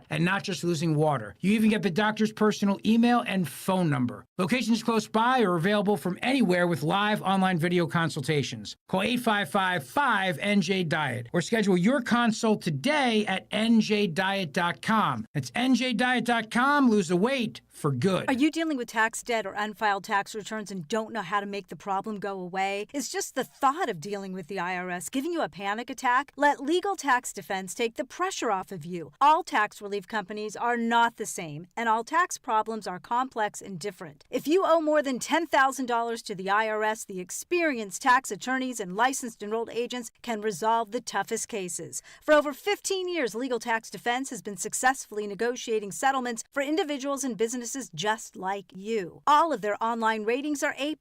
and not just losing water. You even get the doctor's personal email and phone number. Locations close by or available from anywhere with live online video consultations. Call 855-5NJ-DIET or schedule your consult today at njdiet.com. That's njdiet.com. Lose the weight for good. Are you dealing with tax debt or unfiled tax returns and don't know how to make the problem go away? Is just the thought of dealing with the IRS giving you a panic attack? Let Legal Tax Defense take the pressure off of you. All tax relief companies are not the same, and all tax problems are complex and different. If you owe more than $10,000 to the IRS, the experienced tax attorneys and licensed enrolled agents can resolve the toughest cases. For over 15 years, Legal Tax Defense has been successfully negotiating settlements for individuals and businesses just like you. All of their online ratings are A+.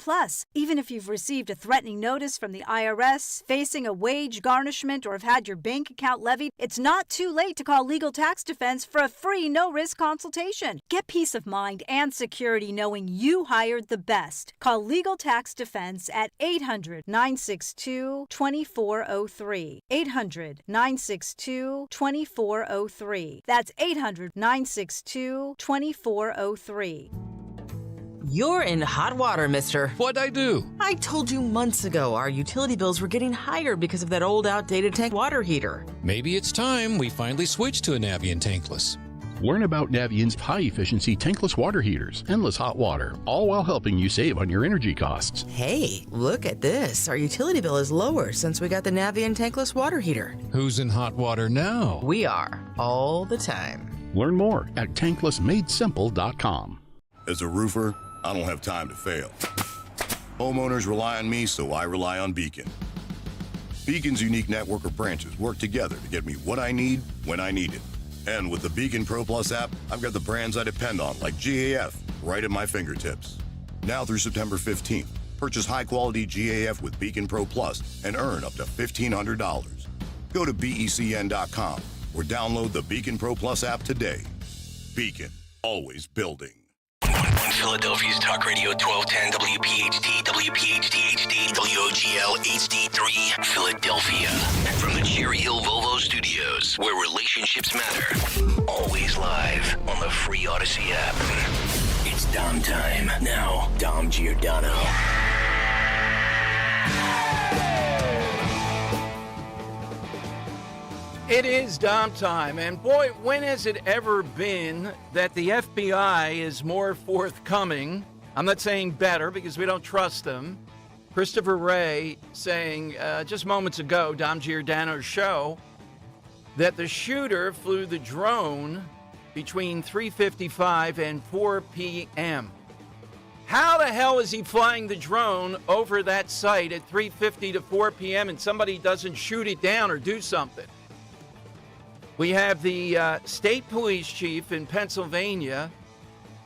Even if you've received a threatening notice from the IRS, facing a wage garnishment, or have had your bank account levied, it's not too late to call Legal Tax Defense for a free, no-risk consultation. Get peace of mind and security knowing you hired the best. Call Legal Tax Defense at 800-962-2403. 800-962-2403. That's 800-962-2403. You're in hot water, mister. What'd I do? I told you months ago our utility bills were getting higher because of that old outdated tank water heater. Maybe it's time we finally switch to a Navien tankless. Learn about Navient's high-efficiency tankless water heaters, endless hot water, all while helping you save on your energy costs. Hey, look at this. Our utility bill is lower since we got the Navien tankless water heater. Who's in hot water now? We are, all the time. Learn more at tanklessmadesimple.com. As a roofer, I don't have time to fail. Homeowners rely on me, so I rely on Beacon. Beacon's unique network of branches work together to get me what I need when I need it. And with the Beacon Pro Plus app, I've got the brands I depend on, like GAF, right at my fingertips. Now through September 15th, purchase high-quality GAF with Beacon Pro Plus and earn up to $1,500. Go to BECN.com or download the Beacon Pro Plus app today. Beacon, always building. On Philadelphia's Talk Radio 1210 WPHT, WPHT HD, WOGL HD3, Philadelphia. From the Cherry Hill Volvo Studios, where relationships matter. Always live on the free Odyssey app. It's Dom time. Now, Dom Giordano. It is Dom time, and boy, when has it ever been that the FBI is more forthcoming? I'm not saying better because we don't trust them. Christopher Wray saying just moments ago, Dom Giordano's show, that the shooter flew the drone between 3:55 and 4 p.m. How the hell is he flying the drone over that site at 3:50 to 4 p.m. and somebody doesn't shoot it down or do something? We have the state police chief in Pennsylvania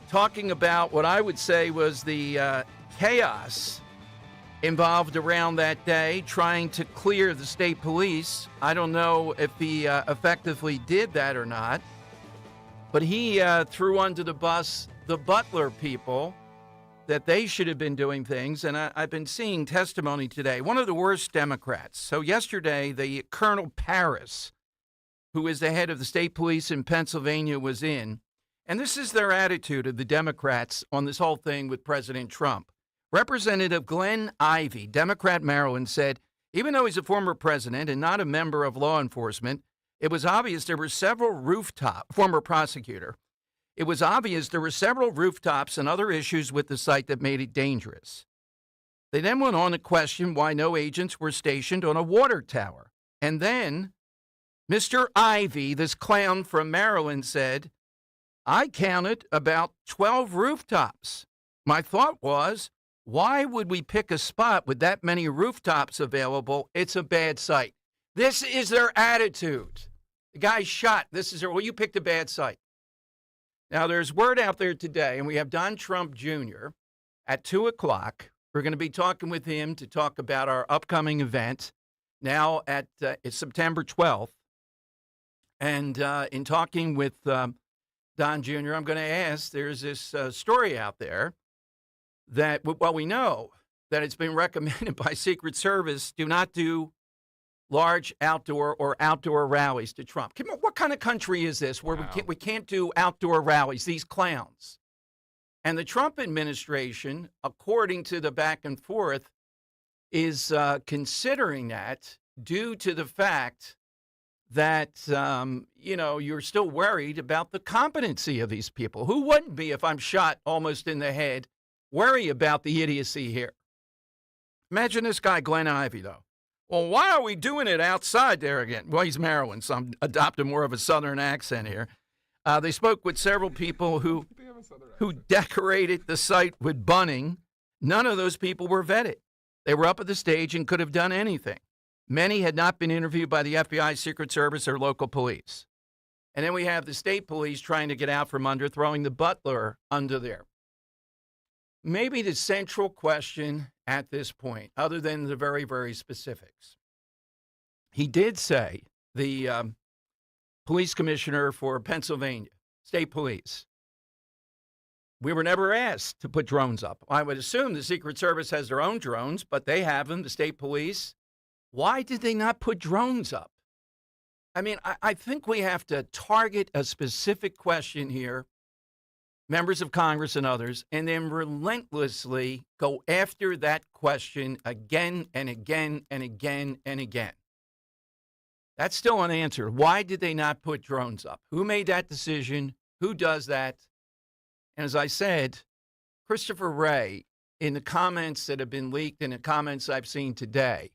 talking about what I would say was the chaos involved around that day, trying to clear the state police. I don't know if he effectively did that or not, but he threw under the bus the Butler people, that they should have been doing things, and I've been seeing testimony today. One of the worst Democrats. So yesterday, the Colonel Paris, who is the head of the state police in Pennsylvania, was in. And this is their attitude of the Democrats on this whole thing with President Trump. Representative Glenn Ivey, Democrat Maryland, said, even though he's a former president and not a member of law enforcement, it was obvious there were several former prosecutor, it was obvious there were several rooftops and other issues with the site that made it dangerous. They then went on to question why no agents were stationed on a water tower. And then Mr. Ivey, this clown from Maryland, said, I counted about 12 rooftops. My thought was, why would we pick a spot with that many rooftops available? It's a bad site. This is their attitude. The guy shot. Well, you picked a bad site. Now, there's word out there today, and we have Don Trump Jr. at 2 o'clock. We're going to be talking with him to talk about our upcoming event now it's September 12th. And in talking with Don Jr., I'm going to ask, there's this story out there that, well, we know that it's been recommended by Secret Service, do not do large outdoor rallies to Trump. What kind of country is this where we can't do outdoor rallies, these clowns? And the Trump administration, according to the back and forth, is considering that due to the fact that, you're still worried about the competency of these people. Who wouldn't be, if I'm shot almost in the head, worry about the idiocy here? Imagine this guy, Glenn Ivey, though. Well, why are we doing it outside there again? Well, he's Maryland, so I'm adopting more of a Southern accent here. They spoke with several people who decorated the site with bunting. None of those people were vetted. They were up at the stage and could have done anything. Many had not been interviewed by the FBI, Secret Service, or local police. And then we have the state police trying to get out from under, throwing the butler under there. Maybe the central question at this point, other than the very, very specifics. He did say, the police commissioner for Pennsylvania, state police, we were never asked to put drones up. I would assume the Secret Service has their own drones, but they have them, the state police. Why did they not put drones up? I mean, I think we have to target a specific question here, members of Congress and others, and then relentlessly go after that question again and again and again and again. That's still unanswered. Why did they not put drones up? Who made that decision? Who does that? And as I said, Christopher Wray, in the comments that have been leaked and the comments I've seen today,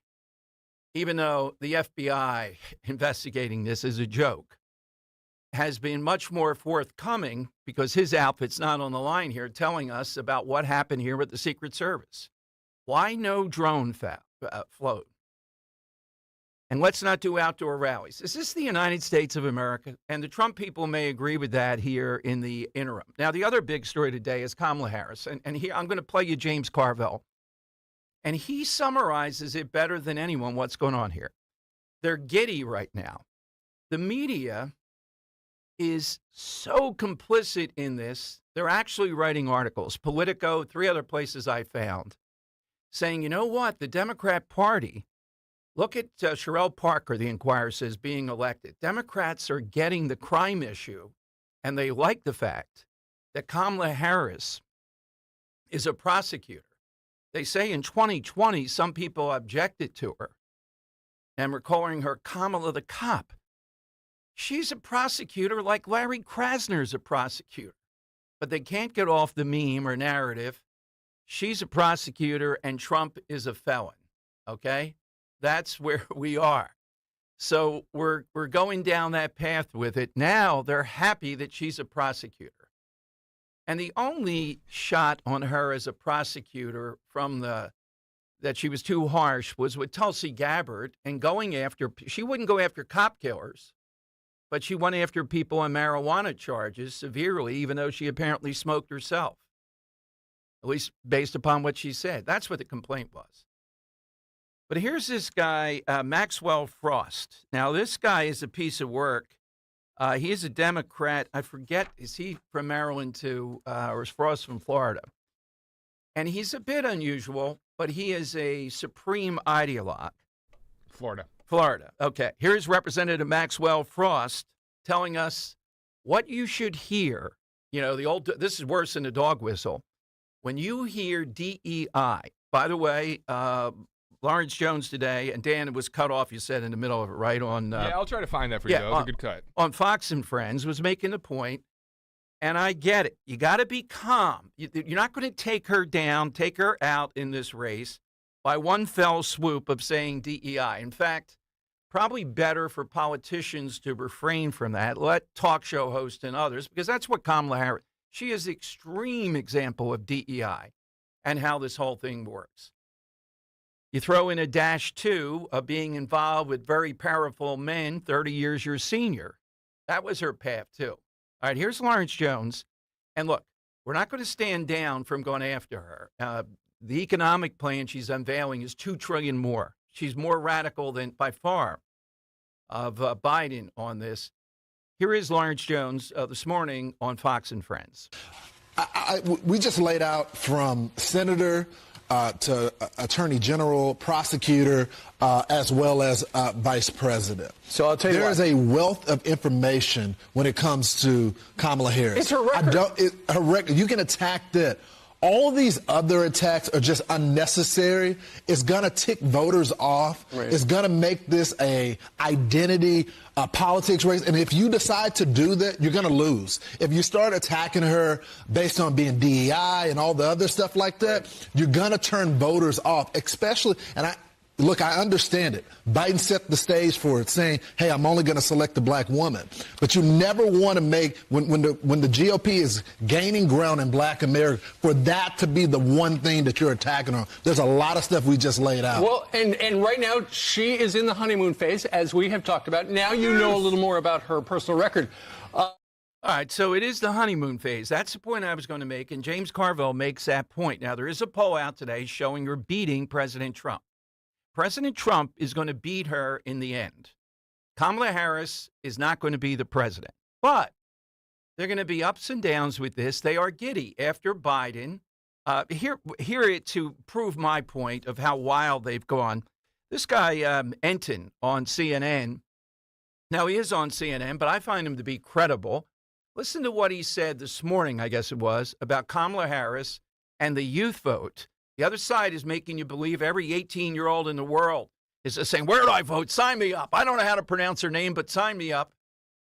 even though the FBI investigating this is a joke, has been much more forthcoming because his outfit's not on the line here telling us about what happened here with the Secret Service. Why no drone float? And let's not do outdoor rallies. Is this the United States of America? And the Trump people may agree with that here in the interim. Now, the other big story today is Kamala Harris. And here, I'm going to play you James Carville. And he summarizes it better than anyone what's going on here. They're giddy right now. The media is so complicit in this. They're actually writing articles. Politico, 3 other places I found, saying, you know what, the Democrat Party, look at Sherelle Parker, the Inquirer says, being elected. Democrats are getting the crime issue, and they like the fact that Kamala Harris is a prosecutor. They say in 2020, some people objected to her and were calling her Kamala the cop. She's a prosecutor like Larry Krasner's a prosecutor. But they can't get off the meme or narrative. She's a prosecutor and Trump is a felon. Okay? That's where we are. So we're going down that path with it. Now they're happy that she's a prosecutor. And the only shot on her as a prosecutor from that she was too harsh was with Tulsi Gabbard and going after, she wouldn't go after cop killers, but she went after people on marijuana charges severely, even though she apparently smoked herself, at least based upon what she said. That's what the complaint was. But here's this guy, Maxwell Frost. Now, this guy is a piece of work. He is a Democrat. I forget, is he from Maryland too, or is Frost from Florida? And he's a bit unusual, but he is a supreme ideologue. Florida. Okay. Here's Representative Maxwell Frost telling us what you should hear. You know, this is worse than a dog whistle. When you hear DEI, by the way, Lawrence Jones today, and Dan, it was cut off, you said, in the middle of it, right? Yeah, I'll try to find that for you. That was a good cut. On Fox and Friends, was making the point, and I get it. You got to be calm. You're not going to take her down, take her out in this race by one fell swoop of saying DEI. In fact, probably better for politicians to refrain from that. Let talk show hosts and others, because that's what Kamala Harris, she is the extreme example of DEI and how this whole thing works. You throw in a -2 of being involved with very powerful men, 30 years your senior. That was her path, too. All right, here's Lawrence Jones. And look, we're not going to stand down from going after her. The economic plan she's unveiling is $2 trillion more. She's more radical than, by far, of Biden on this. Here is Lawrence Jones this morning on Fox and Friends. We just laid out from Senator to Attorney General, prosecutor, as well as Vice President. So I'll tell you there is a wealth of information when it comes to Kamala Harris. It's her record. Her record. You can attack that. All these other attacks are just unnecessary. It's going to tick voters off. Right. It's going to make this a identity politics race. And if you decide to do that, you're going to lose. If you start attacking her based on being DEI and all the other stuff like that, you're going to turn voters off, especially, and Look, I understand it. Biden set the stage for it, saying, hey, I'm only going to select a black woman. But you never want to make, when the GOP is gaining ground in black America, for that to be the one thing that you're attacking on. There's a lot of stuff we just laid out. Well, and right now, she is in the honeymoon phase, as we have talked about. Now you know a little more about her personal record. All right, so it is the honeymoon phase. That's the point I was going to make, and James Carville makes that point. Now, there is a poll out today showing her beating President Trump. President Trump is going to beat her in the end. Kamala Harris is not going to be the president. But they're going to be ups and downs with this. They are giddy after Biden. Here to prove my point of how wild they've gone. This guy, Enton, on CNN. Now, he is on CNN, but I find him to be credible. Listen to what he said this morning, I guess it was, about Kamala Harris and the youth vote. The other side is making you believe every 18-year-old in the world is saying, where do I vote? Sign me up. I don't know how to pronounce her name, but sign me up.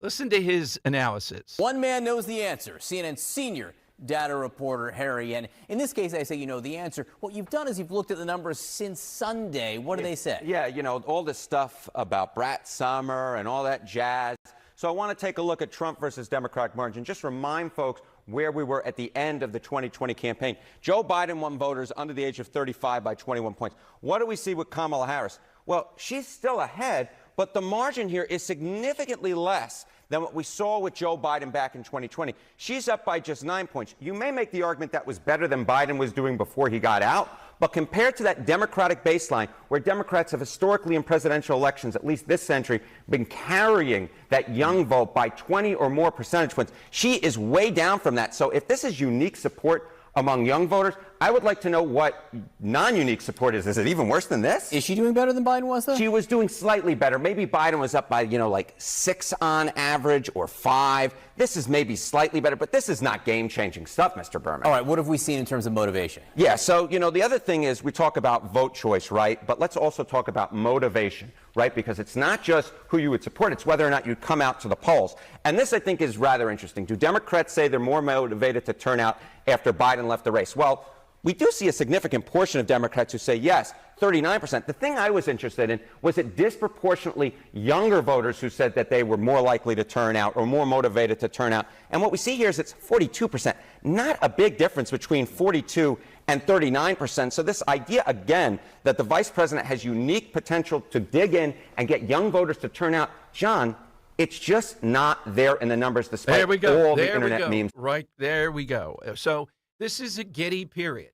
Listen to his analysis. One man knows the answer, CNN senior data reporter Harry. And in this case, I say you know the answer. What you've done is you've looked at the numbers since Sunday. What do they say? Yeah, you know, all this stuff about Brat Summer and all that jazz. So I want to take a look at Trump versus Democratic margin. Just remind folks where we were at the end of the 2020 campaign. Joe Biden won voters under the age of 35 by 21 points. What do we see with Kamala Harris? Well, she's still ahead, but the margin here is significantly less than what we saw with Joe Biden back in 2020. She's up by just 9 points. You may make the argument that was better than Biden was doing before he got out, but compared to that Democratic baseline, where Democrats have historically in presidential elections, at least this century, been carrying that young vote by 20 or more percentage points, she is way down from that. So if this is unique support among young voters, I would like to know what non-unique support is. Is it even worse than this? Is she doing better than Biden was, though? She was doing slightly better. Maybe Biden was up by, like 6 on average or 5. This is maybe slightly better, but this is not game-changing stuff, Mr. Berman. All right, what have we seen in terms of motivation? Yeah, so, the other thing is we talk about vote choice, right? But let's also talk about motivation, right? Because it's not just who you would support, it's whether or not you'd come out to the polls. And this, I think, is rather interesting. Do Democrats say they're more motivated to turn out after Biden left the race? Well, we do see a significant portion of Democrats who say yes, 39%. The thing I was interested in was it disproportionately younger voters who said that they were more likely to turn out or more motivated to turn out. And what we see here is it's 42%. Not a big difference between 42 and 39%. So this idea, again, that the vice president has unique potential to dig in and get young voters to turn out, John, it's just not there in the numbers despite all the internet memes. Right, there we go. So this is a giddy period.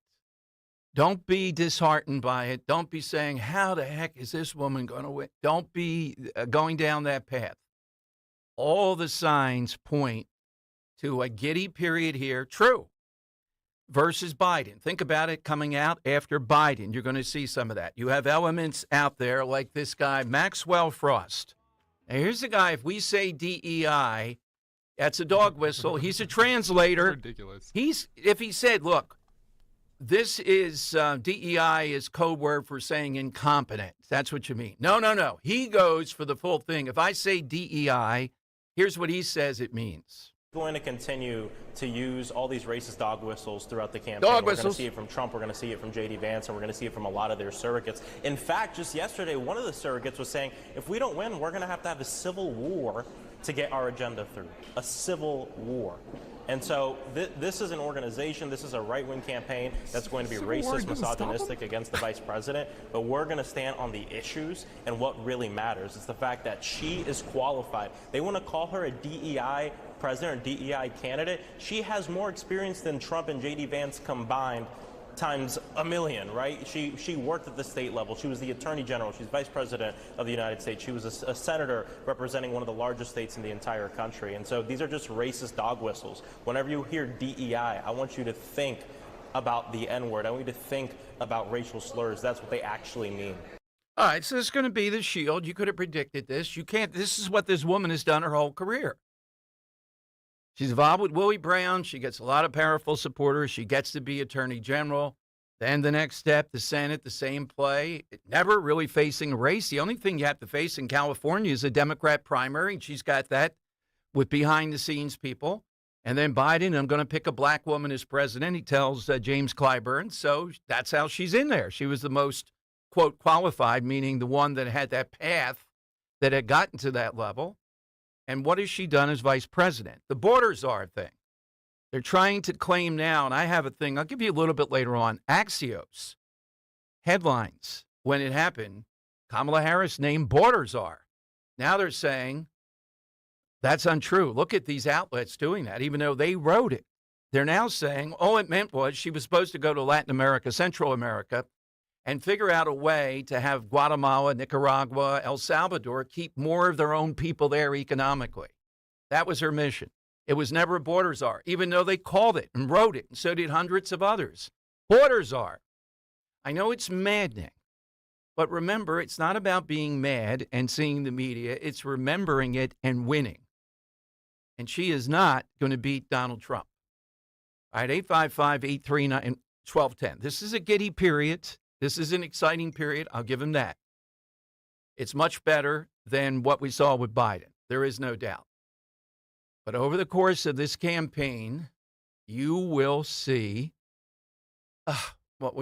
Don't be disheartened by it. Don't be saying, how the heck is this woman going to win? Don't be going down that path. All the signs point to a giddy period here. True. Versus Biden. Think about it coming out after Biden. You're going to see some of that. You have elements out there like this guy, Maxwell Frost. Now, here's the guy, if we say DEI, that's a dog whistle. He's a translator. Ridiculous. If he said, look, this is DEI is code word for saying incompetent. That's what you mean. No. He goes for the full thing. If I say DEI, here's what he says it means. Going to continue to use all these racist dog whistles throughout the campaign. Dog we're whistles. going to see it from Trump. We're going to see it from J.D. Vance, and we're going to see it from a lot of their surrogates. In fact, just yesterday, one of the surrogates was saying, if we don't win, we're going to have a civil war to get our agenda through. A civil war. And so this is an organization, this is a right-wing campaign that's going to be racist, misogynistic against the vice president, but we're going to stand on the issues and what really matters. It's the fact that she is qualified. They want to call her a DEI president or DEI candidate. She has more experience than Trump and J.D. Vance combined times a million, right? She worked at the state level. She was the attorney general. She's vice president of the United States. She was a senator representing one of the largest states in the entire country. And so these are just racist dog whistles. Whenever you hear DEI, I want you to think about the N-word. I want you to think about racial slurs. That's what they actually mean. All right, so it's going to be the shield. You could have predicted this. You can't. This is what this woman has done her whole career. She's involved with Willie Brown. She gets a lot of powerful supporters. She gets to be attorney general. Then the next step, the Senate, the same play. Never really facing a race. The only thing you have to face in California is a Democrat primary, and she's got that with behind-the-scenes people. And then Biden, I'm going to pick a black woman as president, he tells James Clyburn. So that's how she's in there. She was the most, quote, qualified, meaning the one that had that path that had gotten to that level. And what has she done as vice president? The border czar thing. They're trying to claim now, and I have a thing, I'll give you a little bit later on, Axios headlines. When it happened, Kamala Harris named border czar. Now they're saying that's untrue. Look at these outlets doing that, even though they wrote it. They're now saying all it meant was she was supposed to go to Latin America, Central America, and figure out a way to have Guatemala, Nicaragua, El Salvador keep more of their own people there economically. That was her mission. It was never a border czar, even though they called it and wrote it, and so did hundreds of others. Border czar. I know it's maddening, but remember, it's not about being mad and seeing the media. It's remembering it and winning. And she is not going to beat Donald Trump. All right, 855-839-1210. This is a giddy period. This is an exciting period. I'll give him that. It's much better than what we saw with Biden. There is no doubt. But over the course of this campaign, you will see,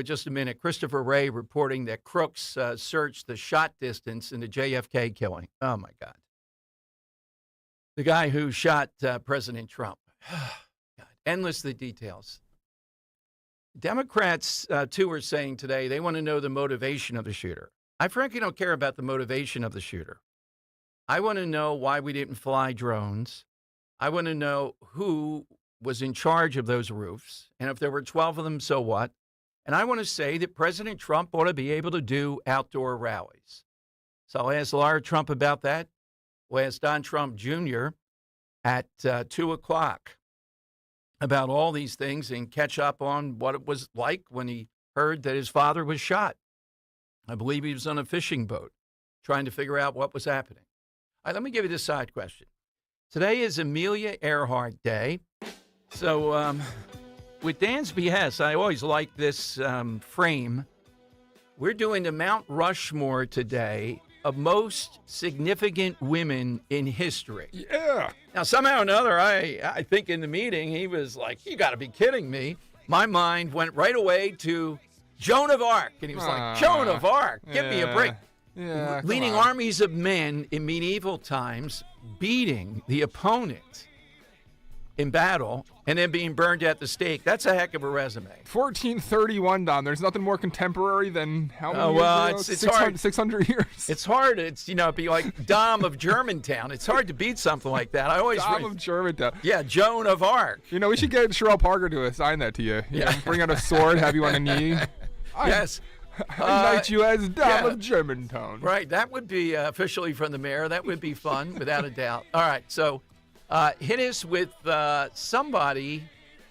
just a minute, Christopher Wray reporting that crooks searched the shot distance in the JFK killing. Oh, my God. The guy who shot President Trump. God, endless the details. Democrats, too, are saying today they want to know the motivation of the shooter. I frankly don't care about the motivation of the shooter. I want to know why we didn't fly drones. I want to know who was in charge of those roofs. And if there were 12 of them, so what? And I want to say that President Trump ought to be able to do outdoor rallies. So I'll ask Laura Trump about that. We'll ask Don Trump Jr. at 2 o'clock about all these things and catch up on what it was like when he heard that his father was shot. I believe he was on a fishing boat trying to figure out what was happening. All right, let me give you this side question. Today is Amelia Earhart Day. So with Dan's behest, I always like this frame. We're doing the Mount Rushmore today of most significant women in history. Yeah. Now, somehow or another, I think in the meeting, he was like, you got to be kidding me. My mind went right away to Joan of Arc. And he was like, Joan of Arc, give me a break. Yeah, leading armies of men in medieval times, beating the opponent in battle, and then being burned at the stake. That's a heck of a resume. 1431, Don. There's nothing more contemporary than how many years ago? It's hard. 600 years. It's hard. It's, it'd be like Dom of Germantown. It's hard to beat something like that. Dom of Germantown. Yeah, Joan of Arc. We should get Sherelle Parker to assign that to you. Yeah. Bring out a sword, have you on a knee. Yes. I knight you as Dom of Germantown. Right. That would be officially from the mayor. That would be fun, without a doubt. All right. So hit us with somebody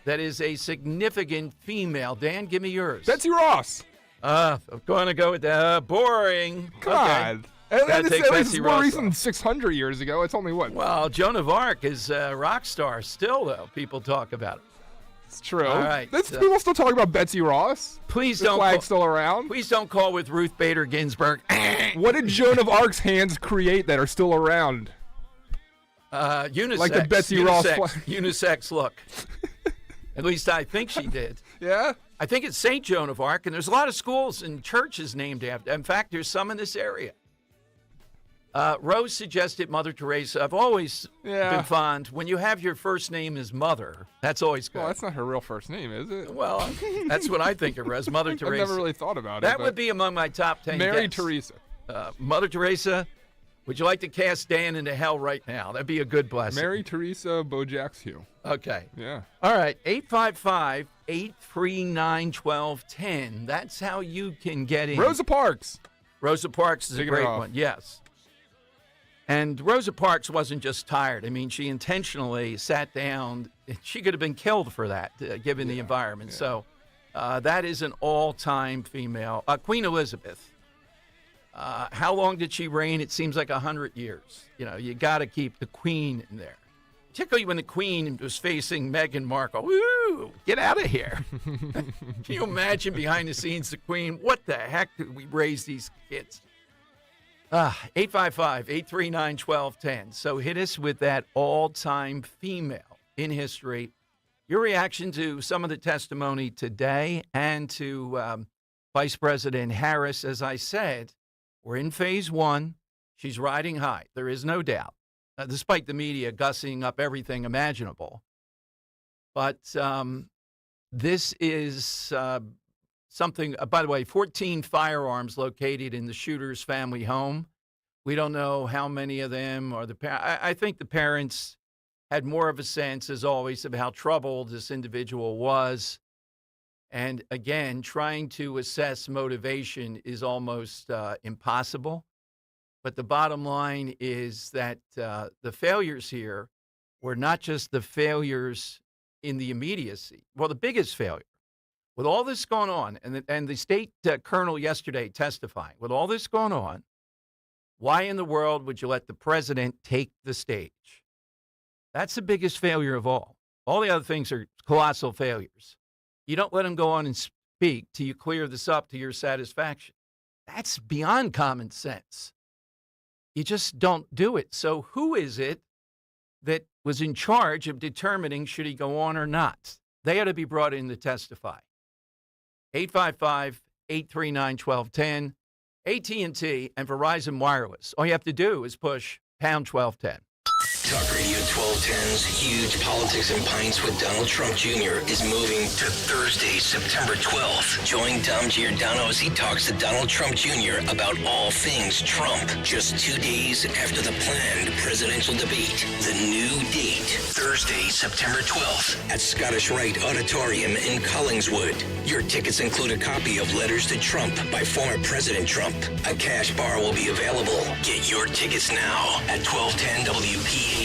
that is a significant female. Dan, give me yours. Betsy Ross. I'm going to go with boring. Come on. At least more recent than 600 years ago. It's only what? Well, Joan of Arc is a rock star still, though. People talk about it. It's true. All right. People still talk about Betsy Ross. Please the don't. Flag's still around. Please don't call with Ruth Bader Ginsburg. What did Joan of Arc's hands create that are still around? Unisex. Like the Betsy Ross flag. Unisex look. At least I think she did. Yeah? I think it's St. Joan of Arc, and there's a lot of schools and churches named after. In fact, there's some in this area. Rose suggested Mother Teresa. I've always been fond. When you have your first name as Mother, that's always good. Well, that's not her real first name, is it? Well, that's what I think of her as, Mother Teresa. I've never really thought about it. That would be among my top 10 Mary guests. Teresa. Mother Teresa, would you like to cast Dan into hell right now? That'd be a good blessing. Mary Teresa Bojack's Hugh. Okay. Yeah. All right. 855-839-1210. That's how you can get in. Rosa Parks. Rosa Parks is a great one. Yes. And Rosa Parks wasn't just tired. I mean, she intentionally sat down. She could have been killed for that, given the environment. Yeah. So That is an all-time female. Queen Elizabeth. How long did she reign? It seems like 100 years. You know, you got to keep the Queen in there. Particularly when the Queen was facing Meghan Markle. Woo! Get out of here. Can you imagine behind the scenes the Queen? What the heck did we raise these kids? 855-839-1210. So hit us with that all-time female in history. Your reaction to some of the testimony today and to Vice President Harris. As I said, we're in phase one. She's riding high. There is no doubt, despite the media gussing up everything imaginable. But this is something, by the way, 14 firearms located in the shooter's family home. We don't know how many of them are I think the parents had more of a sense, as always, of how troubled this individual was. And again, trying to assess motivation is almost impossible. But the bottom line is that the failures here were not just the failures in the immediacy. Well, the biggest failure, with all this going on, and the state colonel yesterday testifying, with all this going on, why in the world would you let the president take the stage? That's the biggest failure of all. All the other things are colossal failures. You don't let him go on and speak till you clear this up to your satisfaction. That's beyond common sense. You just don't do it. So who is it that was in charge of determining should he go on or not? They ought to be brought in to testify. 855-839-1210, AT&T and Verizon Wireless. All you have to do is push pound 1210. Talk Radio 1210's Huge Politics and Pints with Donald Trump Jr. is moving to Thursday, September 12th. Join Dom Giordano as he talks to Donald Trump Jr. about all things Trump. Just 2 days after the planned presidential debate. The new date, Thursday, September 12th at Scottish Rite Auditorium in Collingswood. Your tickets include a copy of Letters to Trump by former President Trump. A cash bar will be available. Get your tickets now at 1210WPHT.com.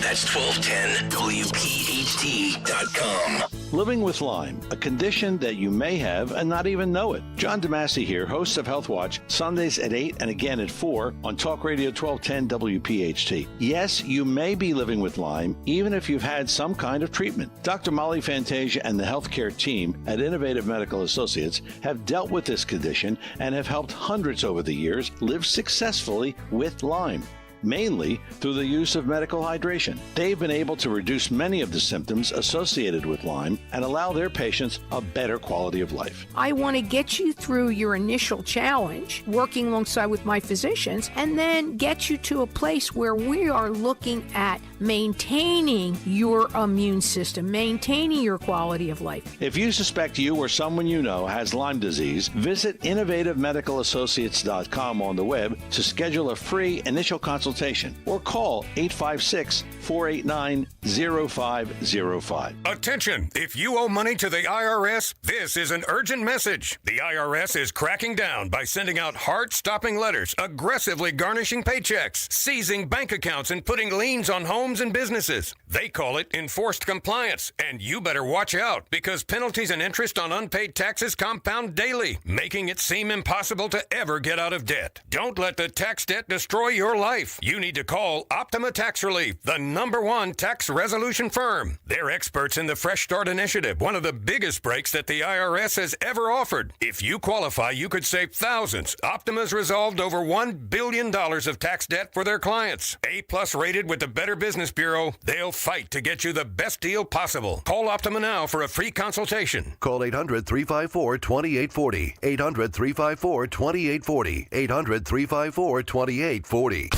That's 1210WPHT.com. Living with Lyme, a condition that you may have and not even know it. John DeMasi here, host of Health Watch, Sundays at 8 and again at 4 on Talk Radio 1210 WPHT. Yes, you may be living with Lyme, even if you've had some kind of treatment. Dr. Molly Fantasia and the healthcare team at Innovative Medical Associates have dealt with this condition and have helped hundreds over the years live successfully with Lyme, mainly through the use of medical hydration. They've been able to reduce many of the symptoms associated with Lyme and allow their patients a better quality of life. I want to get you through your initial challenge, working alongside with my physicians, and then get you to a place where we are looking at maintaining your immune system, maintaining your quality of life. If you suspect you or someone you know has Lyme disease, visit innovativemedicalassociates.com on the web to schedule a free initial consultation or call 856-489-0505. Attention! If you owe money to the IRS, this is an urgent message. The IRS is cracking down by sending out heart-stopping letters, aggressively garnishing paychecks, seizing bank accounts, and putting liens on homes and businesses. They call it enforced compliance, and you better watch out because penalties and interest on unpaid taxes compound daily, making it seem impossible to ever get out of debt. Don't let the tax debt destroy your life. You need to call Optima Tax Relief, the #1 tax resolution firm. They're experts in the Fresh Start Initiative, one of the biggest breaks that the IRS has ever offered. If you qualify, you could save thousands. Optima's resolved over $1 billion of tax debt for their clients. A+ rated with the Better Business Bureau, they'll fight to get you the best deal possible. Call Optima now for a free consultation. Call 800-354-2840. 800-354-2840. 800-354-2840.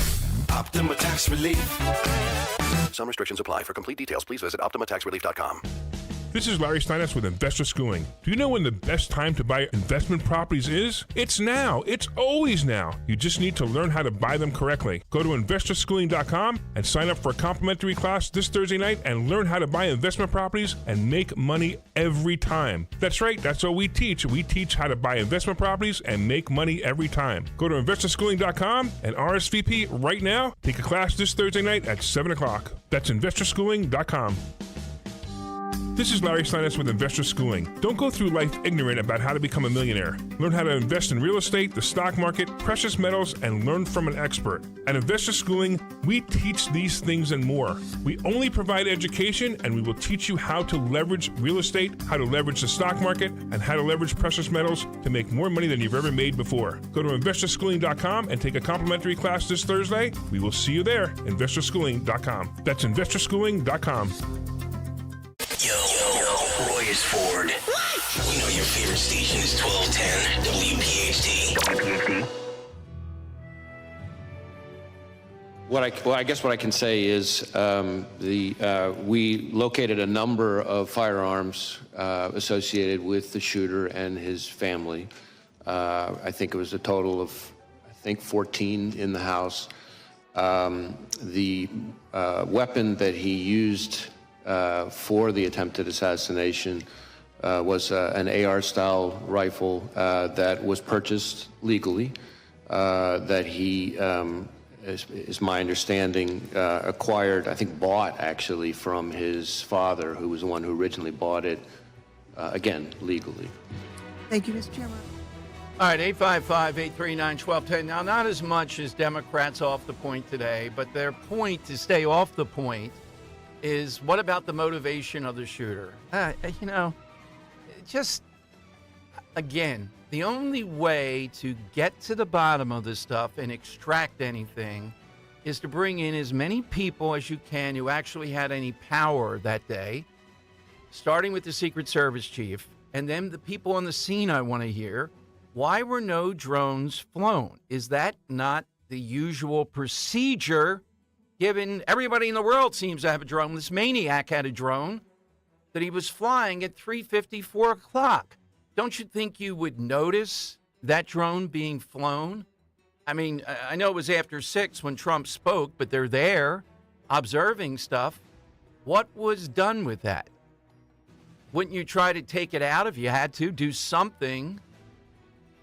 Optima Tax Relief. Some restrictions apply. For complete details, please visit OptimaTaxRelief.com. This is Larry Steinitz with Investor Schooling. Do you know when the best time to buy investment properties is? It's now. It's always now. You just need to learn how to buy them correctly. Go to investorschooling.com and sign up for a complimentary class this Thursday night and learn how to buy investment properties and make money every time. That's right. That's what we teach. We teach how to buy investment properties and make money every time. Go to investorschooling.com and RSVP right now. Take a class this Thursday night at 7 o'clock. That's investorschooling.com. This is Larry Steinitz with Investor Schooling. Don't go through life ignorant about how to become a millionaire. Learn how to invest in real estate, the stock market, precious metals, and learn from an expert. At Investor Schooling, we teach these things and more. We only provide education, and we will teach you how to leverage real estate, how to leverage the stock market, and how to leverage precious metals to make more money than you've ever made before. Go to investorschooling.com and take a complimentary class this Thursday. We will see you there. investorschooling.com. That's investorschooling.com. Yo, Roy is Ford. What? You know your favorite station is 1210 WPHT. I guess what I can say is we located a number of firearms associated with the shooter and his family. I think it was a total of 14 in the house. The weapon that he used for the attempted assassination was an AR-style rifle that was purchased legally, that he, is my understanding, acquired, I think bought actually from his father, who was the one who originally bought it, again, legally. Thank you, Mr. Chairman. All right, 855-839-1210. Now, not as much as Democrats off the point today, but their point to stay off the point is, what about the motivation of the shooter? Just, again, the only way to get to the bottom of this stuff and extract anything is to bring in as many people as you can who actually had any power that day, starting with the Secret Service chief, and then the people on the scene I want to hear. Why were no drones flown? Is that not the usual procedure, given everybody in the world seems to have a drone? This maniac had a drone that he was flying at 3:50, 4 o'clock. Don't you think you would notice that drone being flown? I mean, I know it was after 6 when Trump spoke, but they're there observing stuff. What was done with that? Wouldn't you try to take it out if you had to? Do something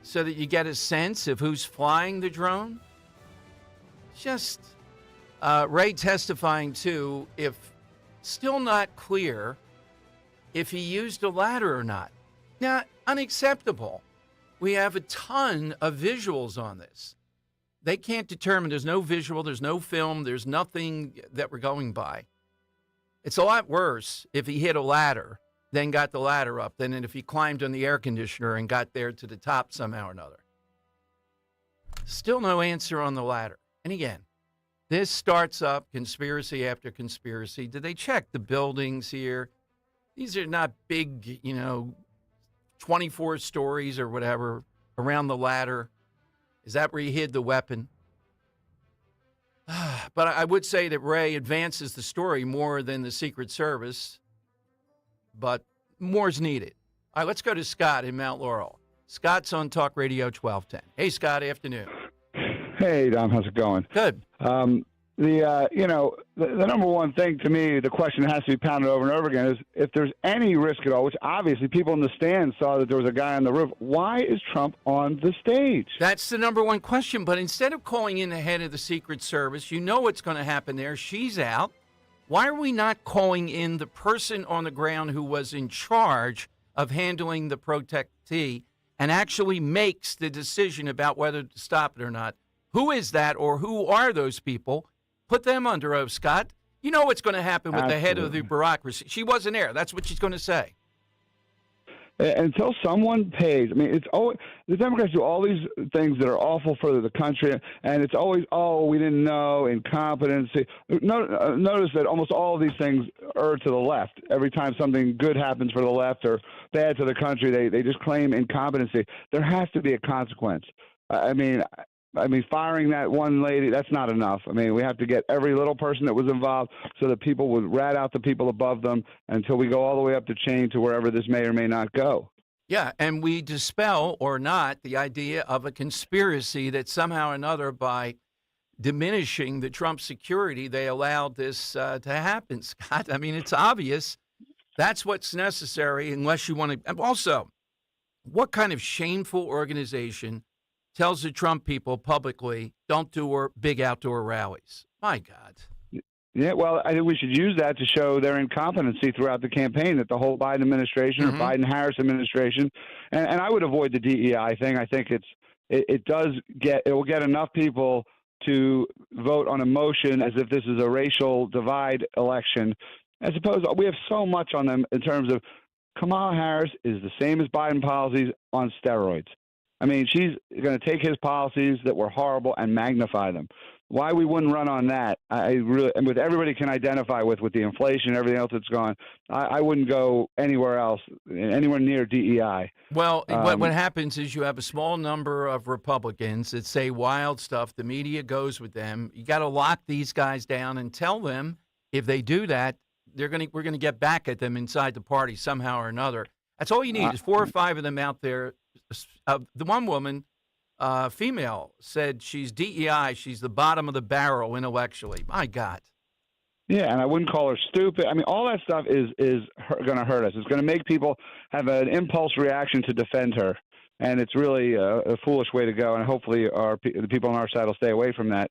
so that you get a sense of who's flying the drone? Just Ray testifying too, if still not clear if he used a ladder or not. Now, unacceptable. We have a ton of visuals on this. They can't determine. There's no visual, there's no film, there's nothing that we're going by. It's a lot worse if he hit a ladder, then got the ladder up, than if he climbed on the air conditioner and got there to the top somehow or another. Still no answer on the ladder. And again, this starts up conspiracy after conspiracy. Did they check the buildings here? These are not big, 24 stories or whatever around the ladder. Is that where he hid the weapon? But I would say that Ray advances the story more than the Secret Service, but more's needed. All right, let's go to Scott in Mount Laurel. Scott's on Talk Radio 1210. Hey, Scott, afternoon. Hey, Dom, how's it going? Good. The number one thing to me, the question has to be pounded over and over again, is if there's any risk at all, which obviously people in the stand saw that there was a guy on the roof, why is Trump on the stage? That's the number one question. But instead of calling in the head of the Secret Service, you know what's going to happen there. She's out. Why are we not calling in the person on the ground who was in charge of handling the protectee and actually makes the decision about whether to stop it or not? Who is that, or who are those people? Put them under oath, Scott. You know what's going to happen with the head of the bureaucracy. She wasn't there. That's what she's going to say. Until someone pays, it's always, the Democrats do all these things that are awful for the country, and it's always, we didn't know, incompetency. Notice that almost all of these things are to the left. Every time something good happens for the left or bad to the country, they just claim incompetency. There has to be a consequence. Firing that one lady, that's not enough. We have to get every little person that was involved so that people would rat out the people above them until we go all the way up the chain to wherever this may or may not go. Yeah, and we dispel or not the idea of a conspiracy that somehow or another, by diminishing the Trump security, they allowed this to happen, Scott. It's obvious that's what's necessary unless you want to. Also, what kind of shameful organization tells the Trump people publicly, don't do big outdoor rallies? My God. Yeah, well, I think we should use that to show their incompetency throughout the campaign, that the whole Biden administration or Biden-Harris administration, and I would avoid the DEI thing. I think it will get enough people to vote on emotion as if this is a racial divide election. I suppose we have so much on them in terms of Kamala Harris is the same as Biden policies on steroids. I mean, she's going to take his policies that were horrible and magnify them. Why we wouldn't run on that, and with everybody can identify with the inflation and everything else that's gone, I wouldn't go anywhere else, anywhere near DEI. Well, what happens is you have a small number of Republicans that say wild stuff. The media goes with them. You got to lock these guys down and tell them if they do that, we're going to get back at them inside the party somehow or another. That's all you need is 4 or 5 of them out there. The one woman, female, said she's DEI. She's the bottom of the barrel intellectually. My God. Yeah, and I wouldn't call her stupid. I mean, all that stuff is going to hurt us. It's going to make people have an impulse reaction to defend her, and it's really a foolish way to go. And hopefully, the people on our side will stay away from that.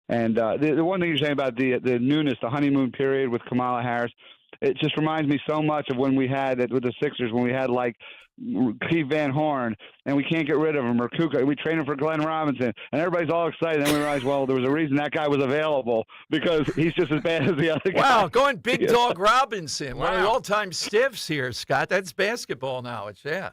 And the one thing you're saying about the newness, the honeymoon period with Kamala Harris, it just reminds me so much of when we had it with the Sixers, when we had like Keith Van Horn, and we can't get rid of him, or Kukoc. We trained him for Glenn Robinson, and everybody's all excited. And then we realized, well, there was a reason that guy was available because he's just as bad as the other guy. Wow, going Big Dog Robinson, one of the all-time stiffs here, Scott. That's basketball knowledge, yeah.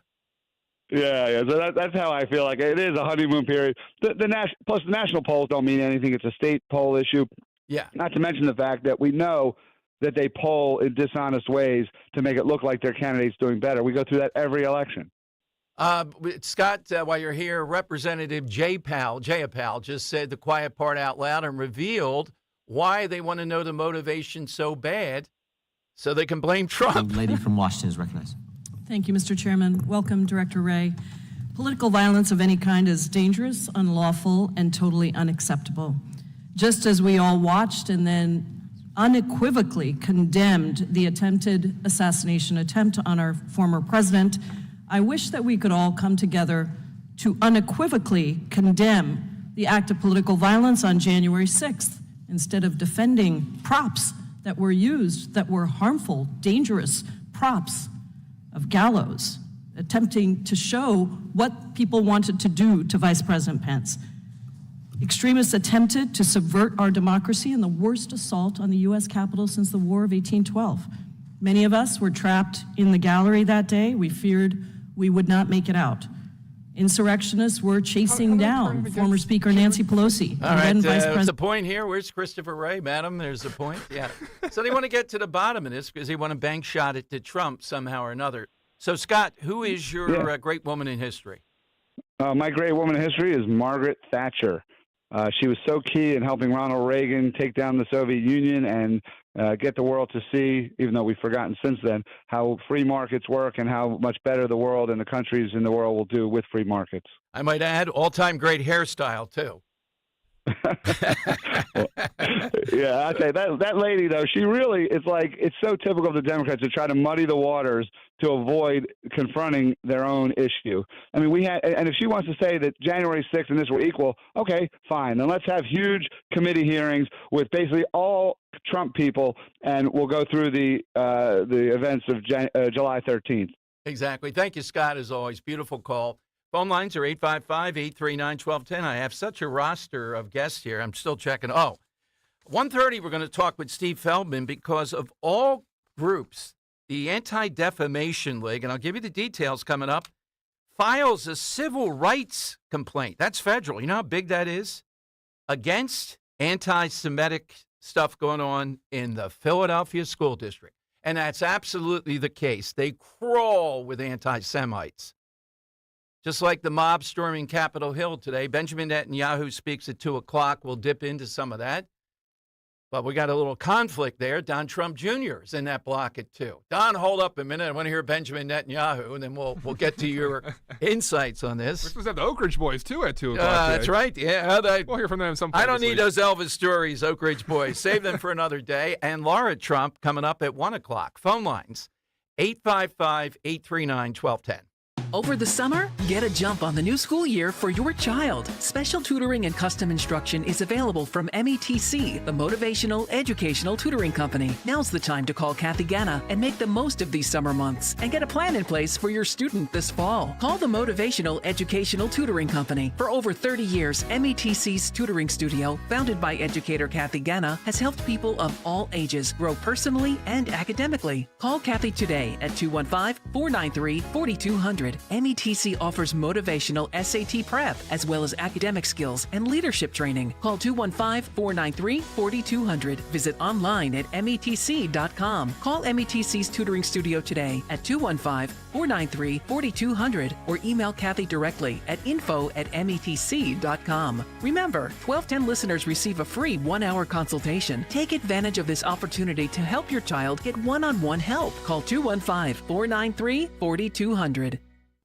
Yeah. So that's how I feel like it is a honeymoon period. Plus, the national polls don't mean anything. It's a state poll issue. Yeah. Not to mention the fact that we know that they poll in dishonest ways to make it look like their candidate's doing better. We go through that every election. Scott, while you're here, Representative Jayapal just said the quiet part out loud and revealed why they want to know the motivation so bad so they can blame Trump. The lady from Washington is recognized. Thank you, Mr. Chairman. Welcome, Director Wray. Political violence of any kind is dangerous, unlawful, and totally unacceptable. Just as we all watched and then unequivocally condemned the attempted assassination attempt on our former president, I wish that we could all come together to unequivocally condemn the act of political violence on January 6th, instead of defending props that were used that were harmful, dangerous props of gallows, attempting to show what people wanted to do to Vice President Pence. Extremists attempted to subvert our democracy in the worst assault on the U.S. Capitol since the War of 1812. Many of us were trapped in the gallery that day. We feared we would not make it out. Insurrectionists were chasing down former Speaker Nancy Pelosi. All right, there's a point here. Where's Christopher Wray, madam? There's a point. Yeah. So they want to get to the bottom of this because they want to bank shot it to Trump somehow or another. So, Scott, who is your great woman in history? My great woman in history is Margaret Thatcher. She was so key in helping Ronald Reagan take down the Soviet Union and get the world to see, even though we've forgotten since then, how free markets work and how much better the world and the countries in the world will do with free markets. I might add, all-time great hairstyle, too. Yeah, I say that lady, though, she really, it's so typical of the Democrats to try to muddy the waters to avoid confronting their own issue. I mean, and if she wants to say that January 6th and this were equal, okay, fine. Then let's have huge committee hearings with basically all Trump people, and we'll go through the events of July 13th. Exactly. Thank you, Scott, as always. Beautiful call. Phone lines are 855-839-1210. I have such a roster of guests here. I'm still checking. 1:30, we're going to talk with Steve Feldman because of all groups, the Anti-Defamation League, and I'll give you the details coming up, files a civil rights complaint. That's federal. You know how big that is? Against anti-Semitic stuff going on in the Philadelphia school district. And that's absolutely the case. They crawl with anti-Semites. Just like the mob storming Capitol Hill today, Benjamin Netanyahu speaks at 2 o'clock. We'll dip into some of that. But we got a little conflict there. Don Trump Jr. is in that block at 2. Don, hold up a minute. I want to hear Benjamin Netanyahu, and then we'll get to your insights on this. We're supposed to have the Oak Ridge Boys, too, at 2 o'clock. That's right. Yeah, we'll hear from them sometime. I don't need those Elvis stories, Oak Ridge Boys. Save them for another day. And Laura Trump coming up at 1 o'clock. Phone lines, 855-839-1210. Over the summer, get a jump on the new school year for your child. Special tutoring and custom instruction is available from METC, the Motivational Educational Tutoring Company. Now's the time to call Kathy Ganna and make the most of these summer months and get a plan in place for your student this fall. Call the Motivational Educational Tutoring Company. For over 30 years, METC's tutoring studio, founded by educator Kathy Ganna, has helped people of all ages grow personally and academically. Call Kathy today at 215-493-4200. METC offers motivational SAT prep as well as academic skills and leadership training. Call 215-493-4200. Visit online at METC.com. Call METC's tutoring studio today at 215-493-4200 or email Kathy directly at info@metc.com. Remember, 1210 listeners receive a free 1-hour consultation. Take advantage of this opportunity to help your child get one-on-one help. Call 215-493-4200.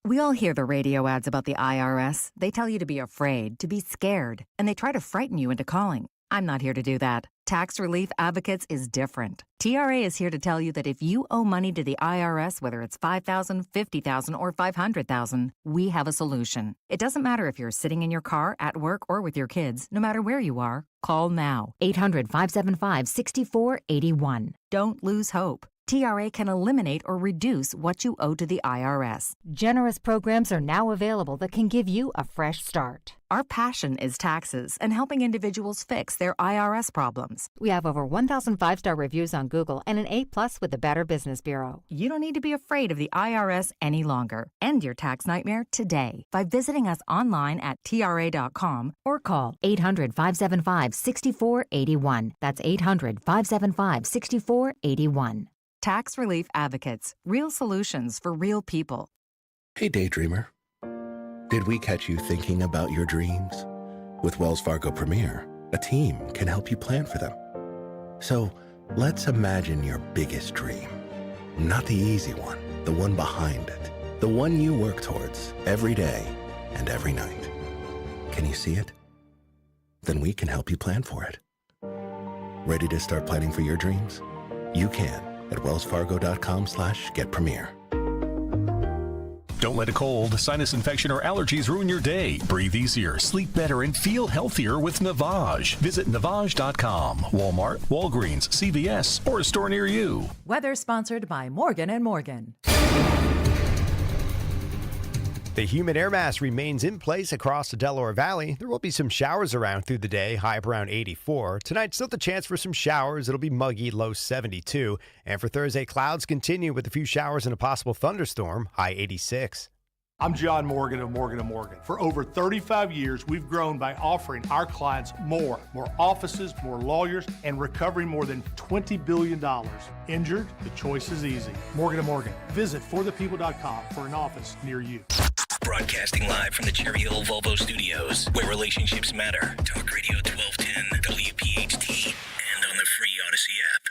We all hear the radio ads about the IRS. They tell you to be afraid, to be scared, and they try to frighten you into calling. I'm not here to do that. Tax Relief Advocates is different. TRA is here to tell you that if you owe money to the IRS, whether it's $5,000, $50,000, or $500,000, we have a solution. It doesn't matter if you're sitting in your car, at work, or with your kids. No matter where you are, call now. 800-575-6481. Don't lose hope. TRA can eliminate or reduce what you owe to the IRS. Generous programs are now available that can give you a fresh start. Our passion is taxes and helping individuals fix their IRS problems. We have over 1,000 5-star reviews on Google and an A+ with the Better Business Bureau. You don't need to be afraid of the IRS any longer. End your tax nightmare today by visiting us online at TRA.com or call 800-575-6481. That's 800-575-6481. Tax Relief Advocates. Real solutions for real people. Hey, daydreamer. Did we catch you thinking about your dreams? With Wells Fargo Premier, a team can help you plan for them. So let's imagine your biggest dream. Not the easy one, the one behind it. The one you work towards every day and every night. Can you see it? Then we can help you plan for it. Ready to start planning for your dreams? You can at wellsfargo.com/getpremier. Don't let a cold, sinus infection, or allergies ruin your day. Breathe easier, sleep better, and feel healthier with Navage. Visit Navage.com. Walmart, Walgreens, CVS, or a store near you. Weather sponsored by Morgan & Morgan. The humid air mass remains in place across the Delaware Valley. There will be some showers around through the day, high up around 84. Tonight, still the chance for some showers. It'll be muggy, low 72. And for Thursday, clouds continue with a few showers and a possible thunderstorm, high 86. I'm John Morgan of Morgan & Morgan. For over 35 years, we've grown by offering our clients more offices, more lawyers, and recovering more than $20 billion. Injured? The choice is easy. Morgan & Morgan. Visit forthepeople.com for an office near you. Broadcasting live from the Cherry Hill Volvo Studios, where relationships matter. Talk Radio 1210, WPHT, and on the free Odyssey app.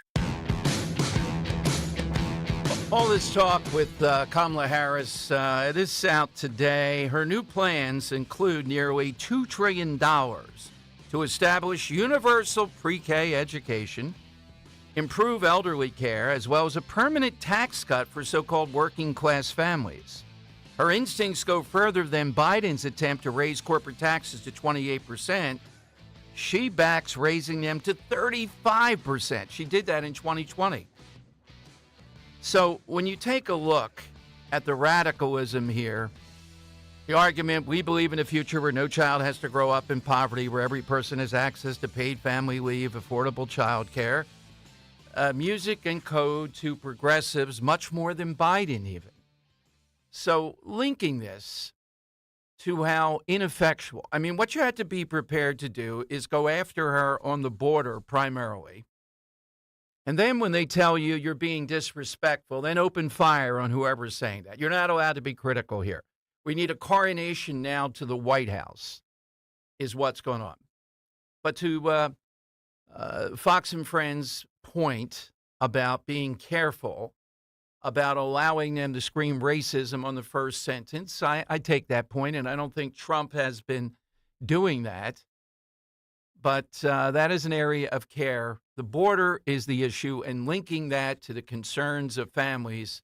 All this talk with Kamala Harris, it is out today. Her new plans include nearly $2 trillion to establish universal pre-K education, improve elderly care, as well as a permanent tax cut for so-called working-class families. Her instincts go further than Biden's attempt to raise corporate taxes to 28%. She backs raising them to 35%. She did that in 2020. So when you take a look at the radicalism here, the argument, we believe in a future where no child has to grow up in poverty, where every person has access to paid family leave, affordable child care, music and code to progressives, much more than Biden even. So linking this to how ineffectual, I mean, what you had to be prepared to do is go after her on the border primarily. And then when they tell you you're being disrespectful, then open fire on whoever's saying that. You're not allowed to be critical here. We need a coronation now to the White House is what's going on. But to Fox and Friends' point about being careful, about allowing them to scream racism on the first sentence, I take that point, and I don't think Trump has been doing that. But that is an area of care. The border is the issue, and linking that to the concerns of families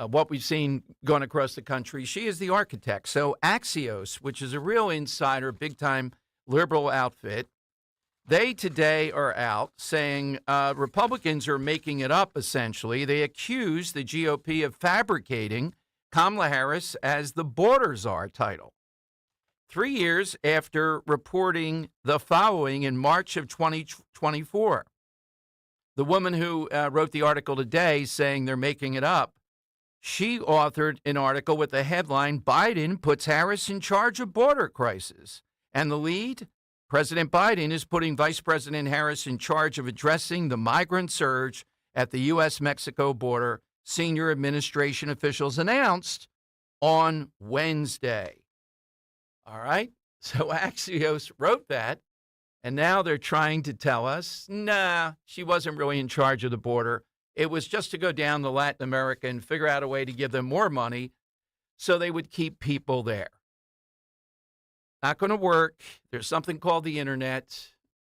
what we've seen going across the country. She is the architect. So Axios, which is a real insider, big-time liberal outfit, they today are out saying Republicans are making it up, essentially. They accuse the GOP of fabricating Kamala Harris as the border czar title. 3 years after reporting the following in March of 2024. The woman who wrote the article today saying they're making it up, she authored an article with the headline, Biden puts Harris in charge of border crisis. And the lead, President Biden is putting Vice President Harris in charge of addressing the migrant surge at the U.S.-Mexico border, senior administration officials announced on Wednesday. All right? So Axios wrote that, and now they're trying to tell us, nah, she wasn't really in charge of the border. It was just to go down to Latin America and figure out a way to give them more money so they would keep people there. Not going to work. There's something called the internet.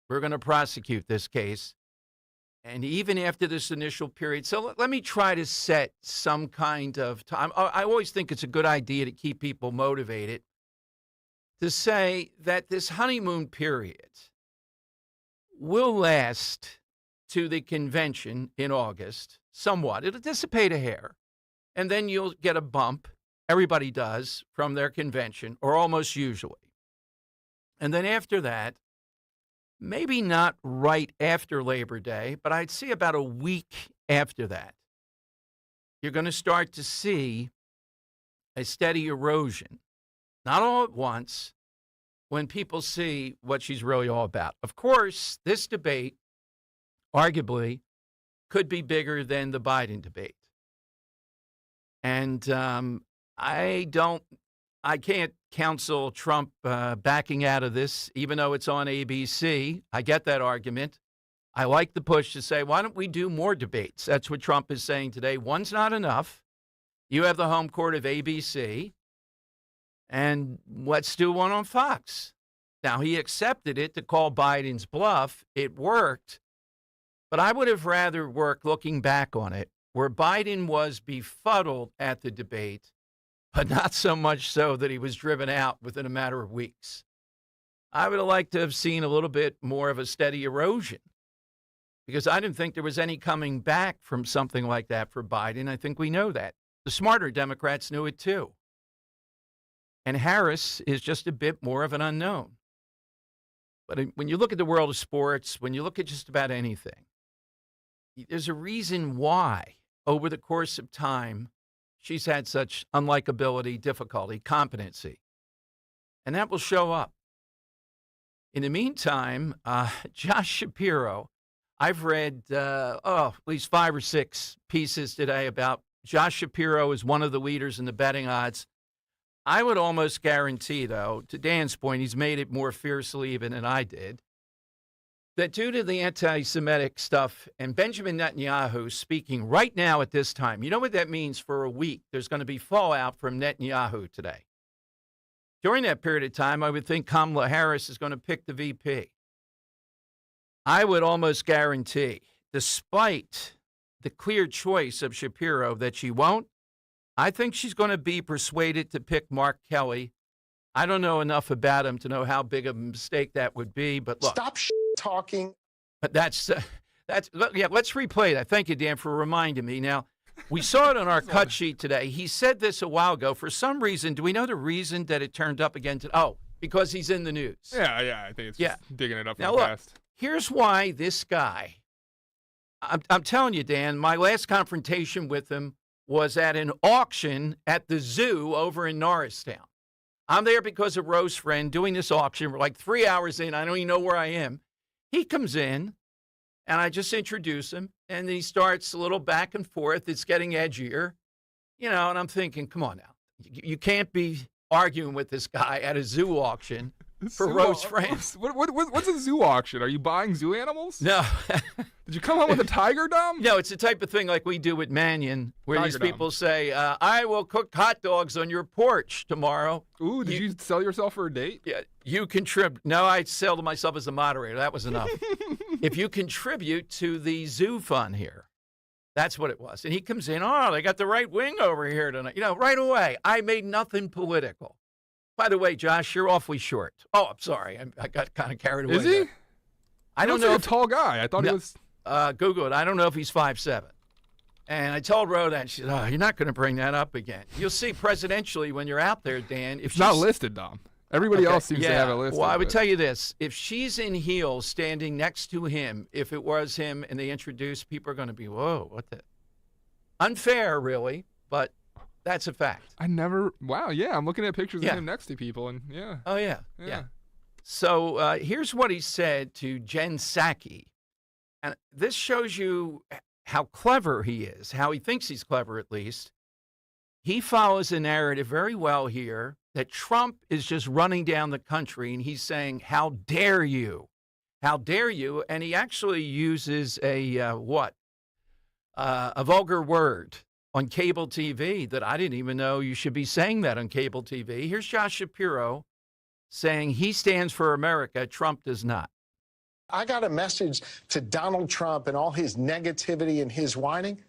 We're going to prosecute this case. And even after this initial period, so let me try to set some kind of time. I always think it's a good idea to keep people motivated to say that this honeymoon period will last to the convention in August somewhat. It'll dissipate a hair, and then you'll get a bump. Everybody does from their convention, or almost usually. And then after that, maybe not right after Labor Day, but I'd say about a week after that, you're going to start to see a steady erosion. Not all at once, when people see what she's really all about. Of course, this debate, arguably, could be bigger than the Biden debate. And I can't counsel Trump backing out of this, even though it's on ABC. I get that argument. I like the push to say, why don't we do more debates? That's what Trump is saying today. One's not enough. You have the home court of ABC. And let's do one on Fox. Now, he accepted it to call Biden's bluff. It worked. But I would have rather worked looking back on it, where Biden was befuddled at the debate, but not so much so that he was driven out within a matter of weeks. I would have liked to have seen a little bit more of a steady erosion, because I didn't think there was any coming back from something like that for Biden. I think we know that. The smarter Democrats knew it too. And Harris is just a bit more of an unknown. But when you look at the world of sports, when you look at just about anything, there's a reason why, over the course of time, she's had such unlikability, difficulty, competency. And that will show up. In the meantime, Josh Shapiro, I've read, at least 5 or 6 pieces today about Josh Shapiro is one of the leaders in the betting odds. I would almost guarantee, though, to Dan's point, he's made it more fiercely even than I did, that due to the anti-Semitic stuff and Benjamin Netanyahu speaking right now at this time, you know what that means for a week? There's going to be fallout from Netanyahu today. During that period of time, I would think Kamala Harris is going to pick the VP. I would almost guarantee, despite the clear choice of Shapiro that she won't, I think she's going to be persuaded to pick Mark Kelly. I don't know enough about him to know how big of a mistake that would be, but look. Stop talking. But let's replay that. Thank you, Dan, for reminding me. Now, we saw it on our cut sheet today. He said this a while ago. For some reason, do we know the reason that it turned up again today? Oh, because he's in the news. Yeah, I think it's just digging it up now, in the past. Look, here's why this guy, I'm telling you, Dan, my last confrontation with him was at an auction at the zoo over in Norristown. I'm there because of Rose Friend doing this auction. We're like 3 hours in. I don't even know where I am. He comes in, and I just introduce him, and he starts a little back and forth. It's getting edgier, and I'm thinking, come on now. You can't be arguing with this guy at a zoo auction for Rose Friend. What's a zoo auction? Are you buying zoo animals? No. Did you come home with a tiger, Dom? No, it's the type of thing like we do with Mannion, where these people say, I will cook hot dogs on your porch tomorrow. Ooh, did you sell yourself for a date? Yeah, you contribute. No, I sell to myself as a moderator. That was enough. If you contribute to the zoo fund here, That's what it was. And he comes in, oh, they got the right wing over here tonight. You know, right away, I made nothing political. By the way, Josh, you're awfully short. Oh, I'm sorry. I got kind of carried away. Is he? There. I don't know. He's a tall guy. I thought he was. Google it. I don't know if he's 5'7". And I told Rhoda, and she said, oh, you're not going to bring that up again. You'll see presidentially when you're out there, Dan. It's not listed, Dom. Everybody else seems to have it listed. Well, I would tell you this. If she's in heels standing next to him, if it was him and they introduced, people are going to be, whoa, what the? Unfair, really, but that's a fact. Wow, yeah, I'm looking at pictures of him next to people, and yeah. Oh, yeah. So here's what he said to Jen Psaki. And this shows you how clever he is, how he thinks he's clever at least. He follows a narrative very well here that Trump is just running down the country, and he's saying, how dare you? How dare you? And he actually uses a vulgar word on cable TV that I didn't even know you should be saying that on cable TV. Here's Josh Shapiro saying he stands for America. Trump does not. I got a message to Donald Trump and all his negativity and his whining.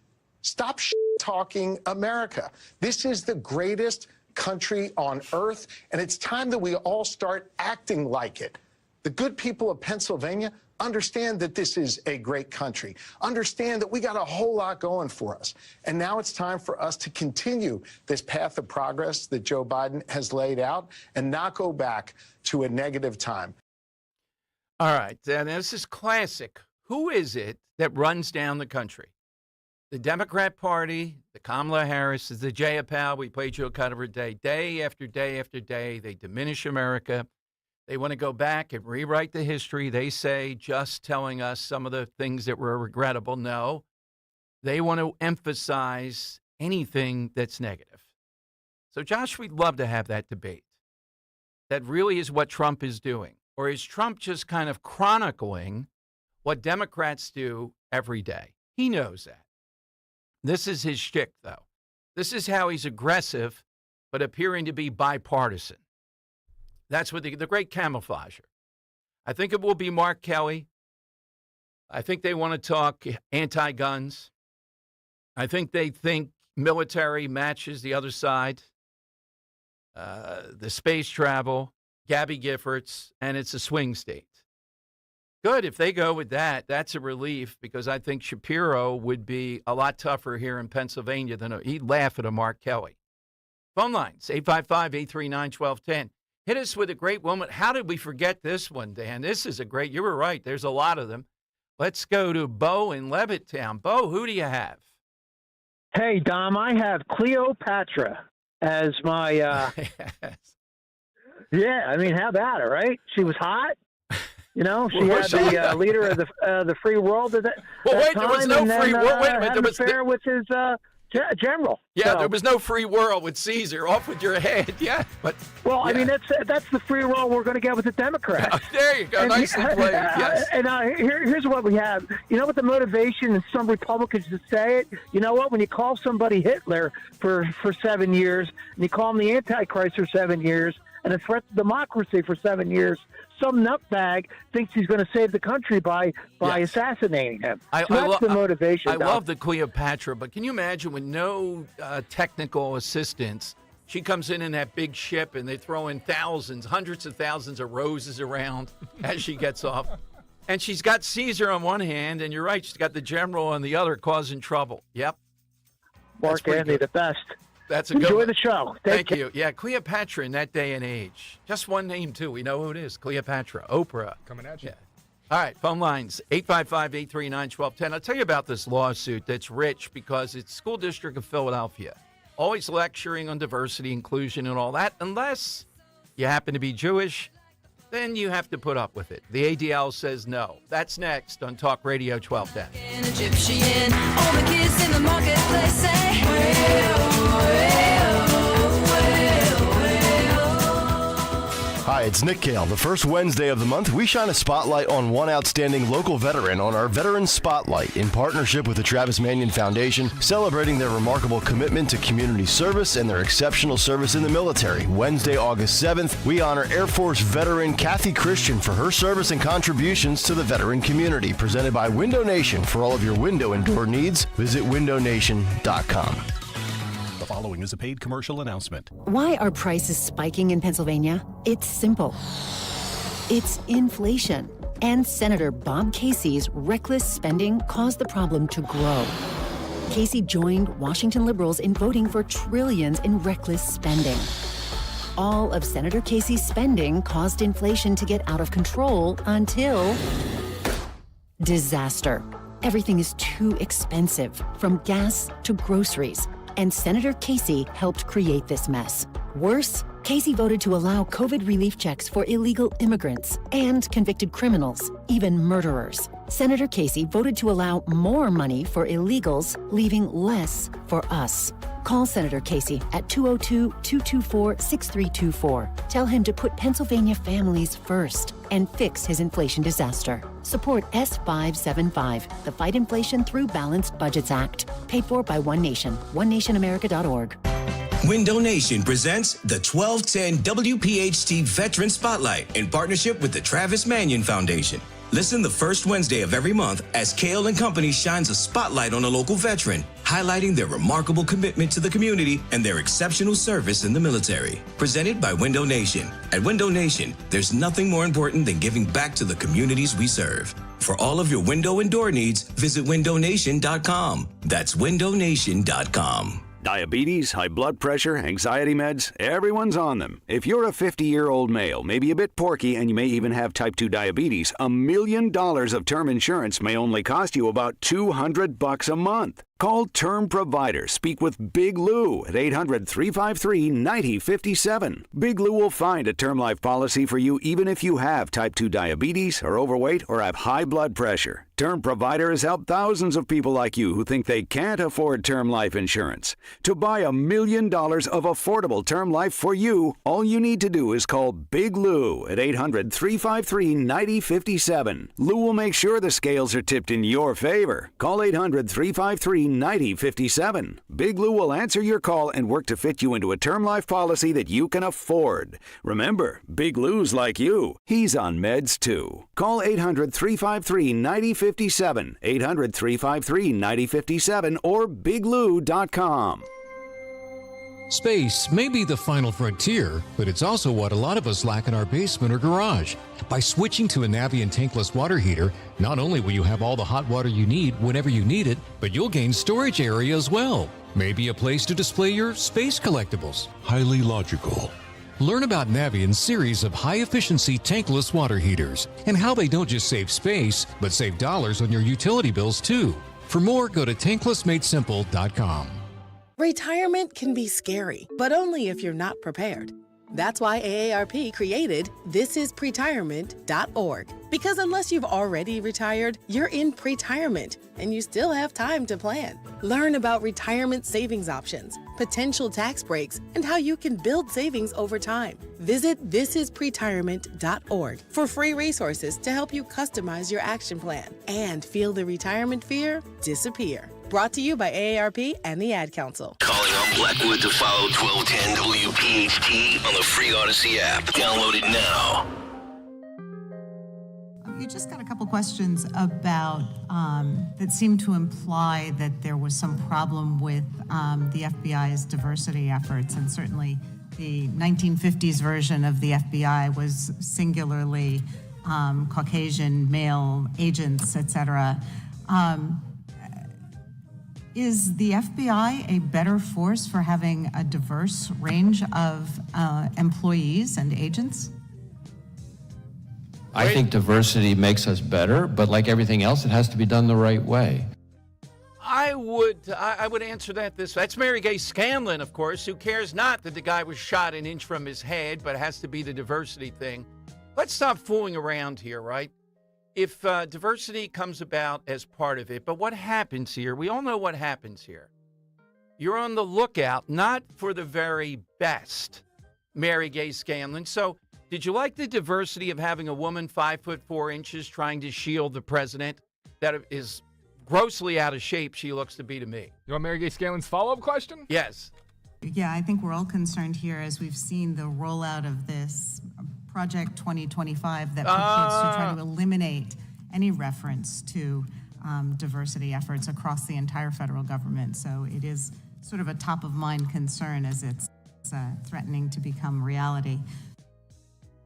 Stop talking America. This is the greatest country on earth, and it's time that we all start acting like it. The good people of Pennsylvania understand that this is a great country, understand that we got a whole lot going for us. And now it's time for us to continue this path of progress that Joe Biden has laid out and not go back to a negative time. All right, and this is classic. Who is it that runs down the country? The Democrat Party, the Kamala Harris, is the Jayapal. We played you a cut of her day after day after day. They diminish America. They want to go back and rewrite the history. They say just telling us some of the things that were regrettable. No, they want to emphasize anything that's negative. So, Josh, we'd love to have that debate. That really is what Trump is doing. Or is Trump just kind of chronicling what Democrats do every day? He knows that. This is his shtick, though. This is how he's aggressive, but appearing to be bipartisan. That's what the great camouflager. I think it will be Mark Kelly. I think they want to talk anti-guns. I think they think military matches the other side. The space travel, Gabby Giffords, and it's a swing state. Good, if they go with that, that's a relief because I think Shapiro would be a lot tougher here in Pennsylvania than he'd laugh at a Mark Kelly. Phone lines, 855-839-1210. Hit us with a great woman. How did we forget this one, Dan? This is a great, you were right, there's a lot of them. Let's go to Bo in Levittown. Bo, who do you have? Hey, Dom, I have Cleopatra as my, Yes. Yeah, I mean, how about it, right? She was hot. You know, she had the leader of the free world at that wait, time, there was no free world. Wait a minute. Had an affair with his general. Yeah, so, there was no free world with Caesar. Off with your head. Yeah, but well, yeah. I mean, that's the free world we're going to get with the Democrats. There you go. And nicely played. Yes. And here's what we have. You know what the motivation in some Republicans to say it? You know what? When you call somebody Hitler for 7 years, and you call him the Antichrist for 7 years, and a threat to democracy for 7 years, some nutbag thinks he's going to save the country by assassinating him. So that's the motivation. I love the Cleopatra, but can you imagine with no technical assistance, she comes in that big ship and they throw in hundreds of thousands of roses around as she gets off. And she's got Caesar on one hand, and you're right, she's got the general on the other causing trouble. Yep. Mark Andy, the best. That's a good Enjoy one. the show. Thank you. Yeah, Cleopatra in that day and age. Just one name, too. We know who it is. Cleopatra. Oprah. Coming at you. Yeah. All right, phone lines, 855-839-1210. I'll tell you about this lawsuit that's rich because it's School District of Philadelphia. Always lecturing on diversity, inclusion, and all that. Unless you happen to be Jewish, then you have to put up with it. The ADL says no. That's next on Talk Radio 1210. Egyptian, all the kids in the marketplace say, Hi, it's Nick Kale. The first Wednesday of the month, we shine a spotlight on one outstanding local veteran on our Veteran Spotlight in partnership with the Travis Manion Foundation, celebrating their remarkable commitment to community service and their exceptional service in the military. Wednesday, August 7th, we honor Air Force veteran Kathy Christian for her service and contributions to the veteran community. Presented by Window Nation. For all of your window and door needs, visit windownation.com. The following is a paid commercial announcement. Why are prices spiking in Pennsylvania? It's simple. It's inflation. And Senator Bob Casey's reckless spending caused the problem to grow. Casey joined Washington liberals in voting for trillions in reckless spending. All of Senator Casey's spending caused inflation to get out of control until disaster. Everything is too expensive, from gas to groceries. And Senator Casey helped create this mess. Worse, Casey voted to allow COVID relief checks for illegal immigrants and convicted criminals, even murderers. Senator Casey voted to allow more money for illegals, leaving less for us. Call Senator Casey at 202-224-6324. Tell him to put Pennsylvania families first and fix his inflation disaster. Support S575, the Fight Inflation Through Balanced Budgets Act. Paid for by One Nation, onenationamerica.org. Window Nation presents the 1210 WPHT Veteran Spotlight in partnership with the Travis Manion Foundation. Listen the first Wednesday of every month as Kale and Company shines a spotlight on a local veteran, highlighting their remarkable commitment to the community and their exceptional service in the military. Presented by Window Nation. At Window Nation, there's nothing more important than giving back to the communities we serve. For all of your window and door needs, visit windownation.com. That's windownation.com. Diabetes, high blood pressure, anxiety meds, everyone's on them. If you're a 50-year-old male, maybe a bit porky, and you may even have type 2 diabetes, $1 million of term insurance may only cost you about $200 a month. Call Term Provider. Speak with Big Lou at 800-353-9057. Big Lou will find a term life policy for you even if you have type 2 diabetes, are overweight, or have high blood pressure. Term Provider has helped thousands of people like you who think they can't afford term life insurance. To buy $1 million of affordable term life for you, all you need to do is call Big Lou at 800-353-9057. Lou will make sure the scales are tipped in your favor. Call 800-353-9057. Big Lou will answer your call and work to fit you into a term life policy that you can afford. Remember, Big Lou's like you. He's on meds too. Call 800-353-9057. 800-353-9057 or biglou.com. Space may be the final frontier, but it's also what a lot of us lack in our basement or garage. By switching to a Navien tankless water heater, not only will you have all the hot water you need whenever you need it, but you'll gain storage area as well. Maybe a place to display your space collectibles. Highly logical. Learn about Navien's series of high-efficiency tankless water heaters and how they don't just save space, but save dollars on your utility bills too. For more, go to tanklessmadesimple.com. Retirement can be scary, but only if you're not prepared. That's why AARP created thisispretirement.org. Because unless you've already retired, you're in pretirement, and you still have time to plan. Learn about retirement savings options, potential tax breaks, and how you can build savings over time. Visit thisispretirement.org for free resources to help you customize your action plan and feel the retirement fear disappear. Brought to you by AARP and the Ad Council. Calling on Blackwood to follow 1210 WPHT on the free Odyssey app. Download it now. You just got a couple questions about that seem to imply that there was some problem with the FBI's diversity efforts, and certainly the 1950s version of the FBI was singularly Caucasian male agents, etc. Is the FBI a better force for having a diverse range of employees and agents? I think diversity makes us better, but like everything else, it has to be done the right way. I would answer that this way. That's Mary Gay Scanlon, of course, who cares not that the guy was shot an inch from his head, but it has to be the diversity thing. Let's stop fooling around here, right? If diversity comes about as part of it, but what happens here? We all know what happens here. You're on the lookout, not for the very best, Mary Gay Scanlon. So Did you like the diversity of having a woman 5'4" trying to shield the president? That is grossly out of shape, she looks to be to me. You want Mary Gay Scanlon's follow-up question? Yes. Yeah, I think we're all concerned here as we've seen the rollout of this Project 2025 that purports to try to eliminate any reference to diversity efforts across the entire federal government. So it is sort of a top-of-mind concern as it's threatening to become reality.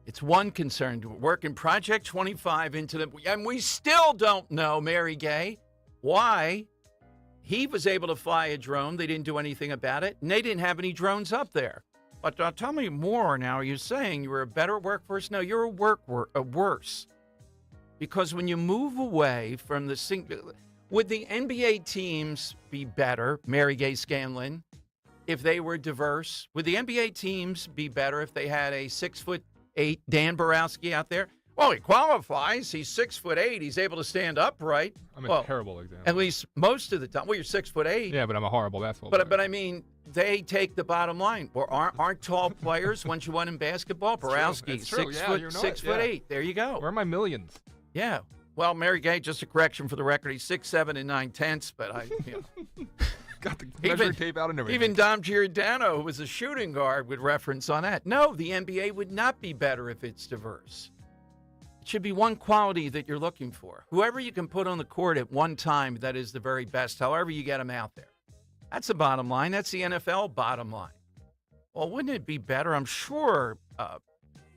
It's one concern to work in Project 25 into the, and we still don't know, Mary Gay, why he was able to fly a drone. They didn't do anything about it, and they didn't have any drones up there. But tell me more now. Are you saying you were a better workforce? No, you're a worse. Because when you move away from the would the NBA teams be better, Mary Gay Scanlon, if they were diverse? Would the NBA teams be better if they had a 6'8" Dan Borowski out there? Well, he qualifies. He's 6'8". He's able to stand upright. I'm a terrible example. At least most of the time. Well, you're 6'8". Yeah, but I'm a horrible basketball player. But I mean, they take the bottom line. Or aren't tall players once you won in basketball? Borowski, 6'8". There you go. Where are my millions? Yeah. Well, Mary Gay, just a correction for the record. He's 6'7" and 9/10, but got the measuring tape out and everything. Even Dom Giordano, who was a shooting guard, would reference on that. No, the NBA would not be better if it's diverse. It should be one quality that you're looking for. Whoever you can put on the court at one time, that is the very best, however you get them out there. That's the bottom line. That's the NFL bottom line. Well, wouldn't it be better? I'm sure,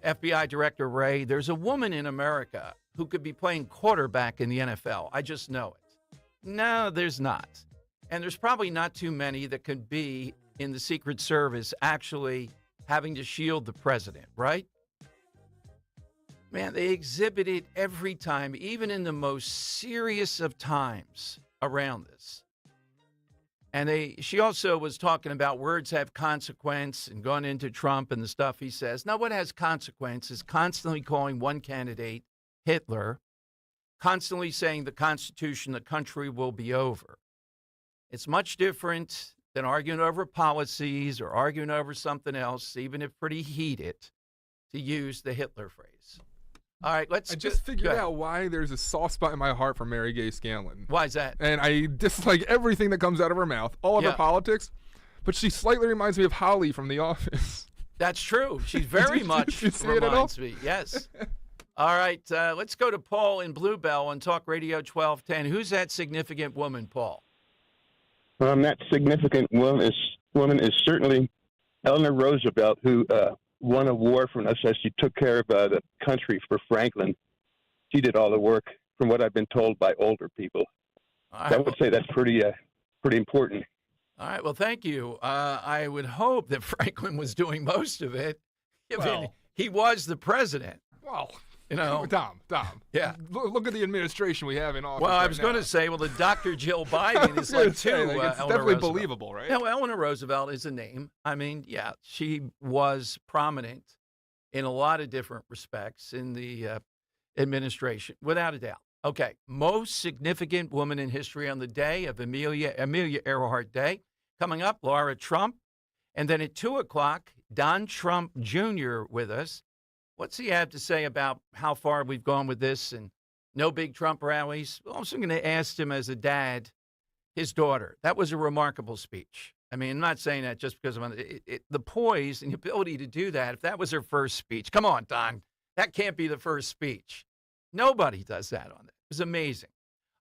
FBI Director Ray, there's a woman in America who could be playing quarterback in the NFL. I just know it. No, there's not. And there's probably not too many that could be in the Secret Service actually having to shield the president, right? Man, they exhibit it every time, even in the most serious of times around this. And she also was talking about words have consequence and going into Trump and the stuff he says. Now, what has consequence is constantly calling one candidate Hitler, constantly saying the Constitution, the country will be over. It's much different than arguing over policies or arguing over something else, even if pretty heated, to use the Hitler phrase. All right, I just figured out why there's a soft spot in my heart for Mary Gay Scanlon. Why is that? And I dislike everything that comes out of her mouth, all of her politics, but she slightly reminds me of Holly from The Office. That's true. She's very much reminds me. Yes. All right, let's go to Paul in Bluebell on Talk Radio 1210. Who's that significant woman, Paul? That significant woman is certainly Eleanor Roosevelt, who won a war from us as she took care of the country for Franklin. She did all the work, from what I've been told by older people. Right, I would say that's pretty important. All right, well, thank you. I would hope that Franklin was doing most of it. I mean, he was the president. Well, Dom. Yeah. Look at the administration we have in office. Well, I was going to say, the Dr. Jill Biden is like too. It's definitely believable, right? Yeah, well, Eleanor Roosevelt is a name. I mean, yeah, she was prominent in a lot of different respects in the administration, without a doubt. Okay, most significant woman in history on the day of Amelia Earhart Day. Coming up, Laura Trump. And then at 2 o'clock, Don Trump Jr. with us. What's he have to say about how far we've gone with this and no big Trump rallies? I'm also going to ask him as a dad, his daughter. That was a remarkable speech. I mean, I'm not saying that just because of the poise and the ability to do that. If that was her first speech, come on, Don. That can't be the first speech. Nobody does that on it. It was amazing.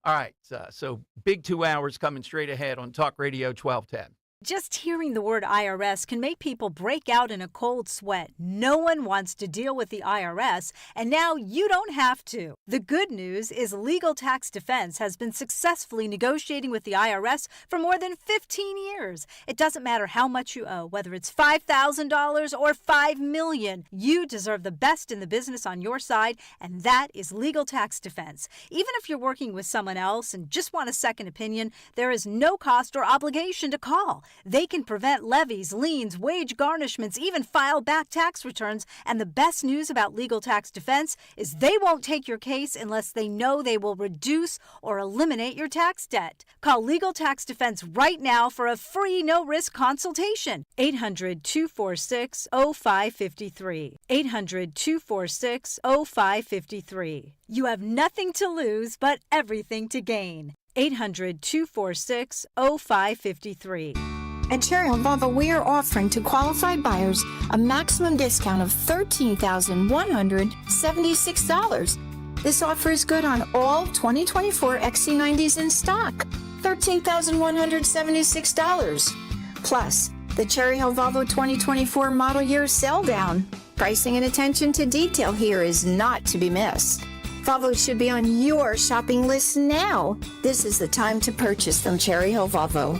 All right, so big 2 hours coming straight ahead on Talk Radio 1210. Just hearing the word IRS can make people break out in a cold sweat. No one wants to deal with the IRS, and now you don't have to. The good news is Legal Tax Defense has been successfully negotiating with the IRS for more than 15 years. It doesn't matter how much you owe, whether it's $5,000 or $5 million. You deserve the best in the business on your side, and that is Legal Tax Defense. Even if you're working with someone else and just want a second opinion, there is no cost or obligation to call. They can prevent levies, liens, wage garnishments, even file back tax returns. And the best news about Legal Tax Defense is they won't take your case unless they know they will reduce or eliminate your tax debt. Call Legal Tax Defense right now for a free no-risk consultation. 800-246-0553. 800-246-0553. You have nothing to lose but everything to gain. 800-246-0553. At Cherry Hill Volvo, we are offering to qualified buyers a maximum discount of $13,176. This offer is good on all 2024 XC90s in stock. $13,176. Plus, the Cherry Hill Volvo 2024 model year sell down. Pricing and attention to detail here is not to be missed. Volvo should be on your shopping list now. This is the time to purchase from Cherry Hill Volvo.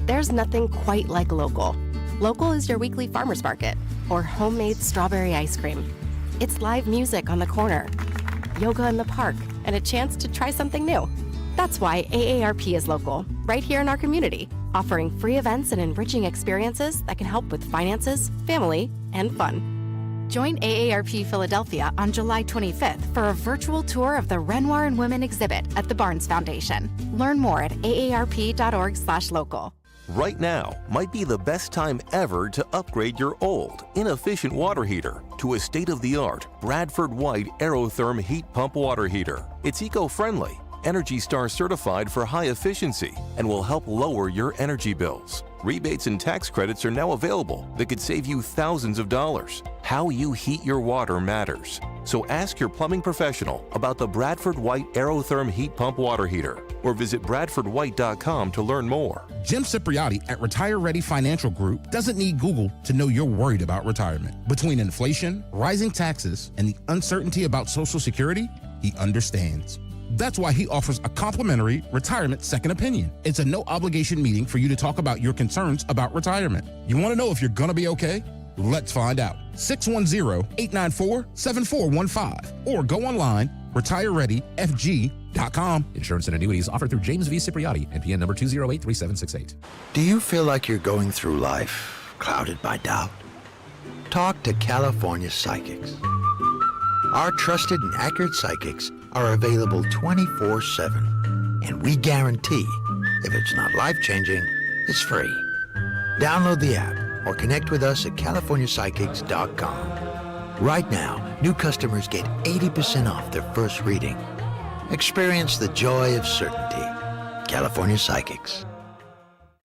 There's nothing quite like local. Local is your weekly farmer's market or homemade strawberry ice cream. It's live music on the corner, yoga in the park, and a chance to try something new. That's why AARP is local, right here in our community, offering free events and enriching experiences that can help with finances, family, and fun. Join AARP Philadelphia on July 25th for a virtual tour of the Renoir and Women exhibit at the Barnes Foundation. Learn more at aarp.org/local. Right now might be the best time ever to upgrade your old, inefficient water heater to a state-of-the-art Bradford White Aerotherm heat pump water heater. It's eco-friendly, Energy Star certified for high efficiency, and will help lower your energy bills. Rebates and tax credits are now available that could save you thousands of dollars. How you heat your water matters. So ask your plumbing professional about the Bradford White Aerotherm heat pump water heater, or visit bradfordwhite.com to learn more. Jim Cipriotti at Retire Ready Financial Group doesn't need Google to know you're worried about retirement. Between inflation, rising taxes, and the uncertainty about Social Security, he understands. That's why he offers a complimentary retirement second opinion. It's a no-obligation meeting for you to talk about your concerns about retirement. You want to know if you're going to be okay? Let's find out. 610-894-7415 or go online, retirereadyfg.com. Insurance and annuities offered through James V. Cipriotti, NPN number 2083768. Do you feel like you're going through life clouded by doubt? Talk to California Psychics. Our trusted and accurate psychics are available 24/7, and we guarantee if it's not life-changing, it's free. Download the app or connect with us at californiapsychics.com. Right now, new customers get 80% off their first reading. Experience the joy of certainty. California Psychics.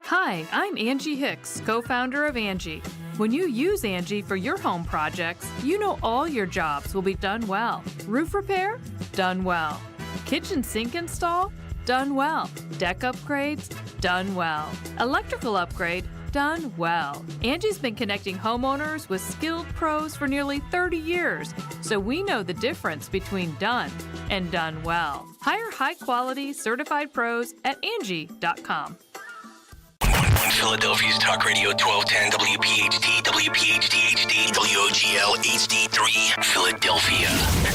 Hi, I'm Angie Hicks, co-founder of Angie. When you use Angie for your home projects, you know all your jobs will be done well. Roof repair? Done well. Kitchen sink install? Done well. Deck upgrades? Done well. Electrical upgrade? Done well. Angie's been connecting homeowners with skilled pros for nearly 30 years, so we know the difference between done and done well. Hire high-quality, certified pros at Angie.com. On Philadelphia's Talk Radio 1210 WPHT, WPHT HD, WOGL HD3, Philadelphia.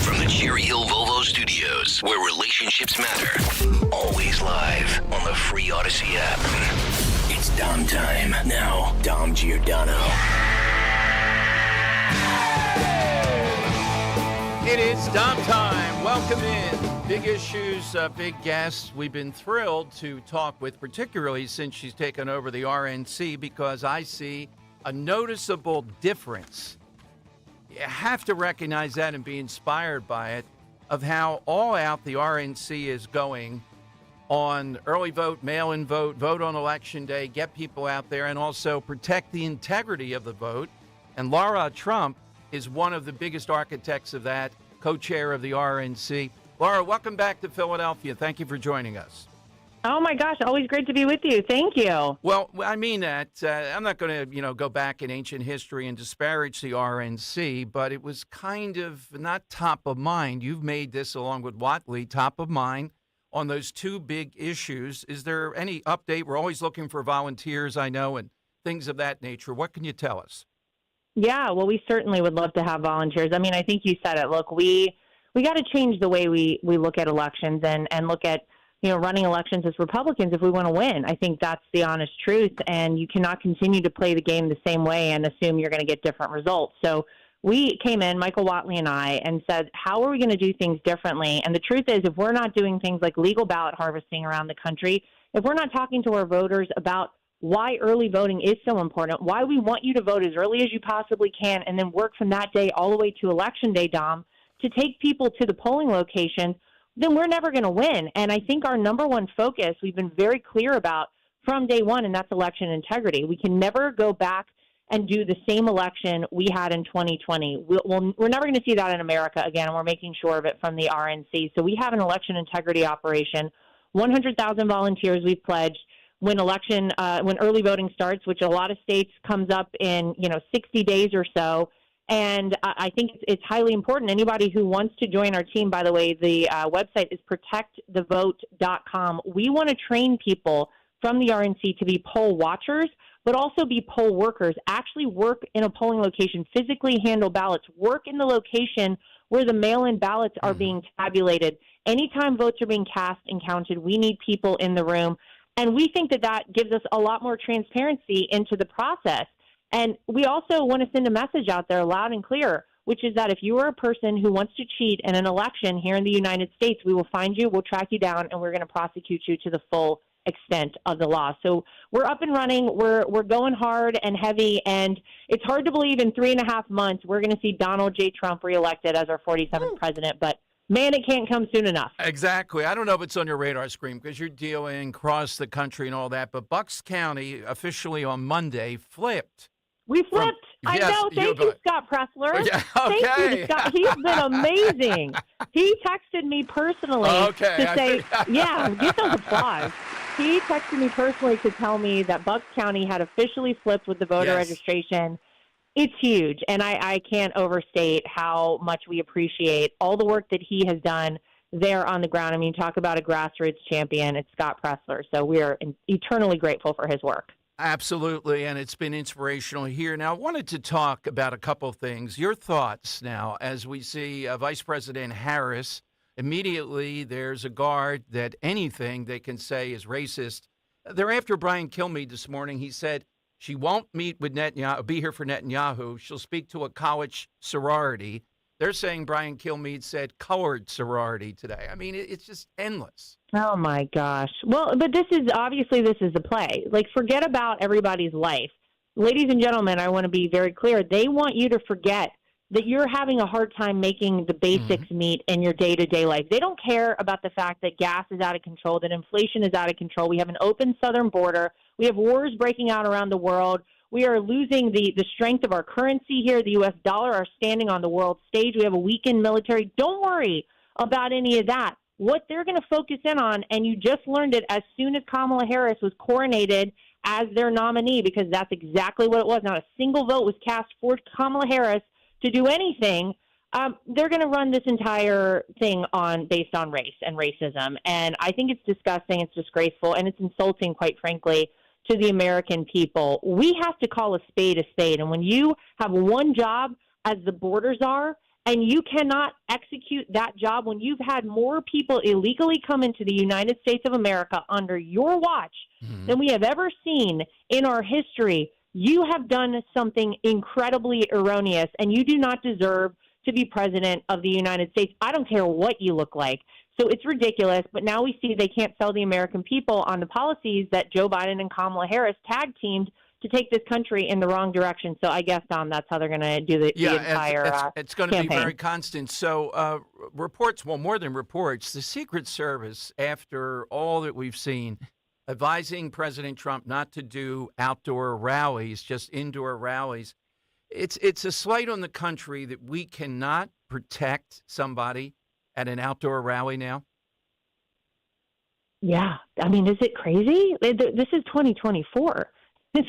From the Cherry Hill Volvo Studios, where relationships matter. Always live on the free Odyssey app. It's Dom time. Now, Dom Giordano. It is Dom time. Welcome in. Big issues, big guests. We've been thrilled to talk with, particularly since she's taken over the RNC, because I see a noticeable difference. You have to recognize that and be inspired by it, of how all out the RNC is going on early vote, mail-in vote, vote on Election Day, get people out there, and also protect the integrity of the vote. And Laura Trump is one of the biggest architects of that, co-chair of the RNC. Laura, welcome back to Philadelphia. Thank you for joining us. Oh, my gosh. Always great to be with you. Thank you. Well, I mean that. I'm not going to, go back in ancient history and disparage the RNC, but it was kind of not top of mind. You've made this, along with Watley, top of mind on those two big issues. Is there any update? We're always looking for volunteers, I know, and things of that nature. What can you tell us? Yeah, well, we certainly would love to have volunteers. I mean, I think you said it. Look, we got to change the way we look at elections and look at running elections as Republicans if we want to win. I think that's the honest truth, and you cannot continue to play the game the same way and assume you're going to get different results. So we came in, Michael Whatley and I, and said, how are we going to do things differently? And the truth is, if we're not doing things like legal ballot harvesting around the country, if we're not talking to our voters about why early voting is so important, why we want you to vote as early as you possibly can, and then work from that day all the way to Election Day, Dom, to take people to the polling locations, then we're never going to win. And I think our number one focus, we've been very clear about from day one, and that's election integrity. We can never go back and do the same election we had in 2020. We're never going to see that in America again, and we're making sure of it from the RNC. So we have an election integrity operation, 100,000 volunteers we've pledged. When early voting starts, which a lot of states comes up in 60 days or so, and I think it's highly important. Anybody who wants to join our team, by the way, the website is protectthevote.com. We want to train people from the RNC to be poll watchers, but also be poll workers, actually work in a polling location, physically handle ballots, work in the location where the mail-in ballots are being tabulated. Anytime votes are being cast and counted, we need people in the room. And we think that gives us a lot more transparency into the process. And we also want to send a message out there loud and clear, which is that if you are a person who wants to cheat in an election here in the United States, we will find you, we'll track you down, and we're going to prosecute you to the full extent of the law. So we're up and running. We're going hard and heavy, and it's hard to believe in 3.5 months we're going to see Donald J. Trump reelected as our 47th president, but man, it can't come soon enough. Exactly. I don't know if it's on your radar screen because you're dealing across the country and all that, but Bucks County officially on Monday flipped. We flipped. I know. Thank you, Scott Pressler. Yeah, okay. Thank you, Scott. He's been amazing. He texted me personally to say, get those applause. He texted me personally to tell me that Bucks County had officially flipped with the voter registration. It's huge, and I can't overstate how much we appreciate all the work that he has done there on the ground. I mean, talk about a grassroots champion. It's Scott Pressler, so we are eternally grateful for his work. Absolutely, and it's been inspirational here. Now, I wanted to talk about a couple of things. Your thoughts now as we see Vice President Harris. Immediately, there's a guard that anything they can say is racist. They're after Brian Kilmeade this morning. He said she won't meet with Netanyahu, be here for Netanyahu. She'll speak to a college sorority. They're saying Brian Kilmeade said colored sorority today. I mean, it's just endless. Oh, my gosh. Well, but this is a play. Like, forget about everybody's life. Ladies and gentlemen, I want to be very clear. They want you to forget that you're having a hard time making the basics meet in your day-to-day life. They don't care about the fact that gas is out of control, that inflation is out of control. We have an open southern border. We have wars breaking out around the world. We are losing the strength of our currency here, the U.S. dollar, our standing on the world stage. We have a weakened military. Don't worry about any of that. What they're going to focus in on, and you just learned it as soon as Kamala Harris was coronated as their nominee, because that's exactly what it was. Not a single vote was cast for Kamala Harris to do anything. They're going to run this entire thing based on race and racism. And I think it's disgusting, it's disgraceful, and it's insulting, quite frankly, to the American people. We have to call a spade a spade. And when you have one job as the borders are, and you cannot execute that job, when you've had more people illegally come into the United States of America under your watch than we have ever seen in our history, you have done something incredibly erroneous, and you do not deserve to be president of the United States. I don't care what you look like. So it's ridiculous, but now we see they can't sell the American people on the policies that Joe Biden and Kamala Harris tag-teamed to take this country in the wrong direction. So I guess, Dom, that's how they're going to do the entire it's going to be campaign. very constant. So reports, well, more than reports, the Secret Service, after all that we've seen, advising President Trump not to do outdoor rallies, just indoor rallies. It's a slight on the country that we cannot protect somebody at an outdoor rally now. Yeah. I mean, is it crazy? This is 2024. This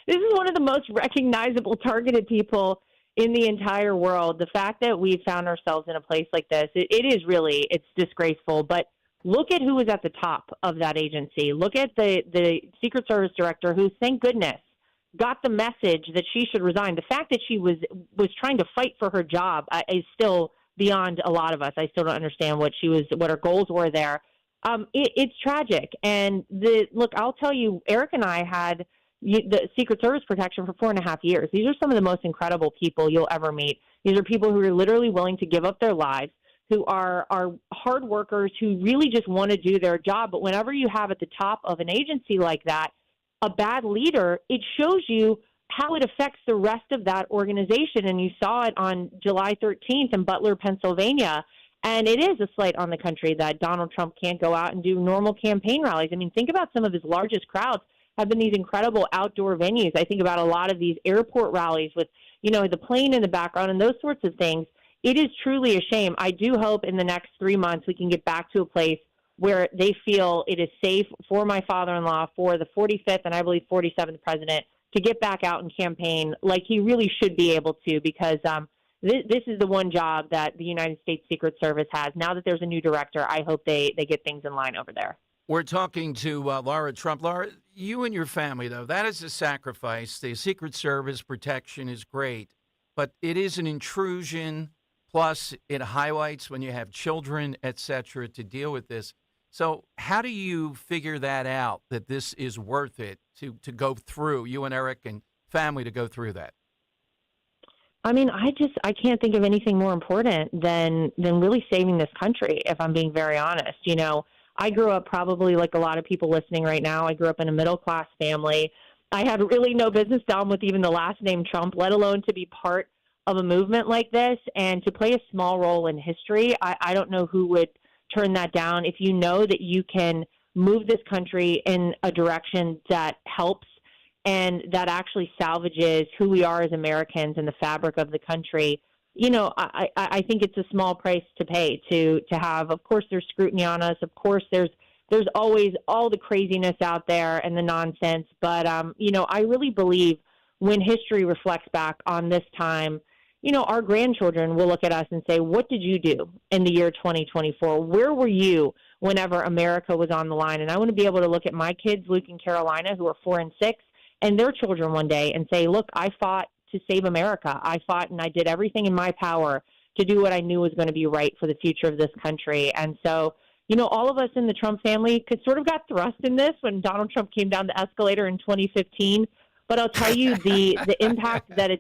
is one of the most recognizable targeted people in the entire world. The fact that we found ourselves in a place like this, it's disgraceful. But look at who was at the top of that agency. Look at the Secret Service director who, thank goodness, got the message that she should resign. The fact that she was trying to fight for her job is still beyond a lot of us. I still don't understand what her goals were there. It's tragic. And look, I'll tell you, Eric and I had the Secret Service protection for 4.5 years. These are some of the most incredible people you'll ever meet. These are people who are literally willing to give up their lives, who are hard workers, who really just want to do their job. But whenever you have at the top of an agency like that a bad leader, it shows you how it affects the rest of that organization. And you saw it on July 13th in Butler, Pennsylvania. And it is a slight on the country that Donald Trump can't go out and do normal campaign rallies. I mean, think about some of his largest crowds have been these incredible outdoor venues. I think about a lot of these airport rallies with, the plane in the background and those sorts of things. It is truly a shame. I do hope in the next 3 months we can get back to a place where they feel it is safe for my father-in-law, for the 45th and I believe 47th president, to get back out and campaign like he really should be able to, because this is the one job that the United States Secret Service has. Now that there's a new director, I hope they get things in line over there. We're talking to Laura Trump. Laura, you and your family, though, that is a sacrifice. The Secret Service protection is great, but it is an intrusion. Plus, it highlights when you have children, et cetera, to deal with this. So how do you figure that out, that this is worth it to go through, you and Eric and family to go through that? I mean, I can't think of anything more important than really saving this country, if I'm being very honest. I grew up probably like a lot of people listening right now. I grew up in a middle-class family. I had really no business down with even the last name Trump, let alone to be part of a movement like this and to play a small role in history. I don't know who would turn that down. If you know that you can move this country in a direction that helps and that actually salvages who we are as Americans and the fabric of the country, I think it's a small price to pay to have. Of course, there's scrutiny on us. Of course, there's always all the craziness out there and the nonsense. But, I really believe when history reflects back on this time, our grandchildren will look at us and say, what did you do in the year 2024? Where were you whenever America was on the line? And I want to be able to look at my kids, Luke and Carolina, who are 4 and 6, and their children one day and say, look, I fought to save America. I fought and I did everything in my power to do what I knew was going to be right for the future of this country. And so, all of us in the Trump family sort of got thrust in this when Donald Trump came down the escalator in 2015. But I'll tell you the impact that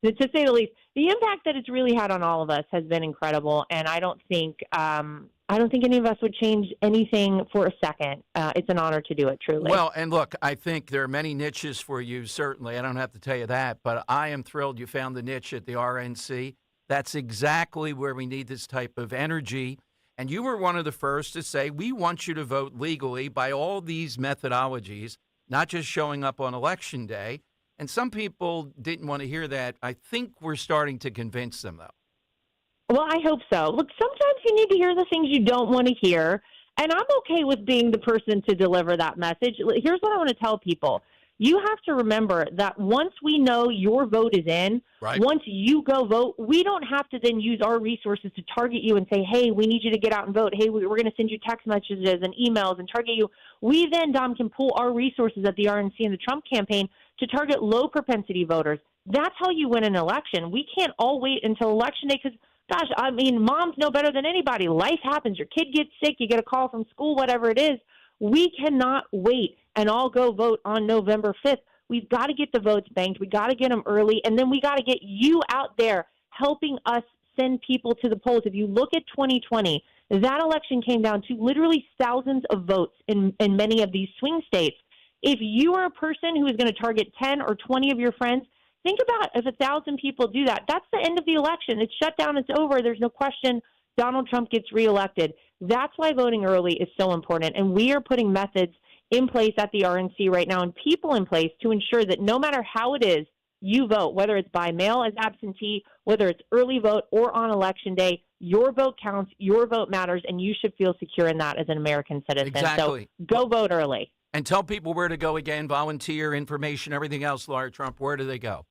to say the least, the impact that it's really had on all of us has been incredible. And I don't think any of us would change anything for a second. It's an honor to do it, truly. Well, and look, I think there are many niches for you, certainly. I don't have to tell you that, but I am thrilled you found the niche at the RNC. That's exactly where we need this type of energy. And you were one of the first to say, we want you to vote legally by all these methodologies, not just showing up on Election Day. And some people didn't want to hear that. I think we're starting to convince them, though. Well, I hope so. Look, sometimes you need to hear the things you don't want to hear, and I'm okay with being the person to deliver that message. Here's what I want to tell people. You have to remember that once we know your vote is in, once you go vote, we don't have to then use our resources to target you and say, hey, we need you to get out and vote. Hey, we're going to send you text messages and emails and target you. We then, Dom, can pull our resources at the RNC and the Trump campaign to target low-propensity voters. That's how you win an election. We can't all wait until Election Day because, gosh, I mean, moms know better than anybody. Life happens. Your kid gets sick. You get a call from school, whatever it is. We cannot wait and all go vote on November 5th. We've got to get the votes banked. We got to get them early, and then we got to get you out there helping us send people to the polls. If you look at 2020, that election came down to literally thousands of votes in many of these swing states. If you are a person who is going to target 10 or 20 of your friends, think about if 1,000 people do that. That's the end of the election. It's shut down. It's over. There's no question Donald Trump gets reelected. That's why voting early is so important. And we are putting methods in place at the RNC right now and people in place to ensure that no matter how it is you vote, whether it's by mail as absentee, whether it's early vote or on Election Day, your vote counts, your vote matters, and you should feel secure in that as an American citizen. Exactly. So go vote early. And tell people where to go again, volunteer, information, everything else, Laura Trump. Where do they go?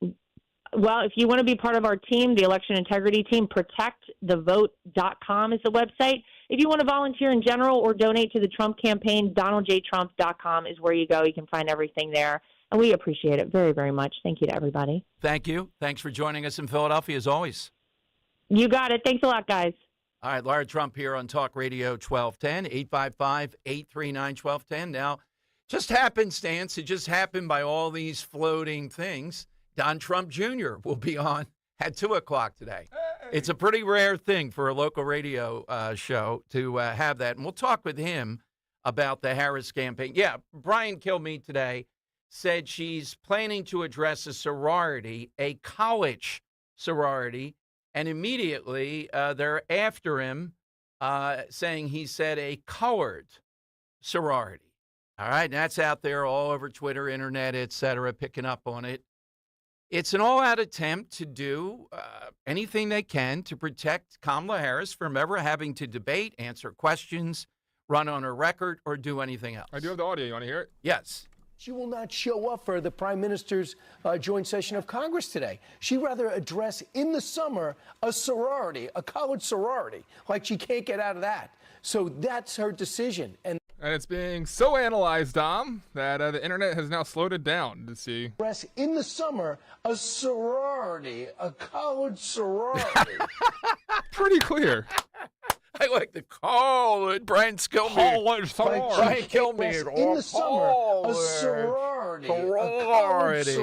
Well, if you want to be part of our team, the election integrity team, protectthevote.com is the website. If you want to volunteer in general or donate to the Trump campaign, donaldjtrump.com is where you go. You can find everything there. And we appreciate it very, very much. Thank you to everybody. Thank you. Thanks for joining us in Philadelphia, as always. You got it. Thanks a lot, guys. All right, Laura Trump here on Talk Radio 1210, 855-839-1210. Now, just happenstance, it just happened by all these floating things. Don Trump Jr. will be on at 2 o'clock today. Hey. It's a pretty rare thing for a local radio show to have that. And we'll talk with him about the Harris campaign. Yeah, Brian Kilmeade today said she's planning to address a sorority, a college sorority, and immediately they're after him, saying he said a colored sorority. All right, and that's out there all over Twitter, internet, et cetera, picking up on it. It's an all-out attempt to do anything they can to protect Kamala Harris from ever having to debate, answer questions, run on her record, or do anything else. I do have the audio. You want to hear it? Yes. She will not show up for the Prime Minister's joint session of Congress today. She'd rather address in the summer a sorority, a college sorority, like she can't get out of that. So that's her decision. And it's being so analyzed, Dom, that the internet has now slowed it down to see. Address in the summer a sorority, a college sorority. Pretty clear. I like to call it Brian Kilmeade. Brian Kilmeade. In the summer, a sorority. Sorority.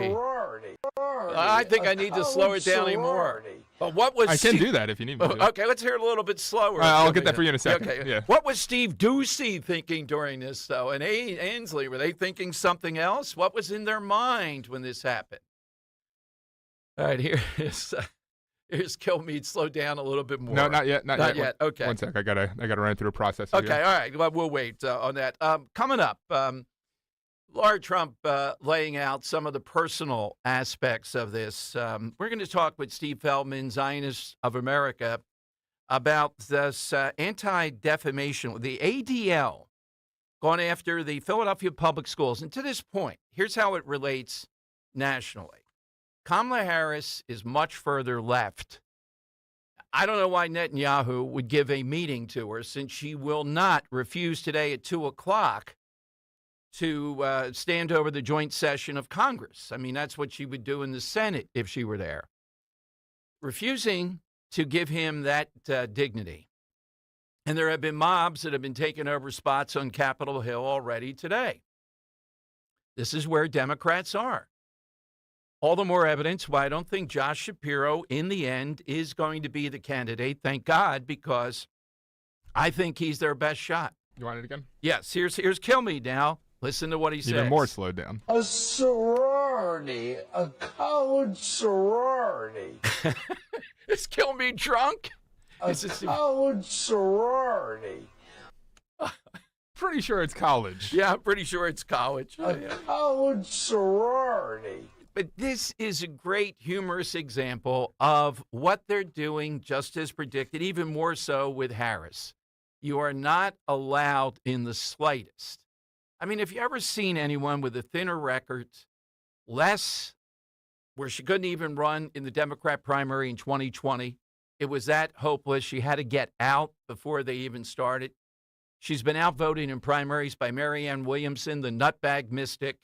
I think I need to slow it down anymore. But what was I can do that if you need me to. Okay, let's hear it a little bit slower. I'll get that for you in a second. Okay. Yeah. What was Steve Ducey thinking during this, though? And Ainsley, were they thinking something else? What was in their mind when this happened? All right, here's Kilmeade. Slow down a little bit more. No, not yet. Not yet. Okay. One sec. I gotta run through a process. Okay. Here. All right. Well, we'll wait on that. Coming up, Laura Trump laying out some of the personal aspects of this. We're going to talk with Steve Feldman, Zionists of America, about this anti-defamation, the ADL, going after the Philadelphia public schools. And to this point, here's how it relates nationally. Kamala Harris is much further left. I don't know why Netanyahu would give a meeting to her, since she will not refuse today at 2 o'clock to stand over the joint session of Congress. I mean, that's what she would do in the Senate if she were there. Refusing to give him that dignity. And there have been mobs that have been taking over spots on Capitol Hill already today. This is where Democrats are. All the more evidence why I don't think Josh Shapiro, in the end, is going to be the candidate. Thank God, because I think he's their best shot. You want it again? Yes. Here's Kilmeade now. Listen to what he says. Even more slowed down. A sorority, a college sorority. Is Kilmeade drunk? A college sorority. Pretty sure it's college. Yeah, I'm pretty sure it's college. A college sorority. But this is a great humorous example of what they're doing, just as predicted, even more so with Harris. You are not allowed in the slightest. I mean, have you ever seen anyone with a thinner record, less, where she couldn't even run in the Democrat primary in 2020? It was that hopeless. She had to get out before they even started. She's been outvoted in primaries by Marianne Williamson, the nutbag mystic,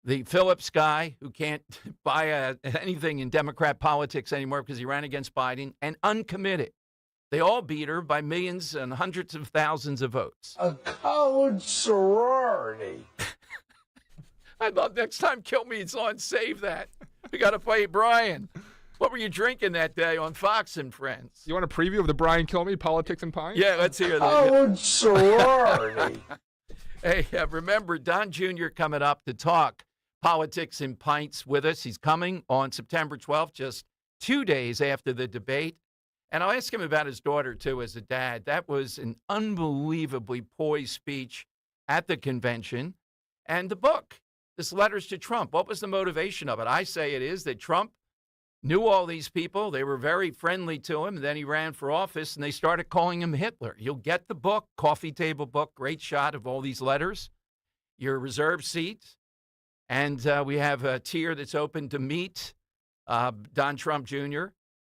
the Phillips guy who can't buy anything in Democrat politics anymore because he ran against Biden, and uncommitted. They all beat her by millions and hundreds of thousands of votes. A college sorority. I love next time Kilmeade's on, save that. We got to play Brian. What were you drinking that day on Fox and Friends? You want a preview of the Brian Kilmeade Politics and Pines? Yeah, let's hear that. College sorority. Hey, remember, Don Jr. coming up to talk politics and pints with us. He's coming on September 12th, just 2 days after the debate. And I'll ask him about his daughter, too, as a dad. That was an unbelievably poised speech at the convention. And the book, this Letters to Trump, what was the motivation of it? I say it is that Trump knew all these people. They were very friendly to him. And then he ran for office, and they started calling him Hitler. You'll get the book, coffee table book, great shot of all these letters, your reserved seats. And we have a tier that's open to meet Don Trump Jr.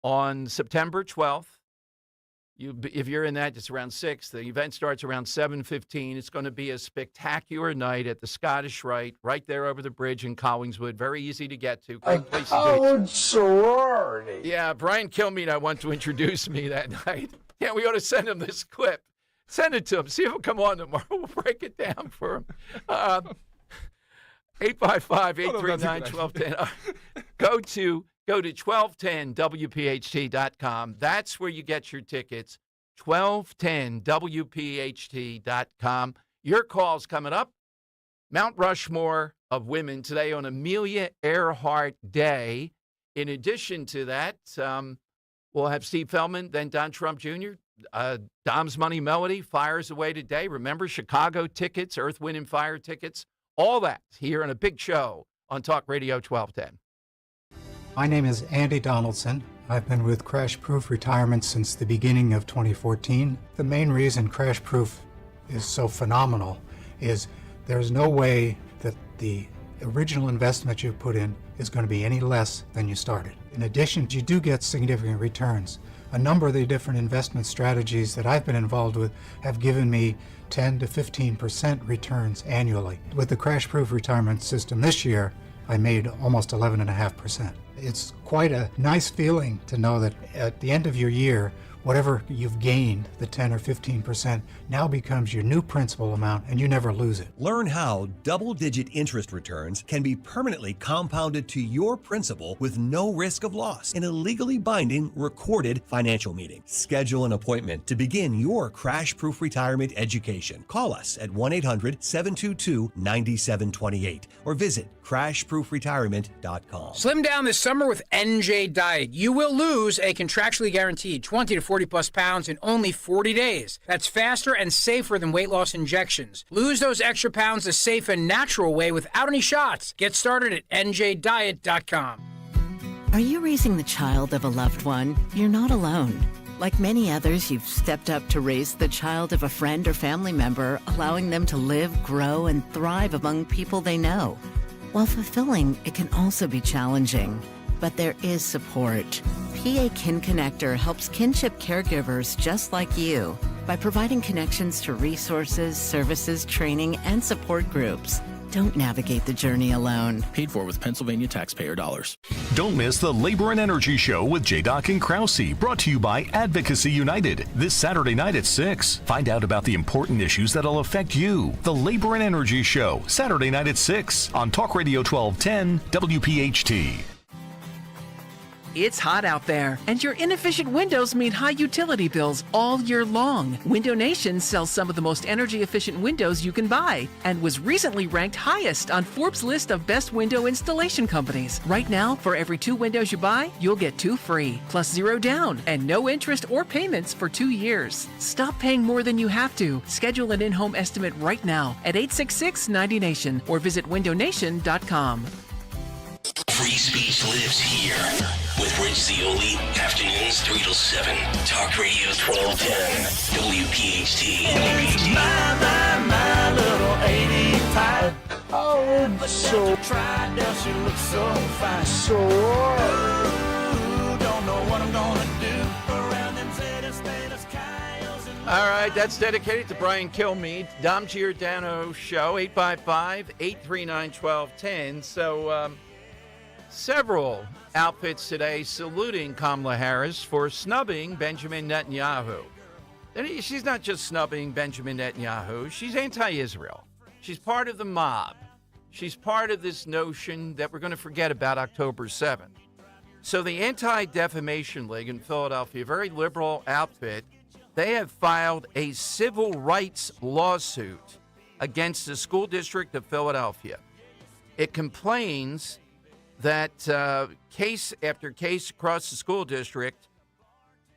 on September 12th. If you're in that, it's around 6. The event starts around 7:15. It's going to be a spectacular night at the Scottish Rite, right there over the bridge in Collingswood. Very easy to get to. Great place to college sorority. Yeah, Brian Kilmeade, I want to introduce me that night. Yeah, we ought to send him this clip. Send it to him. See if he'll come on tomorrow. We'll break it down for him. 855-839-1210. Go to 1210WPHT.com. That's where you get your tickets. 1210WPHT.com. Your call's coming up. Mount Rushmore of women today on Amelia Earhart Day. In addition to that, we'll have Steve Feldman, then Don Trump Jr. Dom's Money Melody fires away today. Remember, Chicago tickets, Earth, Wind, and Fire tickets, all that here on a big show on Talk Radio 1210. My name is Andy Donaldson. I've been with Crash Proof Retirement since the beginning of 2014. The main reason Crash Proof is so phenomenal is there's no way that the original investment you put in is going to be any less than you started. In addition, you do get significant returns. A number of the different investment strategies that I've been involved with have given me 10 to 15% returns annually. With the Crash Proof Retirement System this year, I made almost 11.5%. It's quite a nice feeling to know that at the end of your year, whatever you've gained, the 10 or 15%, now becomes your new principal amount and you never lose it. Learn how double-digit interest returns can be permanently compounded to your principal with no risk of loss in a legally binding, recorded financial meeting. Schedule an appointment to begin your crash-proof retirement education. Call us at 1-800-722-9728 or visit crashproofretirement.com. Slim down this summer with NJ Diet. You will lose a contractually guaranteed 20 to 40 plus pounds in only 40 days. That's faster and safer than weight loss injections. Lose those extra pounds the safe and natural way without any shots. Get started at njdiet.com. Are you raising the child of a loved one? You're not alone. Like many others, you've stepped up to raise the child of a friend or family member, allowing them to live, grow, and thrive among people they know. While fulfilling, it can also be challenging. But there is support. PA Kin Connector helps kinship caregivers just like you by providing connections to resources, services, training, and support groups. Don't navigate the journey alone. Paid for with Pennsylvania taxpayer dollars. Don't miss the Labor and Energy Show with J-Doc and Krause, brought to you by Advocacy United, this Saturday night at 6. Find out about the important issues that'll affect you. The Labor and Energy Show, Saturday night at 6 on Talk Radio 1210 WPHT. It's hot out there, and your inefficient windows mean high utility bills all year long. Window Nation sells some of the most energy-efficient windows you can buy and was recently ranked highest on Forbes' list of best window installation companies. Right now, for every 2 windows you buy, you'll get 2 free, plus 0 down and no interest or payments for 2 years. Stop paying more than you have to. Schedule an in-home estimate right now at 866-90Nation or visit windownation.com. Free speech lives here with Rich Zioli, afternoons 3 till 7. Talk Radio 1210, WPHT. My little 85. Oh, so tried, she looks so fine. So don't know what I'm gonna do around them status coyotes. All right, that's dedicated to Brian Kilmeade, Dom Giordano Show, 855-839-1210. So, several outfits today saluting Kamala Harris for snubbing Benjamin Netanyahu. She's not just snubbing Benjamin Netanyahu. She's anti-Israel. She's part of the mob. She's part of this notion that we're going to forget about October 7th. So the Anti-Defamation League in Philadelphia, a very liberal outfit, they have filed a civil rights lawsuit against the school district of Philadelphia. It complains that case after case across the school district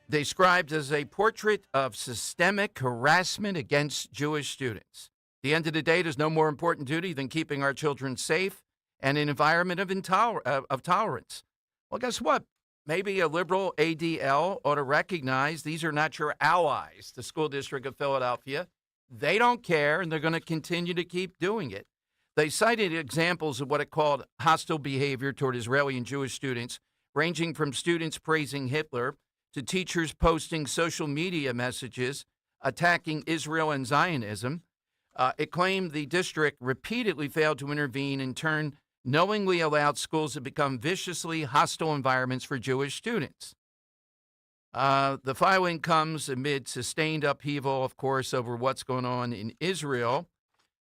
described as a portrait of systemic harassment against Jewish students. At the end of the day, there's no more important duty than keeping our children safe and an environment of tolerance. Well, guess what? Maybe a liberal ADL ought to recognize these are not your allies, the school district of Philadelphia. They don't care, and they're going to continue to keep doing it. They cited examples of what it called hostile behavior toward Israeli and Jewish students, ranging from students praising Hitler to teachers posting social media messages attacking Israel and Zionism. It claimed the district repeatedly failed to intervene, in turn knowingly allowed schools to become viciously hostile environments for Jewish students. The filing comes amid sustained upheaval, of course, over what's going on in Israel.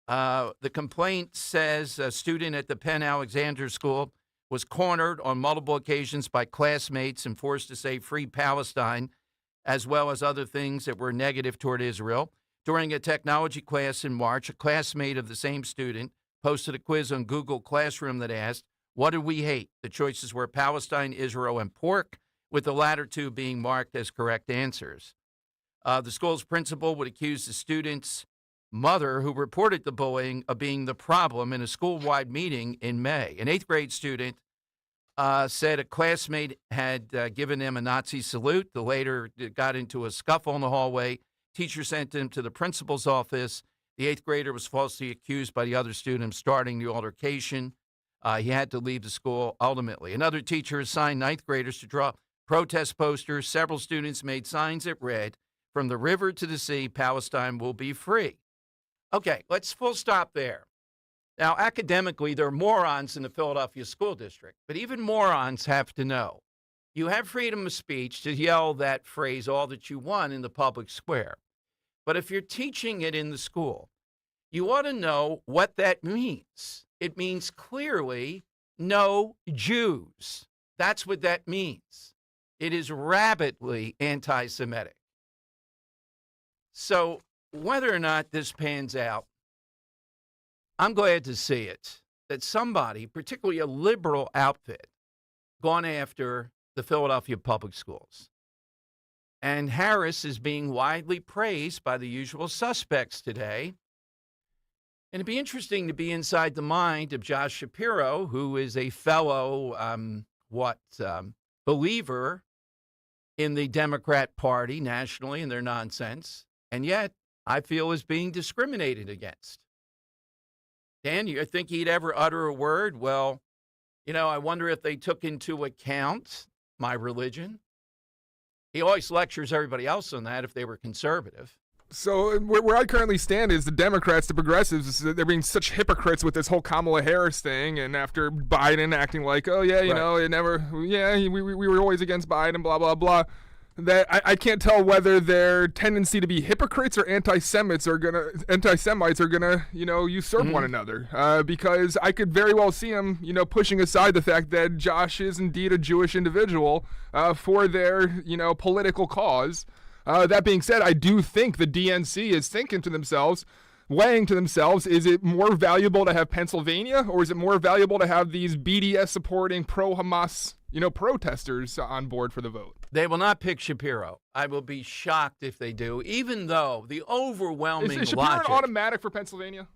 The complaint says a student at the Penn Alexander School was cornered on multiple occasions by classmates and forced to say Free Palestine, as well as other things that were negative toward Israel. During a technology class in March, a classmate of the same student posted a quiz on Google Classroom that asked, "What do we hate?" The choices were Palestine, Israel, and pork, with the latter two being marked as correct answers. The school's principal would accuse the student's mother, who reported the bullying, of being the problem in a school-wide meeting in May. An 8th grade student said a classmate had given him a Nazi salute. The later got into a scuffle in the hallway. Teacher sent him to the principal's office. The 8th grader was falsely accused by the other student of starting the altercation. He had to leave the school ultimately. Another teacher assigned 9th graders to draw protest posters. Several students made signs that read, "From the river to the sea, Palestine will be free." Okay, let's full stop there. Now, academically, there are morons in the Philadelphia School District, but even morons have to know. You have freedom of speech to yell that phrase all that you want in the public square. But if you're teaching it in the school, you ought to know what that means. It means clearly no Jews. That's what that means. It is rabidly anti-Semitic. So whether or not this pans out, I'm glad to see it, that somebody, particularly a liberal outfit, gone after the Philadelphia public schools. And Harris is being widely praised by the usual suspects today. And it'd be interesting to be inside the mind of Josh Shapiro, who is a fellow, believer in the Democrat Party nationally and their nonsense, and yet I feel is being discriminated against. Dan, you think he'd ever utter a word? Well, I wonder if they took into account my religion. He always lectures everybody else on that if they were conservative. So where I currently stand is the Democrats, the progressives, they're being such hypocrites with this whole Kamala Harris thing. And after Biden acting like, oh, yeah, we were always against Biden, blah, blah, blah. That I can't tell whether their tendency to be hypocrites or anti-Semites are gonna usurp one another. Because I could very well see them, pushing aside the fact that Josh is indeed a Jewish individual for their, political cause. That being said, I do think the DNC is weighing to themselves, is it more valuable to have Pennsylvania, or is it more valuable to have these BDS supporting pro-Hamas, protesters on board for the vote? They will not pick Shapiro. I will be shocked if they do, even though the overwhelming Is Shapiro logic... an automatic for Pennsylvania?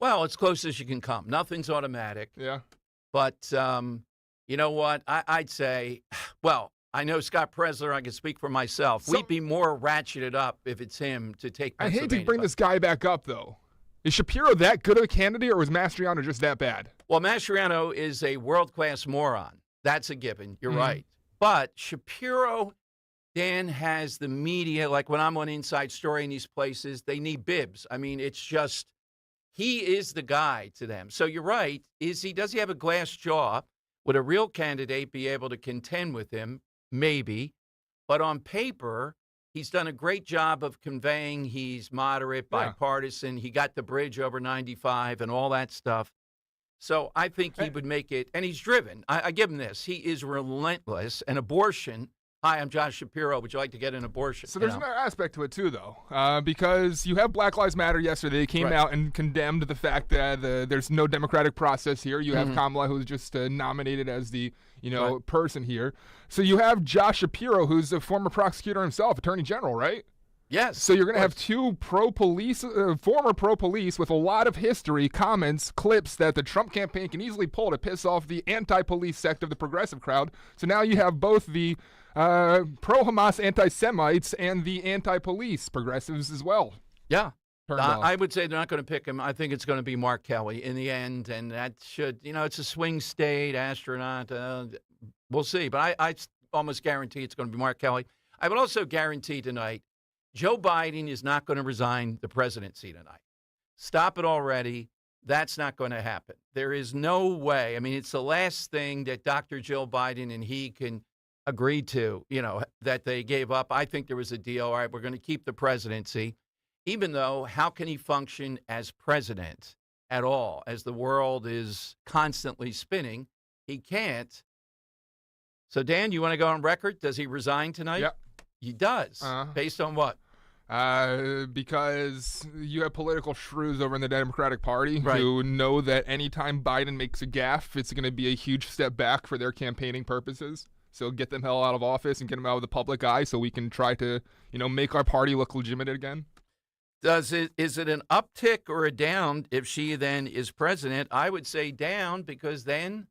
Well, as close as you can come. Nothing's automatic. Yeah. But you know what? I'd say, well, I know Scott Presler, I can speak for myself. We'd be more ratcheted up if it's him to take Pennsylvania. I hate to bring this guy back up, though. Is Shapiro that good of a candidate, or was Mastriano just that bad? Well, Mastriano is a world-class moron. That's a given. You're right. But Shapiro, Dan, has the media, like when I'm on Inside Story in these places, they need bibs. I mean, it's just, he is the guy to them. So you're right. Does he have a glass jaw? Would a real candidate be able to contend with him? Maybe. But on paper, he's done a great job of conveying he's moderate, bipartisan. He got the bridge over 95 and all that stuff. So I think he would make it, and he's driven. I give him this. He is relentless. And abortion, hi, I'm Josh Shapiro. Would you like to get an abortion? So there's another aspect to it, too, though, because you have Black Lives Matter yesterday. They came out and condemned the fact that there's no democratic process here. You have Kamala, who's just nominated as the person here. So you have Josh Shapiro, who's a former prosecutor himself, attorney general, right? Yes. So you're going to have two former pro-police with a lot of history, comments, clips that the Trump campaign can easily pull to piss off the anti-police sect of the progressive crowd. So now you have both the pro-Hamas anti-Semites and the anti-police progressives as well. Yeah. I would say they're not going to pick him. I think it's going to be Mark Kelly in the end, and that should, it's a swing state, astronaut. We'll see. But I almost guarantee it's going to be Mark Kelly. I would also guarantee tonight Joe Biden is not going to resign the presidency tonight. Stop it already. That's not going to happen. There is no way. I mean, it's the last thing that Dr. Jill Biden and he can agreed to, that they gave up. I think there was a deal. All right, we're going to keep the presidency, even though how can he function as president at all as the world is constantly spinning? He can't. So, Dan, you want to go on record? Does he resign tonight? Yep. He does. Based on what? Because you have political shrews over in the Democratic Party Right. who know that anytime Biden makes a gaffe, it's going to be a huge step back for their campaigning purposes. So get them hell out of office and get them out of the public eye so we can try to, make our party look legitimate again. Is it an uptick or a down if she then is president? I would say down, because then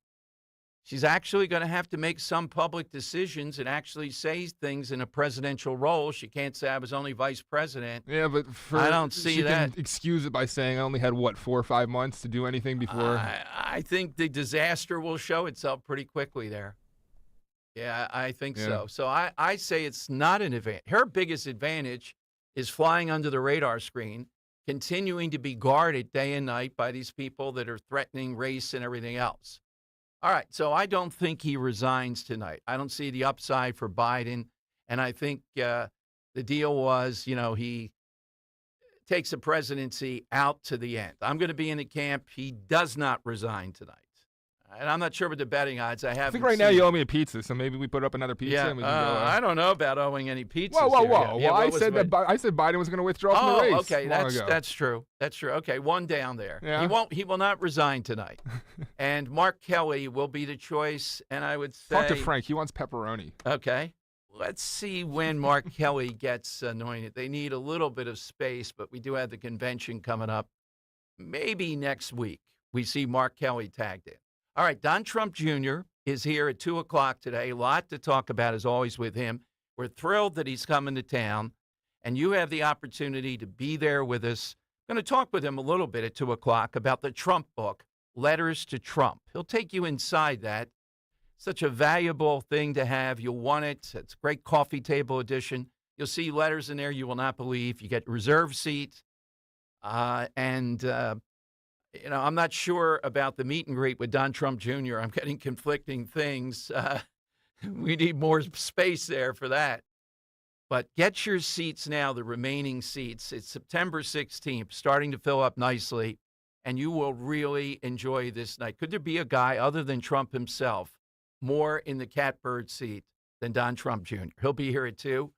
she's actually going to have to make some public decisions and actually say things in a presidential role. She can't say I was only vice president. Yeah, but I don't see she that. can excuse it by saying I only had, 4 or 5 months to do anything before. I think the disaster will show itself pretty quickly there. Yeah, I think so. So I say it's not an advantage. Her biggest advantage is flying under the radar screen, continuing to be guarded day and night by these people that are threatening race and everything else. All right, so I don't think he resigns tonight. I don't see the upside for Biden, and I think the deal was, he takes the presidency out to the end. I'm going to be in the camp. He does not resign tonight. And I'm not sure what the betting odds. I think right now you owe me a pizza, so maybe we put up another pizza. Yeah, and we can go, I don't know about owing any pizzas. Whoa! Yeah, Well, I said Biden was going to withdraw from the race. Okay, that's true. That's true. Okay, one down there. Yeah. He will not resign tonight. And Mark Kelly will be the choice. And I would say talk to Frank. He wants pepperoni. Okay, let's see when Mark Kelly gets anointed. They need a little bit of space, but we do have the convention coming up. Maybe next week we see Mark Kelly tagged in. All right, Don Trump Jr. is here at 2 o'clock today. A lot to talk about, as always, with him. We're thrilled that he's coming to town, and you have the opportunity to be there with us. I'm going to talk with him a little bit at 2 o'clock about the Trump book, Letters to Trump. He'll take you inside that. Such a valuable thing to have. You'll want it. It's a great coffee table edition. You'll see letters in there you will not believe. You get reserved seats, I'm not sure about the meet and greet with Don Trump Jr. I'm getting conflicting things. We need more space there for that. But get your seats now, the remaining seats. It's September 16th, starting to fill up nicely, and you will really enjoy this night. Could there be a guy other than Trump himself more in the catbird seat than Don Trump Jr.? He'll be here at 2.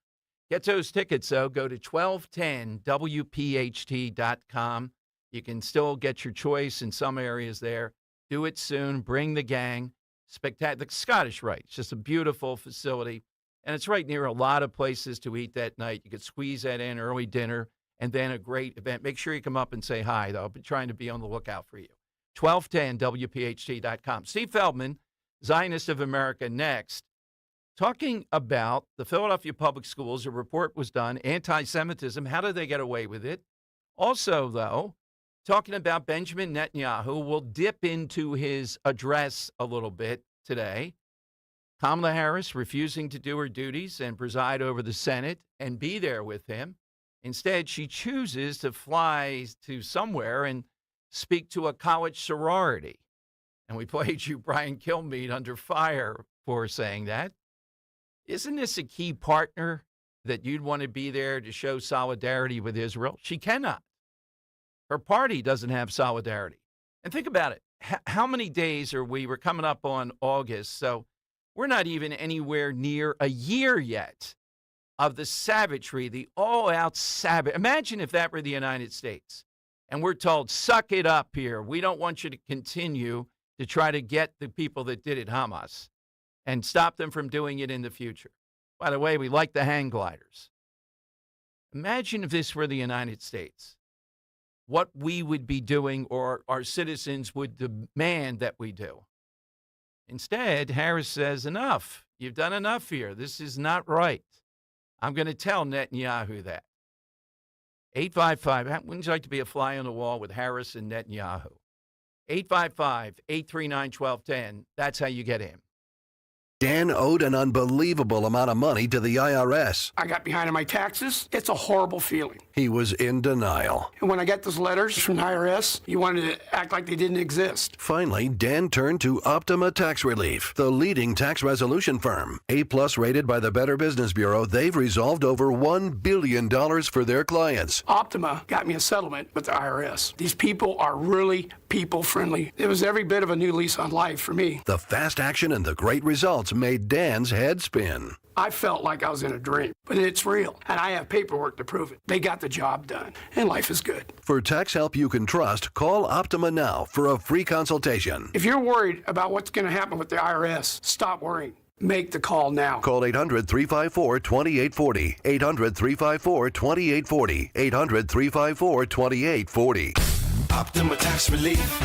Get those tickets, though. Go to 1210WPHT.com. You can still get your choice in some areas there. Do it soon. Bring the gang. Spectacular. The Scottish Rite. It's just a beautiful facility. And it's right near a lot of places to eat that night. You could squeeze that in, early dinner, and then a great event. Make sure you come up and say hi, though. I'll be trying to be on the lookout for you. 1210WPHT.com. Steve Feldman, Zionist of America, next. Talking about the Philadelphia Public Schools. A report was done. Anti-Semitism. How did they get away with it? Also, though, talking about Benjamin Netanyahu. We'll dip into his address a little bit today. Kamala Harris refusing to do her duties and preside over the Senate and be there with him. Instead, she chooses to fly to somewhere and speak to a college sorority. And we played you Brian Kilmeade under fire for saying that. Isn't this a key partner that you'd want to be there to show solidarity with Israel? She cannot. Her party doesn't have solidarity. And think about it. How many days are we? We're coming up on August, so we're not even anywhere near a year yet of the savagery, the all-out savage. Imagine if that were the United States, and we're told, suck it up here. We don't want you to continue to try to get the people that did it, Hamas, and stop them from doing it in the future. By the way, we like the hang gliders. Imagine if this were the United States. What we would be doing, or our citizens would demand that we do. Instead, Harris says, enough. You've done enough here. This is not right. I'm going to tell Netanyahu that. 855, wouldn't you like to be a fly on the wall with Harris and Netanyahu? 855-839-1210. That's how you get in. Dan owed an unbelievable amount of money to the IRS. I got behind on my taxes. It's a horrible feeling. He was in denial. And when I got those letters from the IRS, you wanted to act like they didn't exist. Finally, Dan turned to Optima Tax Relief, the leading tax resolution firm. A-plus rated by the Better Business Bureau, they've resolved over $1 billion for their clients. Optima got me a settlement with the IRS. These people are really people-friendly. It was every bit of a new lease on life for me. The fast action and the great results made Dan's head spin. I felt like I was in a dream, but it's real, and I have paperwork to prove it. They got the job done, and life is good. For tax help you can trust, call Optima now for a free consultation. If you're worried about what's going to happen with the IRS, stop worrying. Make the call now. Call 800-354-2840. 800-354-2840. 800-354-2840. Optima Tax Relief.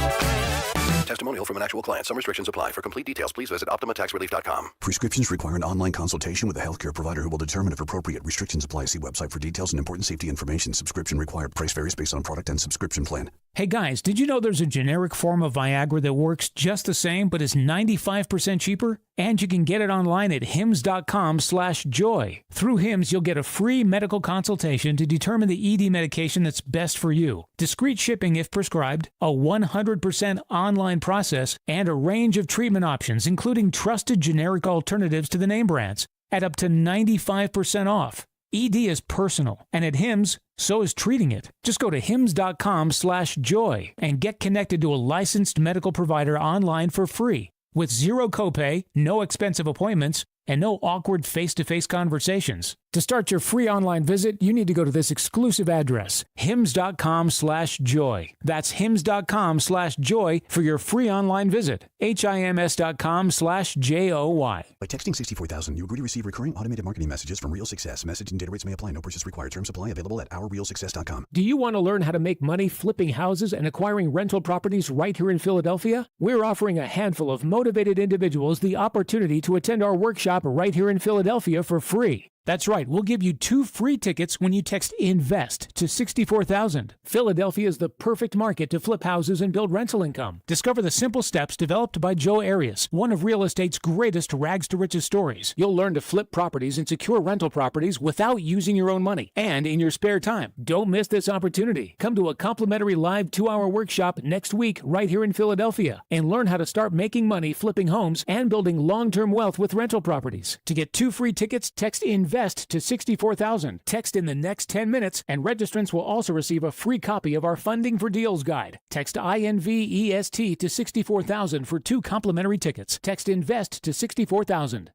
Testimonial from an actual client. Some restrictions apply. For complete details, please visit OptimaTaxRelief.com. Prescriptions require an online consultation with a healthcare provider who will determine if appropriate. Restrictions apply. See website for details and important safety information. Subscription required. Price varies based on product and subscription plan. Hey guys, did you know there's a generic form of Viagra that works just the same but is 95% cheaper? And you can get it online at hims.com/joy. Through Hims, you'll get a free medical consultation to determine the ED medication that's best for you. Discreet shipping if prescribed, a 100% online process, and a range of treatment options, including trusted generic alternatives to the name brands, at up to 95% off. ED is personal, and at Hims, so is treating it. Just go to hims.com/joy and get connected to a licensed medical provider online for free, with zero copay, no expensive appointments, and no awkward face-to-face conversations. To start your free online visit, you need to go to this exclusive address, hims.com/joy. That's hims.com/joy for your free online visit. hims.com/joy. By texting 64,000, you agree to receive recurring automated marketing messages from Real Success. Message and data rates may apply. No purchase required. Terms apply. Available at ourrealsuccess.com. Do you want to learn how to make money flipping houses and acquiring rental properties right here in Philadelphia? We're offering a handful of motivated individuals the opportunity to attend our workshop right here in Philadelphia for free. That's right, we'll give you 2 free tickets when you text INVEST to 64,000. Philadelphia is the perfect market to flip houses and build rental income. Discover the simple steps developed by Joe Arias, one of real estate's greatest rags to riches stories. You'll learn to flip properties and secure rental properties without using your own money and in your spare time. Don't miss this opportunity. Come to a complimentary live 2-hour workshop next week right here in Philadelphia and learn how to start making money flipping homes and building long-term wealth with rental properties. To get 2 free tickets, text INVEST to 64,000. Text in the next 10 minutes, and registrants will also receive a free copy of our Funding for Deals guide. Text INVEST to 64,000 for 2 complimentary tickets. Text INVEST to 64,000.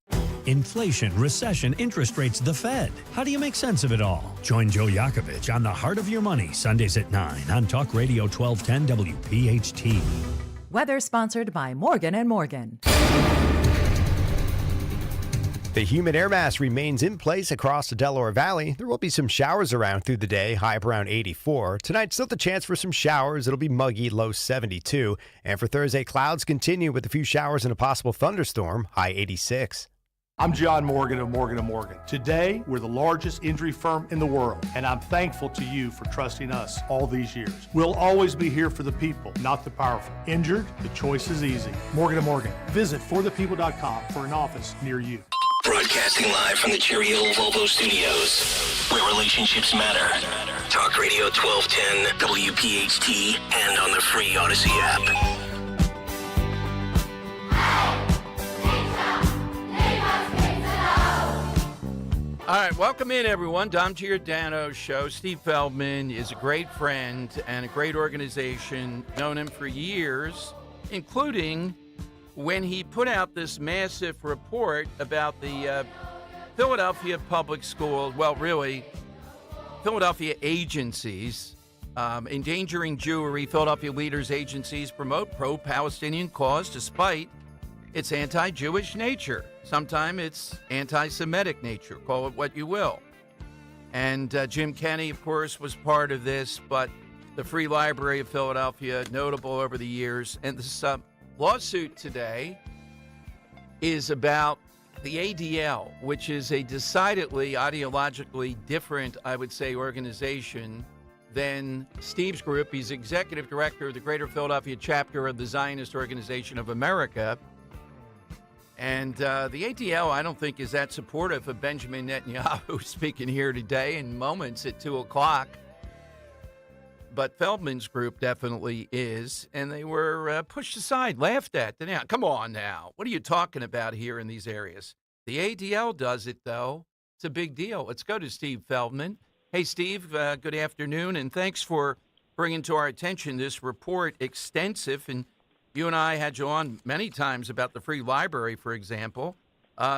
Inflation, recession, interest rates, the Fed. How do you make sense of it all? Join Joe Yakovich on The Heart of Your Money, Sundays at 9 on Talk Radio 1210 WPHT. Weather sponsored by Morgan & Morgan. The humid air mass remains in place across the Delaware Valley. There will be some showers around through the day, high up around 84. Tonight, still the chance for some showers. It'll be muggy, low 72. And for Thursday, clouds continue with a few showers and a possible thunderstorm, high 86. I'm John Morgan of Morgan & Morgan. Today, we're the largest injury firm in the world, and I'm thankful to you for trusting us all these years. We'll always be here for the people, not the powerful. Injured? The choice is easy. Morgan & Morgan. Visit forthepeople.com for an office near you. Broadcasting live from the Cherry Hill Volvo Studios, where relationships matter. Talk Radio 1210, WPHT, and on the free Odyssey app. All right, welcome in, everyone. Dom Giordano Show. Steve Feldman is a great friend and a great organization. Known him for years, including when he put out this massive report about the Philadelphia public schools, well, really, Philadelphia agencies endangering Jewry. Philadelphia leaders' agencies promote pro-Palestinian cause despite its anti-Jewish nature. Sometimes it's anti-Semitic nature. Call it what you will. And Jim Kenney, of course, was part of this, but the Free Library of Philadelphia, notable over the years. And this lawsuit today is about the ADL, which is a decidedly ideologically different, I would say, organization than Steve's group. He's executive director of the Greater Philadelphia chapter of the Zionist Organization of America. And the ADL, I don't think, is that supportive of Benjamin Netanyahu speaking here today in moments at 2 o'clock. But Feldman's group definitely is, and they were pushed aside, laughed at. Now, come on now. What are you talking about here in these areas? The ADL does it, though. It's a big deal. Let's go to Steve Feldman. Hey, Steve, good afternoon, and thanks for bringing to our attention this report, extensive, and you and I had you on many times about the free library, for example.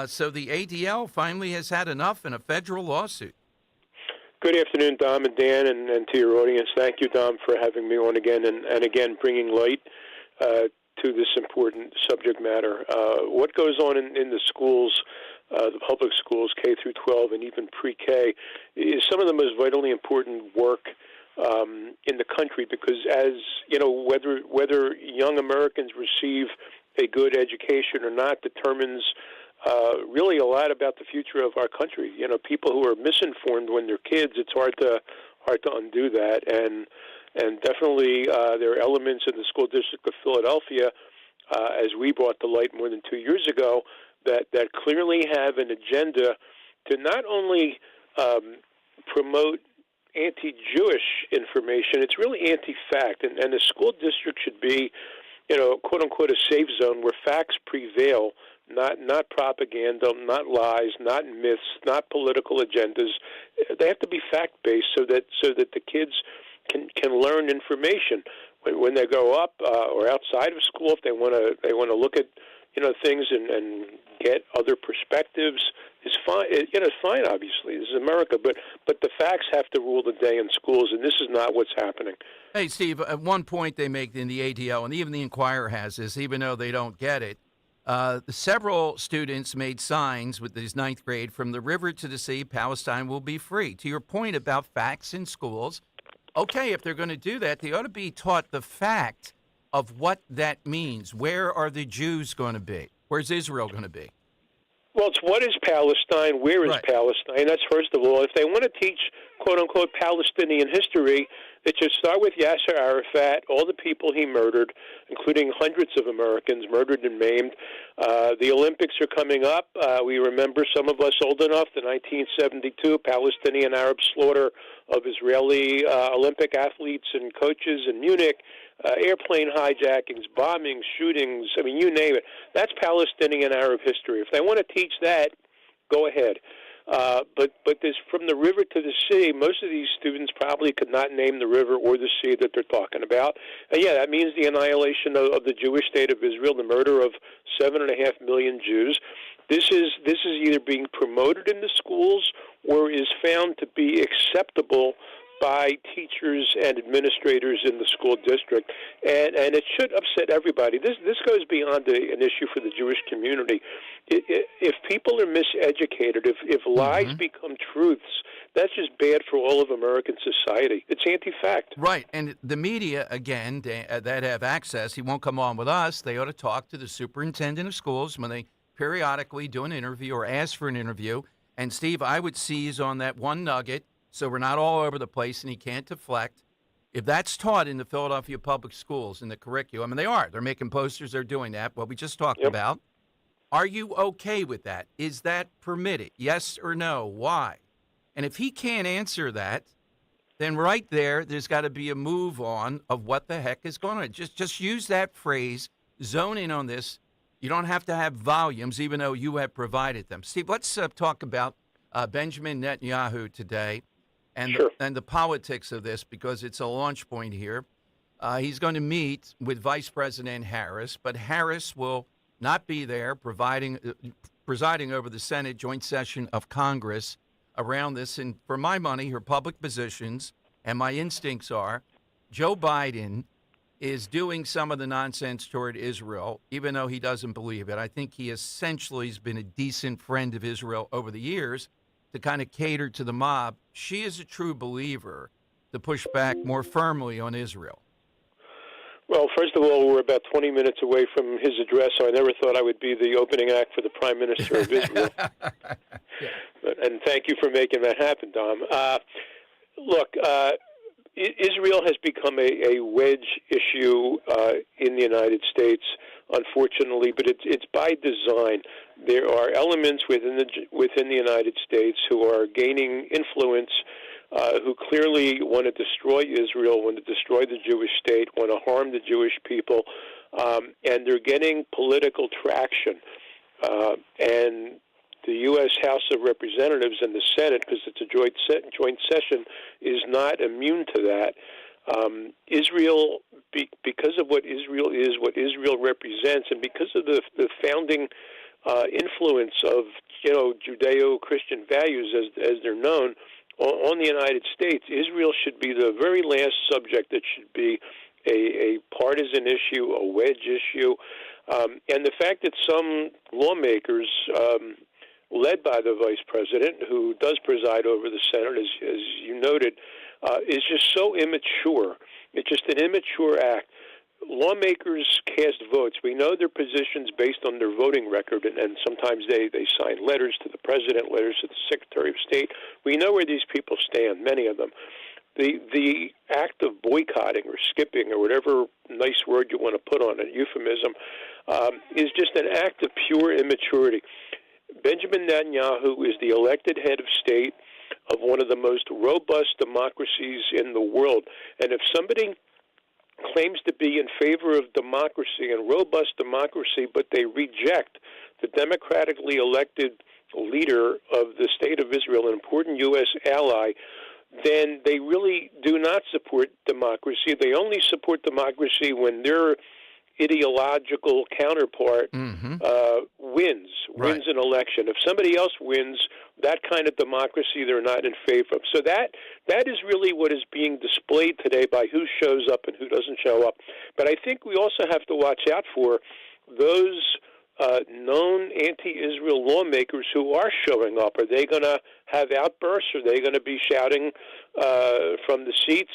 So the ADL finally has had enough in a federal lawsuit. Good afternoon, Dom and Dan, and to your audience. Thank you, Dom, for having me on again, and again, bringing light to this important subject matter. What goes on in the schools, the public schools, K through 12, and even pre-K, is some of the most vitally important work in the country, because as you know, whether young Americans receive a good education or not determines really a lot about the future of our country. You know, people who are misinformed when they're kids, it's hard to undo that, and definitely there are elements in the school district of Philadelphia, as we brought to light more than 2 years ago, that clearly have an agenda to not only promote anti-Jewish information, it's really anti-fact, and the school district should be, you know, quote-unquote, a safe zone where facts prevail, not propaganda, not lies, not myths, not political agendas. They have to be fact-based so that the kids can learn information when they grow up or outside of school. If they want to look at things and get other perspectives, it's fine. It's fine. Obviously, this is America, but the facts have to rule the day in schools, and this is not what's happening. Hey, Steve, at one point they make in the ADL, and even the Inquirer has this, even though they don't get it. Several students made signs with these ninth grade, from the river to the sea, Palestine will be free. To your point about facts in schools, okay, if they're going to do that, they ought to be taught the fact of what that means. Where are the Jews going to be? Where's Israel going to be? Well, it's what is Palestine? Where is Palestine? That's first of all. If they want to teach, quote-unquote, Palestinian history, it should start with Yasser Arafat, all the people he murdered, including hundreds of Americans murdered and maimed. The Olympics are coming up. We remember, some of us old enough, the 1972 Palestinian-Arab slaughter of Israeli Olympic athletes and coaches in Munich. Airplane hijackings, bombings, shootings, I mean, you name it. That's Palestinian Arab history. If they want to teach that, go ahead. But there's, from the river to the sea, most of these students probably could not name the river or the sea that they're talking about. And yeah, that means the annihilation of the Jewish state of Israel, the murder of 7.5 million Jews. This is either being promoted in the schools or is found to be acceptable by teachers and administrators in the school district, and it should upset everybody. This goes beyond an issue for the Jewish community. If people are miseducated, if lies become truths, that's just bad for all of American society. It's anti-fact. Right, and the media, again, that have access, he won't come on with us, they ought to talk to the superintendent of schools when they periodically do an interview or ask for an interview. And, Steve, I would seize on that one nugget, so we're not all over the place and he can't deflect. If that's taught in the Philadelphia public schools, in the curriculum, and they are, they're making posters, they're doing that, what we just talked about, are you okay with that? Is that permitted? Yes or no? Why? And if he can't answer that, then right there's got to be a move on of what the heck is going on. Just use that phrase, zone in on this. You don't have to have volumes, even though you have provided them. Steve, let's talk about Benjamin Netanyahu today. And the politics of this, because it's a launch point here. He's going to meet with Vice President Harris, but Harris will not be there presiding over the Senate joint session of Congress around this. And for my money, her public positions and my instincts are Joe Biden is doing some of the nonsense toward Israel, even though he doesn't believe it. I think he essentially has been a decent friend of Israel over the years, to kind of cater to the mob. She is a true believer to push back more firmly on Israel. Well, first of all, we're about 20 minutes away from his address, so I never thought I would be the opening act for the Prime Minister of Israel. And thank you for making that happen, Dom. Look, Israel has become a wedge issue in the United States unfortunately, but it's by design. There are elements within the United States who are gaining influence, who clearly want to destroy Israel, want to destroy the Jewish state, want to harm the Jewish people, and they're getting political traction. And the U.S. House of Representatives and the Senate, because it's a joint session, is not immune to that. Israel, because of what Israel is, what Israel represents, and because of the founding influence of Judeo-Christian values as they're known on the United States, Israel should be the very last subject that should be a partisan issue, a wedge issue, and the fact that some lawmakers, led by the vice president, who does preside over the Senate, as you noted, is just so immature. It's just an immature act. Lawmakers cast votes. We know their positions based on their voting record, and sometimes they sign letters to the president, letters to the Secretary of State. We know where these people stand, many of them. The act of boycotting or skipping or whatever nice word you want to put on it, euphemism, is just an act of pure immaturity. Benjamin Netanyahu is the elected head of state of one of the most robust democracies in the world. And if somebody claims to be in favor of democracy and robust democracy, but they reject the democratically elected leader of the State of Israel, an important U.S. ally, then they really do not support democracy. They only support democracy when their ideological counterpart wins an election. If somebody else wins, that kind of democracy they're not in favor of. So that is really what is being displayed today by who shows up and who doesn't show up. But I think we also have to watch out for those known anti-Israel lawmakers who are showing up. Are they going to have outbursts? Are they going to be shouting from the seats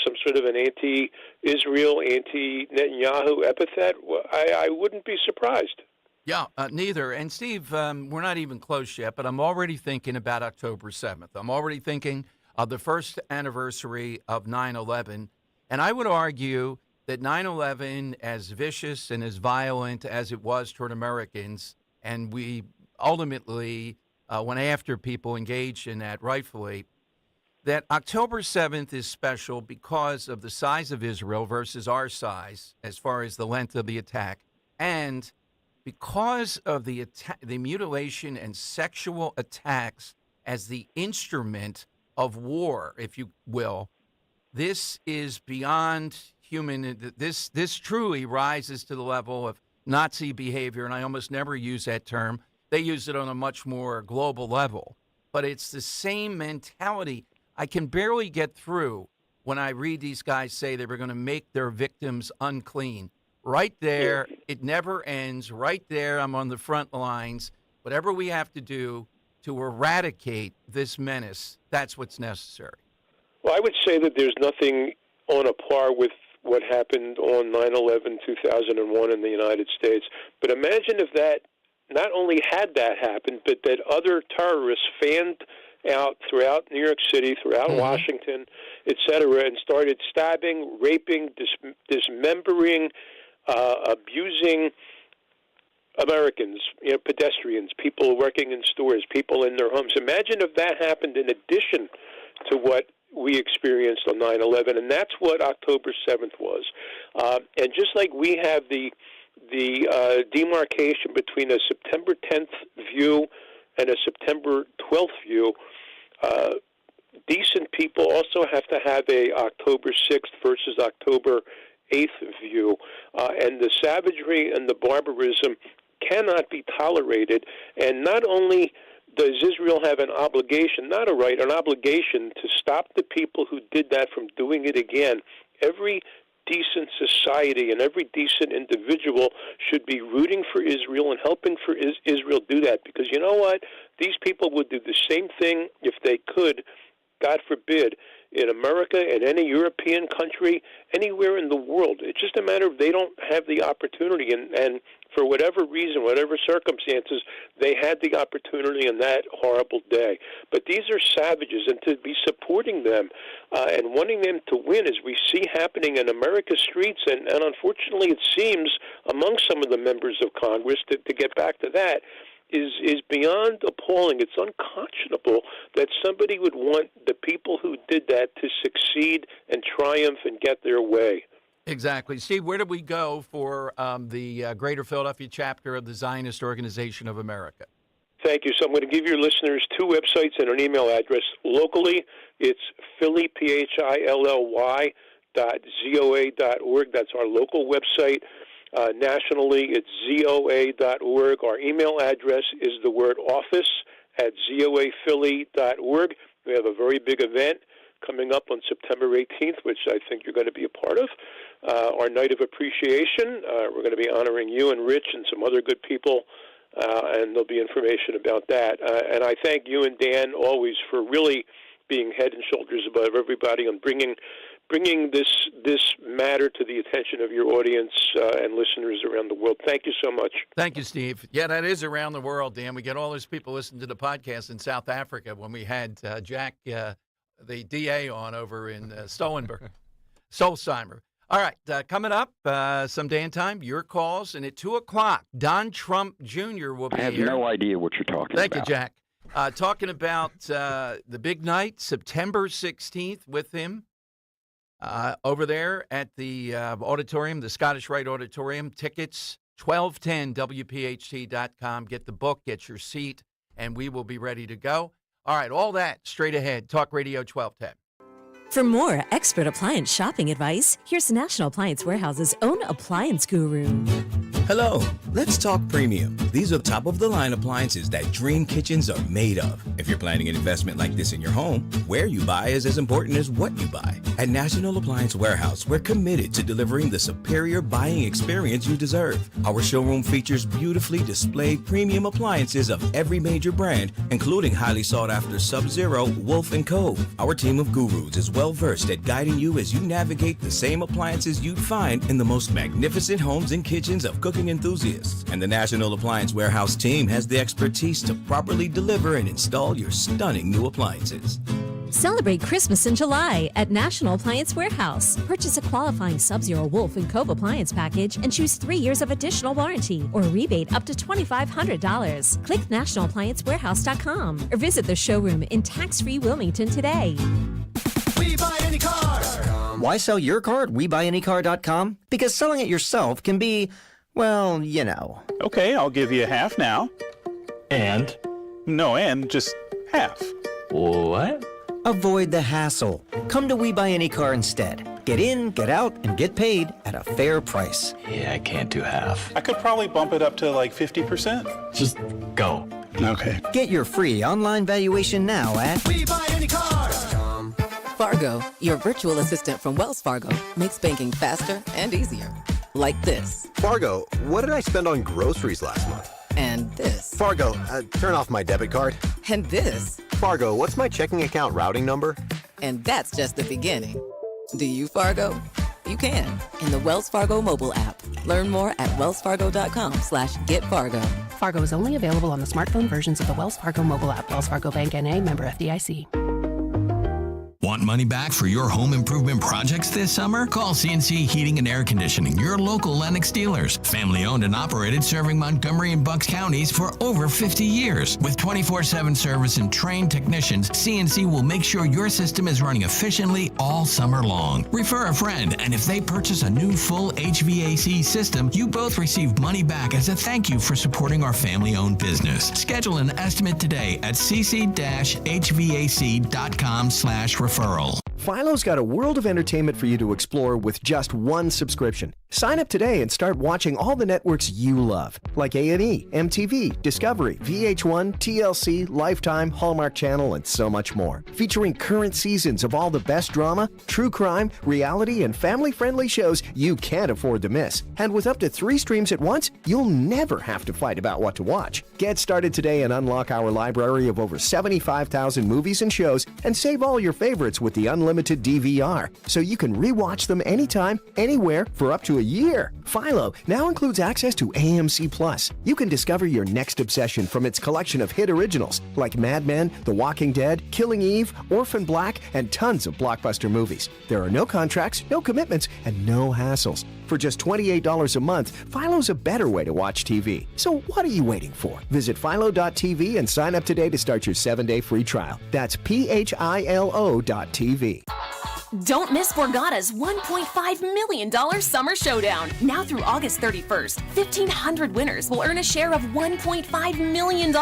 some sort of an anti-Israel, anti-Netanyahu epithet? I wouldn't be surprised. Yeah, neither. And Steve, we're not even close yet, but I'm already thinking about October 7th. I'm already thinking of the first anniversary of 9/11. And I would argue that 9/11, as vicious and as violent as it was toward Americans, and we ultimately went after people engaged in that rightfully, that October 7th is special because of the size of Israel versus our size as far as the length of the attack, and because of the mutilation and sexual attacks as the instrument of war, if you will. This is beyond human. This truly rises to the level of Nazi behavior, and I almost never use that term. They use it on a much more global level. But it's the same mentality. I can barely get through when I read these guys say they were going to make their victims unclean. Right there, it never ends. Right there, I'm on the front lines. Whatever we have to do to eradicate this menace, that's what's necessary. Well, I would say that there's nothing on a par with what happened on 9/11/2001 in the United States. But imagine if that not only had that happened, but that other terrorists fanned out throughout New York City, throughout Washington, et cetera, and started stabbing, raping, dismembering, abusing Americans, pedestrians, people working in stores, people in their homes. Imagine if that happened in addition to what we experienced on 9/11, and that's what October 7th was. And just like we have the demarcation between a September 10th view and a September 12th view, decent people also have to have a October 6th versus October 8th view. And the savagery and the barbarism cannot be tolerated. And not only does Israel have an obligation, not a right, an obligation to stop the people who did that from doing it again. Every decent society and every decent individual should be rooting for Israel and helping for Israel do that. Because you know what? These people would do the same thing if they could, God forbid, in America, in any European country, anywhere in the world. It's just a matter of they don't have the opportunity. And for whatever reason, whatever circumstances, they had the opportunity on that horrible day. But these are savages, and to be supporting them and wanting them to win, as we see happening in America's streets, and unfortunately it seems among some of the members of Congress, to get back to that, is beyond appalling. It's unconscionable that somebody would want the people who did that to succeed and triumph and get their way. Exactly. Steve, where do we go for the Greater Philadelphia chapter of the Zionist Organization of America? Thank you. So I'm going to give your listeners two websites and an email address. Locally, it's Philly, PHILLY, .zoa.org. That's our local website. Nationally, it's zoa.org. Our email address is the word office at zoaphilly.org. We have a very big event coming up on September 18th, which I think you're going to be a part of. Our Night of Appreciation. We're going to be honoring you and Rich and some other good people, and there'll be information about that. And I thank you and Dan always for really being head and shoulders above everybody and bringing this matter to the attention of your audience and listeners around the world. Thank you so much. Thank you, Steve. Yeah, that is around the world, Dan. We get all those people listening to the podcast in South Africa when we had Jack, the DA, on over in Solzheimer. All right, coming up, some Dan time, your calls, and at 2 o'clock, Don Trump Jr. will be here. I have no idea what you're talking about. Thank you, Jack. Talking about the big night, September 16th, with him. Over there at the auditorium, the Scottish Rite Auditorium, tickets, 1210WPHT.com. Get the book, get your seat, and we will be ready to go. All right, all that straight ahead. Talk Radio 1210. For more expert appliance shopping advice, here's National Appliance Warehouse's own appliance guru. Hello, let's talk premium. These are top-of-the-line appliances that dream kitchens are made of. If you're planning an investment like this in your home, where you buy is as important as what you buy. At National Appliance Warehouse, we're committed to delivering the superior buying experience you deserve. Our showroom features beautifully displayed premium appliances of every major brand, including highly sought-after Sub-Zero, Wolf, and Cove. Our team of gurus is well-versed at guiding you as you navigate the same appliances you'd find in the most magnificent homes and kitchens of cooking enthusiasts. And the National Appliance Warehouse team has the expertise to properly deliver and install your stunning new appliances. Celebrate Christmas in July at National Appliance Warehouse. Purchase a qualifying Sub-Zero, Wolf, and Cove appliance package and choose 3 years of additional warranty or rebate up to $2,500. Click nationalappliancewarehouse.com or visit the showroom in tax-free Wilmington today. We buy any car. Why sell your car at WeBuyAnyCar.com? Because selling it yourself can be, well, you know. Okay, I'll give you half now. And? No, and just half. What? Avoid the hassle. Come to We Buy Any Car instead. Get in, get out, and get paid at a fair price. Yeah, I can't do half. I could probably bump it up to like 50%. Just go. Okay. Get your free online valuation now at WeBuyAnyCar.com. Fargo, your virtual assistant from Wells Fargo, makes banking faster and easier. Like this. Fargo, what did I spend on groceries last month? And this. Fargo, turn off my debit card. And this. Fargo, what's my checking account routing number? And that's just the beginning. Do you, Fargo? You can in the Wells Fargo mobile app. Learn more at wellsfargo.com/getfargo. Fargo is only available on the smartphone versions of the Wells Fargo mobile app. Wells Fargo Bank N.A., member FDIC. Want money back for your home improvement projects this summer? Call CNC Heating and Air Conditioning, your local Lennox dealers. Family owned and operated, serving Montgomery and Bucks counties for over 50 years. With 24/7 service and trained technicians, CNC will make sure your system is running efficiently all summer long. Refer a friend, and if they purchase a new full HVAC system, you both receive money back as a thank you for supporting our family-owned business. Schedule an estimate today at cc-hvac.com/referral. Philo's got a world of entertainment for you to explore with just one subscription. Sign up today and start watching all the networks you love, like A&E, MTV, Discovery, VH1, TLC, Lifetime, Hallmark Channel, and so much more. Featuring current seasons of all the best drama, true crime, reality, and family-friendly shows you can't afford to miss. And with up to 3 streams at once, you'll never have to fight about what to watch. Get started today and unlock our library of over 75,000 movies and shows, and save all your favorites with the unlimited unlimited DVR, so you can rewatch them anytime, anywhere for up to a year. Philo now includes access to AMC Plus. You can discover your next obsession from its collection of hit originals like Mad Men, The Walking Dead, Killing Eve, Orphan Black, and tons of blockbuster movies. There are no contracts, no commitments, and no hassles. For just $28 a month, Philo's a better way to watch TV. So what are you waiting for? Visit philo.tv and sign up today to start your 7-day free trial. That's philo.tv. Don't miss Borgata's $1.5 million Summer Showdown. Now through August 31st, 1,500 winners will earn a share of $1.5 million.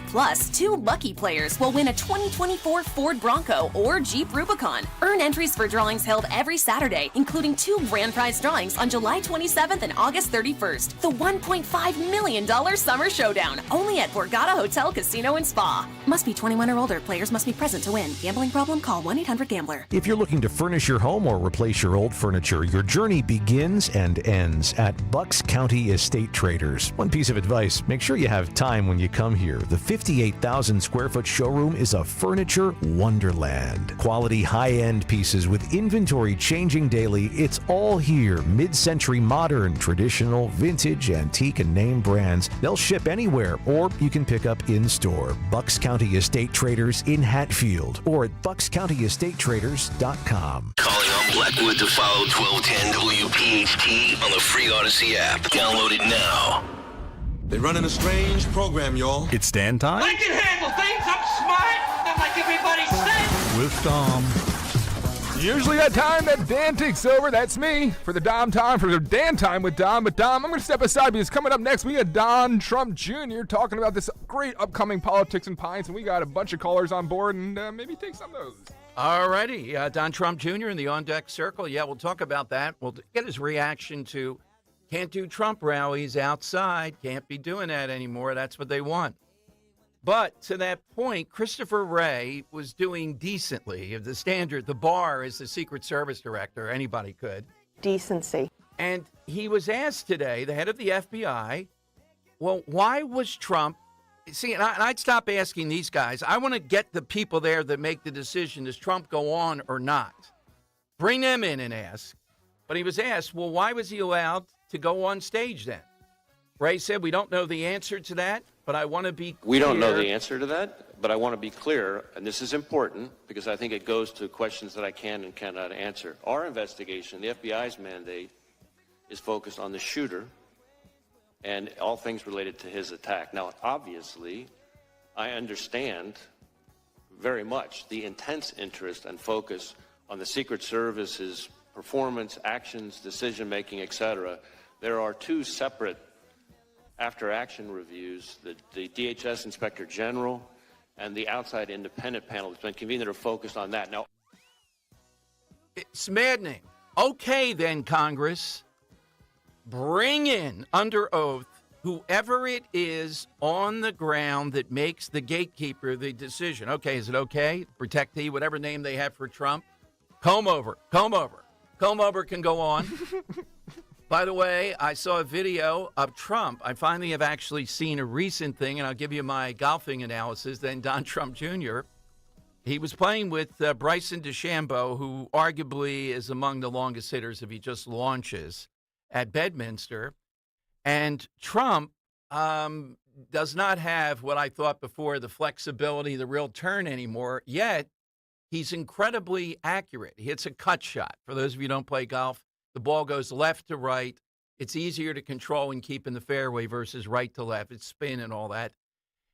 Plus, 2 lucky players will win a 2024 Ford Bronco or Jeep Rubicon. Earn entries for drawings held every Saturday, including 2 grand prize drawings on July 27th and August 31st. The $1.5 million Summer Showdown, only at Borgata Hotel, Casino, and Spa. Must be 21 or older. Players must be present to win. Gambling problem? Call 1-800-GAMBLER. If you're looking to furnish your home or replace your old furniture, your journey begins and ends at Bucks County Estate Traders. One piece of advice, make sure you have time when you come here. The 58,000 square foot showroom is a furniture wonderland. Quality high-end pieces with inventory changing daily. It's all here. Mid-century modern, traditional, vintage, antique, and name brands. They'll ship anywhere, or you can pick up in-store. Bucks County Estate Traders in Hatfield or at buckscountyestatetraders.com. Calling on Blackwood to follow 1210 WPHT on the free Odyssey app. Download it now. They're running a strange program, y'all. It's Dan time. I can handle things. I'm smart. I'm like everybody says. With Dom. Usually that time that Dan takes over, that's me. For the Dom time, for the Dan time with Dom. But Dom, I'm going to step aside because coming up next, we got Don Trump Jr. talking about this great upcoming politics in Pines, and we got a bunch of callers on board, and maybe take some of those. All righty. Don Trump Jr. in the on-deck circle. Yeah, we'll talk about that. We'll get his reaction to can't do Trump rallies outside. Can't be doing that anymore. That's what they want. But to that point, Christopher Wray was doing decently. The standard, the bar is the Secret Service director. Anybody could. Decency. And he was asked today, the head of the FBI, well, why was Trump... See, and I'd stop asking these guys. I want to get the people there that make the decision. Does Trump go on or not? Bring them in and ask. But he was asked, well, why was he allowed to go on stage then? Ray said, we don't know the answer to that, but I want to be clear. We don't know the answer to that, but I want to be clear, and this is important because I think it goes to questions that I can and cannot answer. Our investigation, the FBI's mandate, is focused on the shooter and all things related to his attack. Now, obviously, I understand very much the intense interest and focus on the Secret Service's performance, actions, decision-making, etc. There are 2 separate after-action reviews, the DHS Inspector General and the outside independent panel that's been convened that are focused on that. Now, it's maddening. Okay, then, Congress. Bring in, under oath, whoever it is on the ground that makes the gatekeeper the decision. Okay, is it okay? Protectee, whatever name they have for Trump. Comb over. Comb over can go on. By the way, I saw a video of Trump. I finally have actually seen a recent thing, and I'll give you my golfing analysis. Then Don Trump Jr., he was playing with Bryson DeChambeau, who arguably is among the longest hitters if he just launches at Bedminster. And Trump does not have what I thought before, the flexibility, the real turn anymore, yet he's incredibly accurate. He hits a cut shot. For those of you who don't play golf, the ball goes left to right. It's easier to control and keep in the fairway versus right to left. It's spin and all that.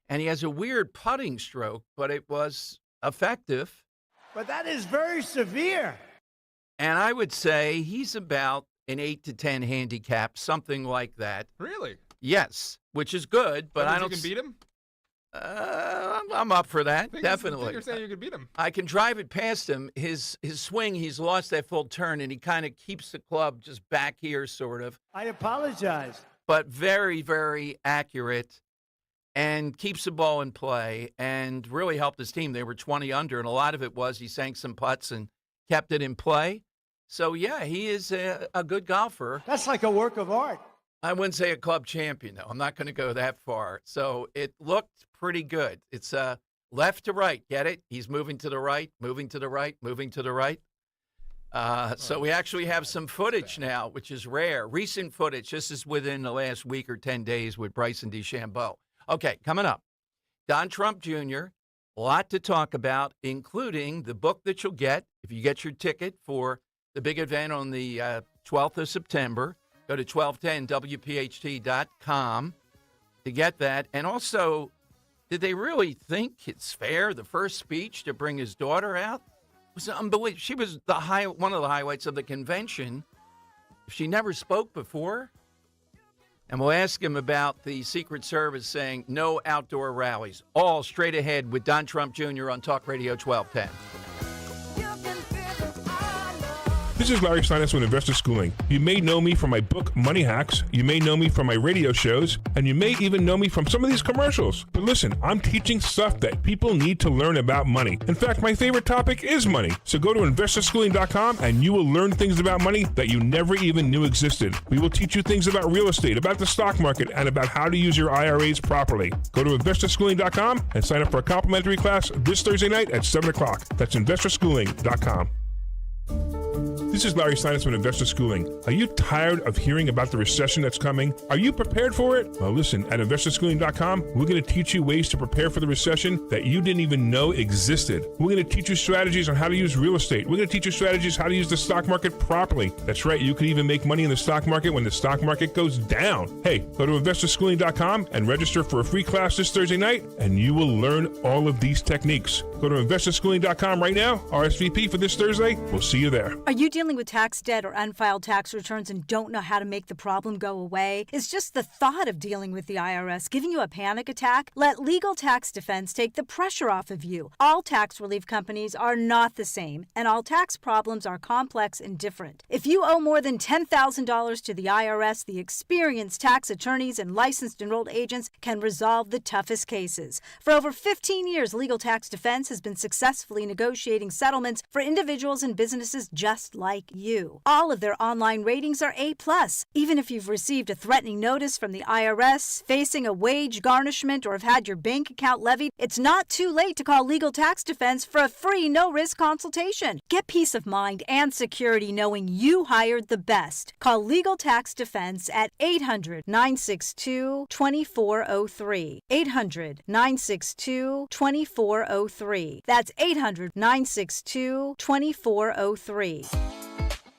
And he has a weird putting stroke, but it was effective. But that is very severe. And I would say he's about an 8 to 10 handicap, something like that. Really? Yes, which is good, but I don't... You can beat him? I'm up for that, definitely. You're saying you could beat him. I can drive it past him. His swing, he's lost that full turn, and he kind of keeps the club just back here, sort of. I apologize. But very, very accurate and keeps the ball in play and really helped his team. They were 20 under, and a lot of it was he sank some putts and kept it in play. So, yeah, he is a good golfer. That's like a work of art. I wouldn't say a club champion, though. I'm not going to go that far. So it looked pretty good. It's left to right. Get it? He's moving to the right, moving to the right, moving to the right. So we actually have some footage now, which is rare. Recent footage. This is within the last week or 10 days with Bryson DeChambeau. Okay, coming up. Don Trump Jr., a lot to talk about, including the book that you'll get if you get your ticket for the big event on the 12th of September. Go to 1210WPHT.com to get that. And also, did they really think it's fair, the first speech, to bring his daughter out? It was unbelievable. She was one of the highlights of the convention. She never spoke before. And we'll ask him about the Secret Service saying no outdoor rallies. All straight ahead with Don Trump Jr. on Talk Radio 1210. This is Larry Steinitz with Investor Schooling. You may know me from my book, Money Hacks. You may know me from my radio shows. And you may even know me from some of these commercials. But listen, I'm teaching stuff that people need to learn about money. In fact, my favorite topic is money. So go to investorschooling.com and you will learn things about money that you never even knew existed. We will teach you things about real estate, about the stock market, and about how to use your IRAs properly. Go to investorschooling.com and sign up for a complimentary class this Thursday night at 7 o'clock. That's investorschooling.com. This is Larry Steinitz with Investor Schooling. Are you tired of hearing about the recession that's coming? Are you prepared for it? Well, listen, at investorschooling.com, we're going to teach you ways to prepare for the recession that you didn't even know existed. We're going to teach you strategies on how to use real estate. We're going to teach you strategies how to use the stock market properly. That's right, you can even make money in the stock market when the stock market goes down. Hey, go to investorschooling.com and register for a free class this Thursday night, and you will learn all of these techniques. Go to investorschooling.com right now, RSVP for this Thursday. We'll see you there. Are you dealing with tax debt or unfiled tax returns and don't know how to make the problem go away? Is just the thought of dealing with the IRS giving you a panic attack? Let Legal Tax Defense take the pressure off of you. All tax relief companies are not the same, and all tax problems are complex and different. If you owe more than $10,000 to the IRS, the experienced tax attorneys and licensed enrolled agents can resolve the toughest cases. For over 15 years, Legal Tax Defense has been successfully negotiating settlements for individuals and businesses just like you. All of their online ratings are A+. Even if you've received a threatening notice from the IRS, facing a wage garnishment, or have had your bank account levied, it's not too late to call Legal Tax Defense for a free, no-risk consultation. Get peace of mind and security knowing you hired the best. Call Legal Tax Defense at 800-962-2403. 800-962-2403. That's 800-962-2403.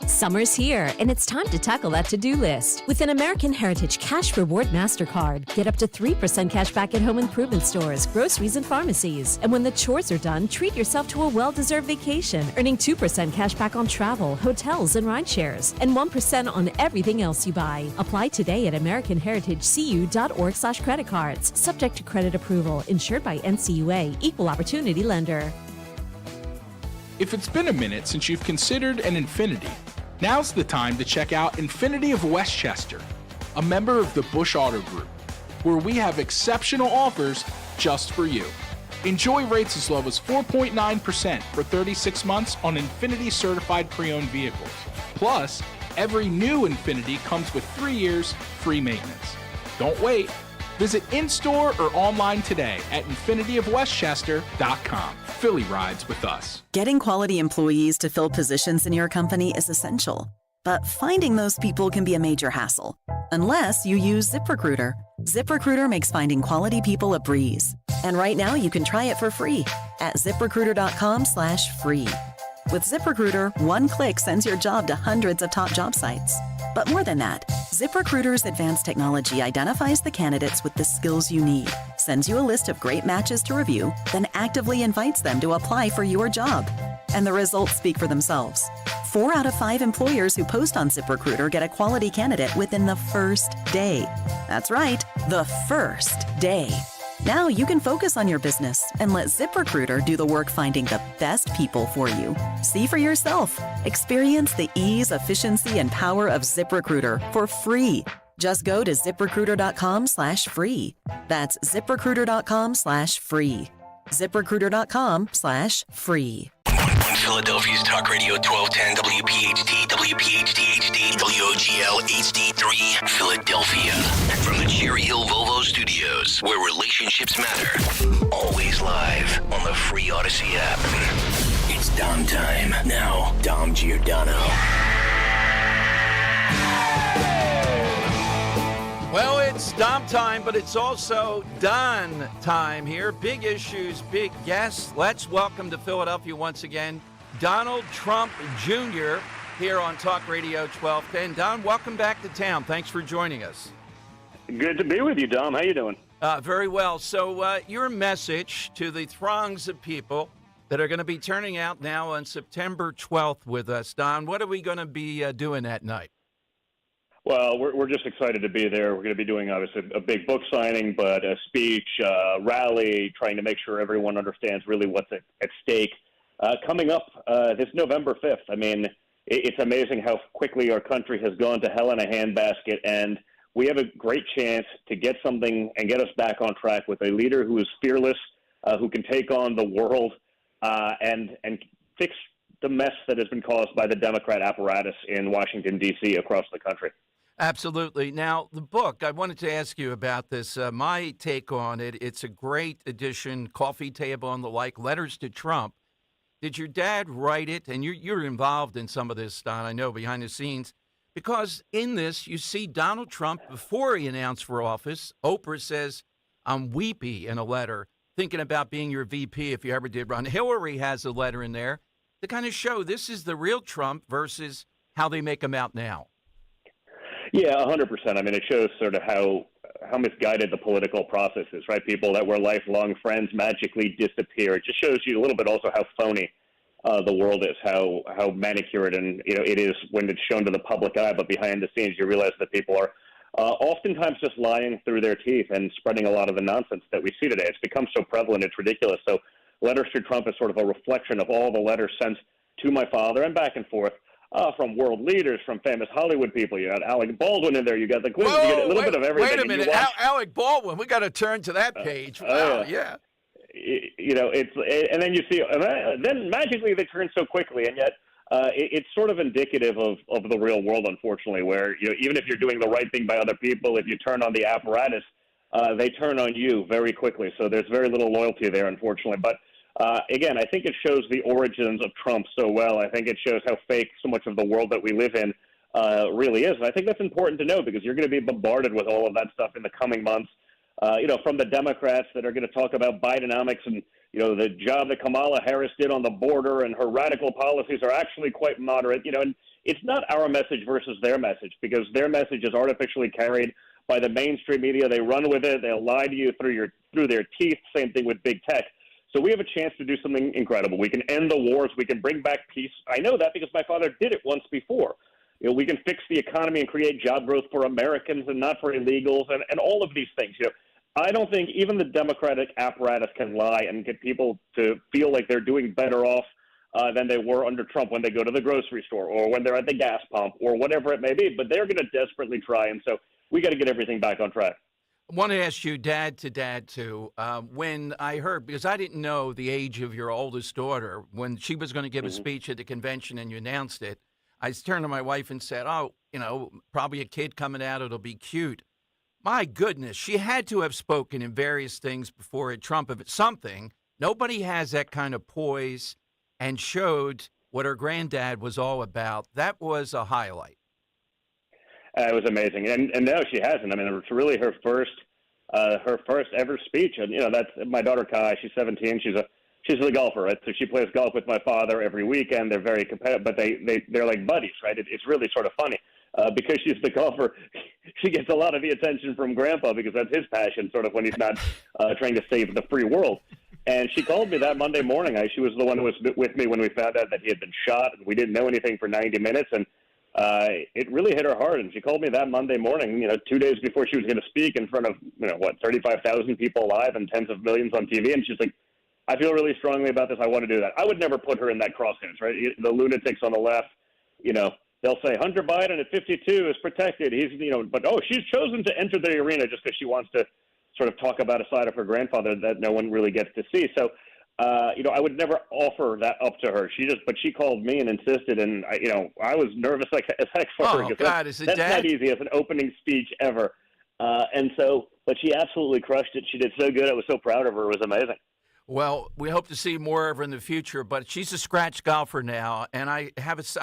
Summer's here, and it's time to tackle that to-do list. With an American Heritage Cash Reward MasterCard, get up to 3% cash back at home improvement stores, groceries, and pharmacies. And when the chores are done, treat yourself to a well-deserved vacation, earning 2% cash back on travel, hotels, and ride shares, and 1% on everything else you buy. Apply today at AmericanHeritageCU.org/credit cards. Subject to credit approval. Insured by NCUA. Equal Opportunity Lender. If it's been a minute since you've considered an Infiniti, now's the time to check out Infiniti of Westchester, a member of the Bush Auto Group, where we have exceptional offers just for you. Enjoy rates as low as 4.9% for 36 months on Infiniti certified pre-owned vehicles. Plus, every new Infiniti comes with 3 years free maintenance. Don't wait. Visit in-store or online today at infinityofwestchester.com. Philly rides with us. Getting quality employees to fill positions in your company is essential, but finding those people can be a major hassle, unless you use ZipRecruiter. ZipRecruiter makes finding quality people a breeze. And right now you can try it for free at ZipRecruiter.com/free. With ZipRecruiter, one click sends your job to hundreds of top job sites. But more than that, ZipRecruiter's advanced technology identifies the candidates with the skills you need, sends you a list of great matches to review, then actively invites them to apply for your job. And the results speak for themselves. 4 out of 5 employers who post on ZipRecruiter get a quality candidate within the first day. That's right, the first day. Now you can focus on your business and let ZipRecruiter do the work finding the best people for you. See for yourself. Experience the ease, efficiency, and power of ZipRecruiter for free. Just go to ZipRecruiter.com/free. That's ZipRecruiter.com/free. ZipRecruiter.com/free. Philadelphia's Talk Radio 1210 WPHT, WPHT HD, WOGL HD3, Philadelphia. From the Cherry Hill Volvo Studios, where relationships matter. Always live on the free Odyssey app. It's Dom time. Now, Dom Giordano. Well, it's Dom time, but it's also Don time here. Big issues, big guests. Let's welcome to Philadelphia once again, Donald Trump Jr. here on Talk Radio 1210. Don, welcome back to town. Thanks for joining us. Good to be with you, Dom. How you doing? Very well. So your message to the throngs of people that are going to be turning out now on September 12th with us, Don, what are we going to be doing that night? Well, we're just excited to be there. We're going to be doing, obviously, a big book signing, but a speech, rally, trying to make sure everyone understands really what's at stake. Coming up this November 5th, I mean, it's amazing how quickly our country has gone to hell in a handbasket, and we have a great chance to get something and get us back on track with a leader who is fearless, who can take on the world and fix the mess that has been caused by the Democrat apparatus in Washington, D.C., across the country. Absolutely. Now, the book, I wanted to ask you about this. My take on it, it's a great edition, coffee table and the like, letters to Trump. Did your dad write it? And you're involved in some of this, Don, I know, behind the scenes. Because in this, you see Donald Trump, before he announced for office, Oprah says, I'm weepy in a letter, thinking about being your VP if you ever did run. Hillary has a letter in there to kind of show this is the real Trump versus how they make him out now. Yeah, 100%. I mean, it shows sort of how misguided the political process is, right? People that were lifelong friends magically disappear. It just shows you a little bit also how phony the world is, how manicured and it is when it's shown to the public eye. But behind the scenes, you realize that people are oftentimes just lying through their teeth and spreading a lot of the nonsense that we see today. It's become so prevalent, it's ridiculous. So letters to Trump is sort of a reflection of all the letters sent to my father and back and forth. From world leaders, from famous Hollywood people. You got Alec Baldwin in there. You got the Clinton. You get a little bit of everything. Wait a minute. Alec Baldwin. We got to turn to that page. Wow, yeah. And then you see, then magically they turn so quickly, and yet it's sort of indicative of the real world, unfortunately, where even if you're doing the right thing by other people, if you turn on the apparatus, they turn on you very quickly. So there's very little loyalty there, unfortunately. But again, I think it shows the origins of Trump so well. I think it shows how fake so much of the world that we live in really is. And I think that's important to know because you're going to be bombarded with all of that stuff in the coming months. From the Democrats that are going to talk about Bidenomics and, the job that Kamala Harris did on the border and her radical policies are actually quite moderate, and it's not our message versus their message because their message is artificially carried by the mainstream media. They run with it. They'll lie to you through their teeth. Same thing with big tech. So we have a chance to do something incredible. We can end the wars. We can bring back peace. I know that because my father did it once before. We can fix the economy and create job growth for Americans and not for illegals and all of these things. I don't think even the Democratic apparatus can lie and get people to feel like they're doing better off than they were under Trump when they go to the grocery store or when they're at the gas pump or whatever it may be. But they're going to desperately try. And so we got to get everything back on track. I want to ask you, dad to dad, too, when I heard, because I didn't know the age of your oldest daughter, when she was going to give a speech at the convention and you announced it, I turned to my wife and said, probably a kid coming out, it'll be cute. My goodness, she had to have spoken in various things before at Trump. If it's something, nobody has that kind of poise and showed what her granddad was all about. That was a highlight. It was amazing, and no, she hasn't. I mean, it's really her first ever speech, and that's my daughter Kai. She's 17. She's a golfer, right? So she plays golf with my father every weekend. They're very competitive, but they're like buddies, right? It's really sort of funny because she's the golfer. She gets a lot of the attention from Grandpa because that's his passion, sort of when he's not trying to save the free world. And she called me that Monday morning. She was the one who was with me when we found out that he had been shot, and we didn't know anything for 90 minutes, and it really hit her hard. And she called me that Monday morning, 2 days before she was going to speak in front of, 35,000 people live and tens of millions on TV. And she's like, I feel really strongly about this. I want to do that. I would never put her in that crosshairs, right? The lunatics on the left, they'll say Hunter Biden at 52 is protected. He's, but she's chosen to enter the arena just because she wants to sort of talk about a side of her grandfather that no one really gets to see. So, I would never offer that up to her. But she called me and insisted, and I was nervous as heck for her. Oh God, is it that's Dad? not easy as an opening speech ever. But she absolutely crushed it. She did so good. I was so proud of her. It was amazing. Well, we hope to see more of her in the future, but she's a scratch golfer now, and I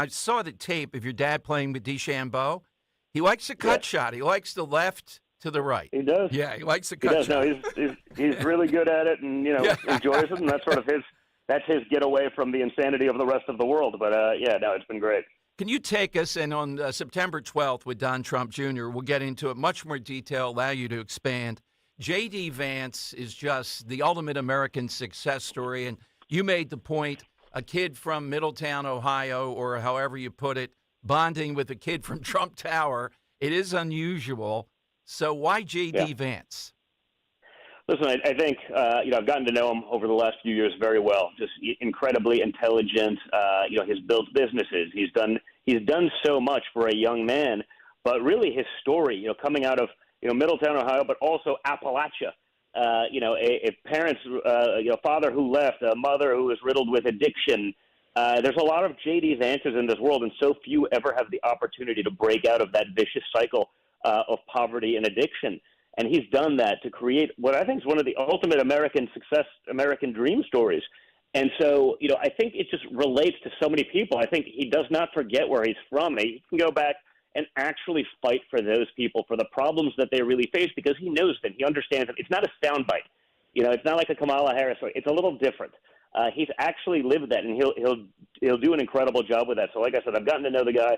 saw the tape of your dad playing with DeChambeau. He likes the cut shot. He likes the left to the right. He does. Yeah, he likes the cut shot. No, he's really good at it, and enjoys it, and that's sort of that's his getaway from the insanity of the rest of the world. But it's been great. Can you take us, and on September 12th with Don Trump Jr., we'll get into it much more detail, allow you to expand. J.D. Vance is just the ultimate American success story, and you made the point, a kid from Middletown, Ohio, or however you put it, bonding with a kid from Trump Tower. It is unusual. So why J.D. Vance? Listen, I think, I've gotten to know him over the last few years very well. Just incredibly intelligent. He's built businesses. He's done so much for a young man. But really his story, coming out of, Middletown, Ohio, but also Appalachia. A parents, father who left, a mother who was riddled with addiction. There's a lot of J.D. Vances in this world, and so few ever have the opportunity to break out of that vicious cycle of poverty and addiction. And he's done that to create what I think is one of the ultimate American success, American dream stories. And so, I think it just relates to so many people. I think he does not forget where he's from. He can go back and actually fight for those people, for the problems that they really face, because he knows them. He understands them. It's not a soundbite. It's not like a Kamala Harris story. It's a little different. He's actually lived that, and he'll do an incredible job with that. So like I said, I've gotten to know the guy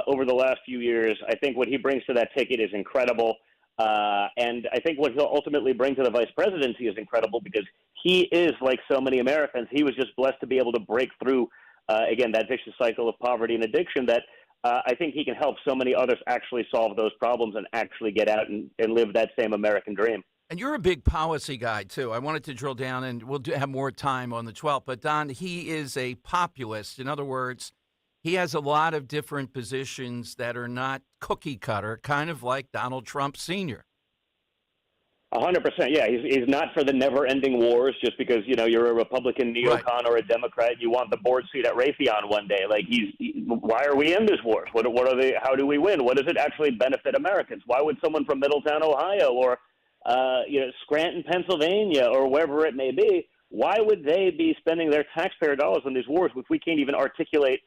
over the last few years. I think what he brings to that ticket is incredible. And I think what he'll ultimately bring to the vice presidency is incredible, because he is, like so many Americans, he was just blessed to be able to break through, again, that vicious cycle of poverty and addiction that I think he can help so many others actually solve those problems and actually get out and live that same American dream. And you're a big policy guy, too. I wanted to drill down, and we'll have more time on the 12th. But, Don, he is a populist. In other words, he has a lot of different positions that are not cookie cutter, kind of like Donald Trump Sr. 100%, yeah. He's not for the never-ending wars just because, you're a Republican neocon or a Democrat. You want the board seat at Raytheon one day. Like, why are we in this wars? What are they? How do we win? What does it actually benefit Americans? Why would someone from Middletown, Ohio, or Scranton, Pennsylvania, or wherever it may be, why would they be spending their taxpayer dollars on these wars if we can't even articulate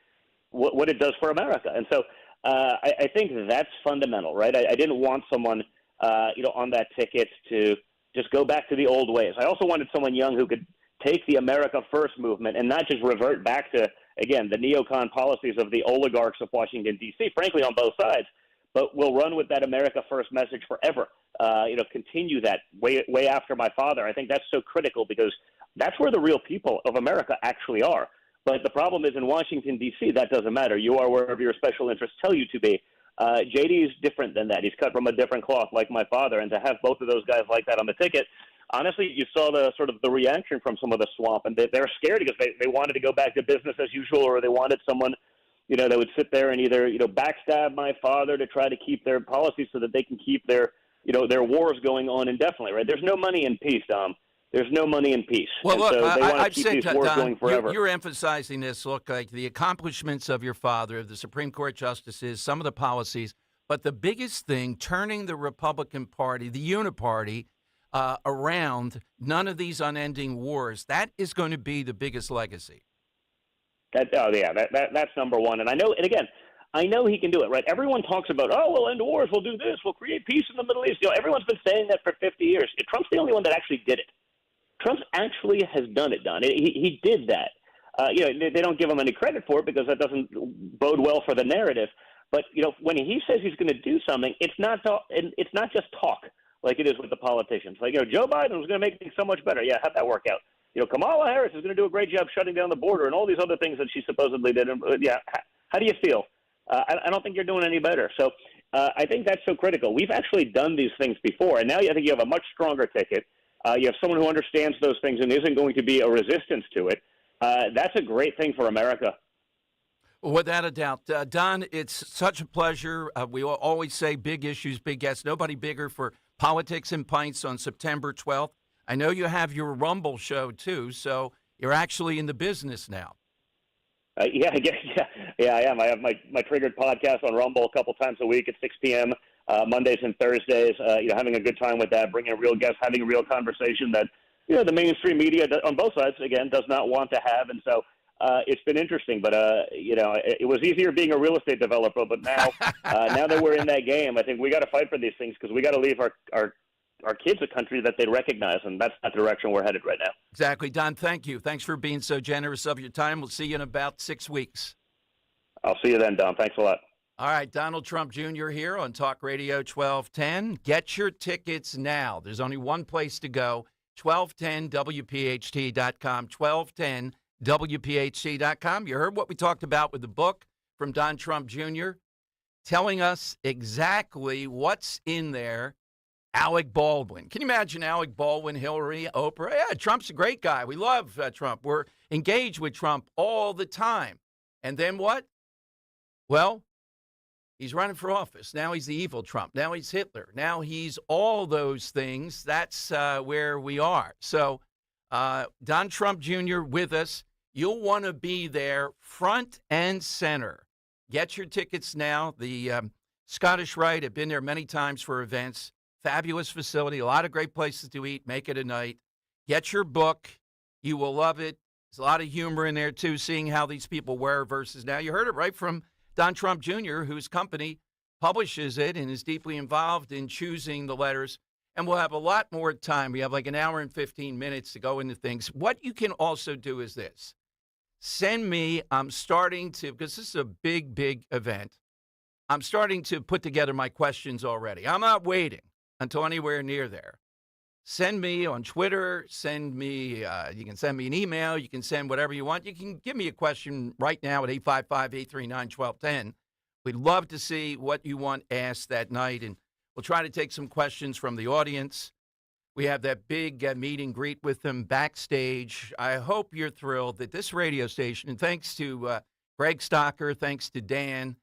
what it does for America? And so I think that's fundamental, right? I didn't want someone on that ticket to just go back to the old ways. I also wanted someone young who could take the America First movement and not just revert back to, again, the neocon policies of the oligarchs of Washington, D.C., frankly, on both sides, but will run with that America First message forever, continue that way after my father. I think that's so critical because that's where the real people of America actually are. But the problem is in Washington, D.C., that doesn't matter. You are wherever your special interests tell you to be. J.D. is different than that. He's cut from a different cloth like my father, and to have both of those guys like that on the ticket, honestly, you saw the reaction from some of the swamp, and they're scared because they wanted to go back to business as usual, or they wanted someone, that would sit there and either, backstab my father to try to keep their policies so that they can keep their wars going on indefinitely, right? There's no money in peace, Dom. There's no money in peace. Well, and look, so they want to I've keep said, these wars Don, going forever. You're emphasizing this, look, like the accomplishments of your father, of the Supreme Court justices, some of the policies, but the biggest thing, turning the Republican Party, the uniparty, around none of these unending wars, that is going to be the biggest legacy. That's number one. And I know, and again, I know he can do it, right? Everyone talks about, we'll end wars, we'll do this, we'll create peace in the Middle East. Everyone's been saying that for 50 years. Trump's the only one that actually did it. Trump actually has done it, Don. He did that. They don't give him any credit for it because that doesn't bode well for the narrative. But, when he says he's going to do something, it's not just talk like it is with the politicians. Like, Joe Biden was going to make things so much better. Yeah, how'd that work out? Kamala Harris is going to do a great job shutting down the border and all these other things that she supposedly did. How do you feel? I don't think you're doing any better. So I think that's so critical. We've actually done these things before, and now I think you have a much stronger ticket. You have someone who understands those things and isn't going to be a resistance to it. That's a great thing for America. Without a doubt. Don, it's such a pleasure. We always say big issues, big guests. Nobody bigger for Politics and Pints on September 12th. I know you have your Rumble show, too, so you're actually in the business now. Yeah, I am. I have my Triggered podcast on Rumble a couple times a week at 6 p.m., Mondays and Thursdays, having a good time with that, bringing a real guest, having a real conversation that the mainstream media on both sides, again, does not want to have. And so it's been interesting. But, it was easier being a real estate developer. But now now that we're in that game, I think we got to fight for these things because we got to leave our kids a country that they recognize. And that's not the direction we're headed right now. Exactly. Don, thank you. Thanks for being so generous of your time. We'll see you in about 6 weeks. I'll see you then, Don. Thanks a lot. All right, Donald Trump Jr. here on Talk Radio 1210. Get your tickets now. There's only one place to go, 1210WPHT.com, 1210WPHT.com. You heard what we talked about with the book from Don Trump Jr., telling us exactly what's in there. Alec Baldwin. Can you imagine Alec Baldwin, Hillary, Oprah? Yeah, Trump's a great guy. We love Trump. We're engaged with Trump all the time. And then what? Well, he's running for office. Now he's the evil Trump. Now he's Hitler. Now he's all those things. That's where we are. So Don Trump Jr. with us. You'll want to be there front and center. Get your tickets now. The Scottish Rite have been there many times for events. Fabulous facility. A lot of great places to eat. Make it a night. Get your book. You will love it. There's a lot of humor in there, too, seeing how these people wear versus now. You heard it right from Don Trump Jr., whose company publishes it and is deeply involved in choosing the letters. And we'll have a lot more time. We have like an hour and 15 minutes to go into things. What you can also do is this. Send me, I'm starting to, because this is a big, big event, I'm starting to put together my questions already. I'm not waiting until anywhere near there. Send me on Twitter, send me, you can send me an email, you can send whatever you want. You can give me a question right now at 855-839-1210. We'd love to see what you want asked that night, and we'll try to take some questions from the audience. We have that big meet and greet with them backstage. I hope you're thrilled that this radio station, and thanks to Greg Stocker, thanks to Dan,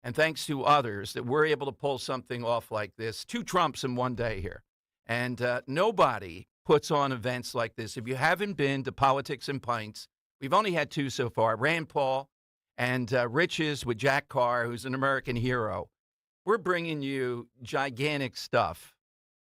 and thanks to others, that we're able to pull something off like this. 2 Trumps in one day here. And nobody puts on events like this. If you haven't been to Politics and Pints, we've only had 2 so far, Rand Paul and Riches with Jack Carr, who's an American hero. We're bringing you gigantic stuff.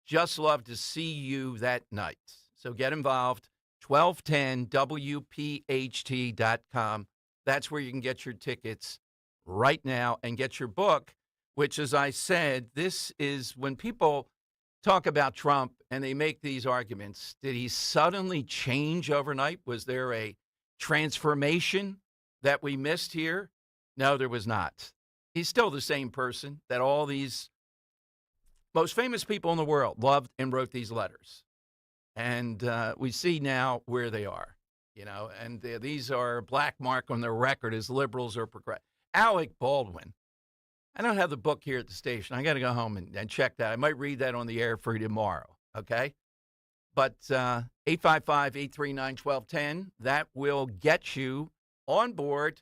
Just love to see you that night. So get involved, 1210WPHT.com. That's where you can get your tickets right now and get your book, which, as I said, this is when people talk about Trump and they make these arguments. Did he suddenly change overnight? Was there a transformation that we missed here? No, there was not. He's still the same person that all these most famous people in the world loved and wrote these letters. And we see now where they are, and these are a black mark on their record as liberals or progressive. Alec Baldwin. I don't have the book here at the station. I got to go home and check that. I might read that on the air for you tomorrow, okay? But 855-839-1210, that will get you on board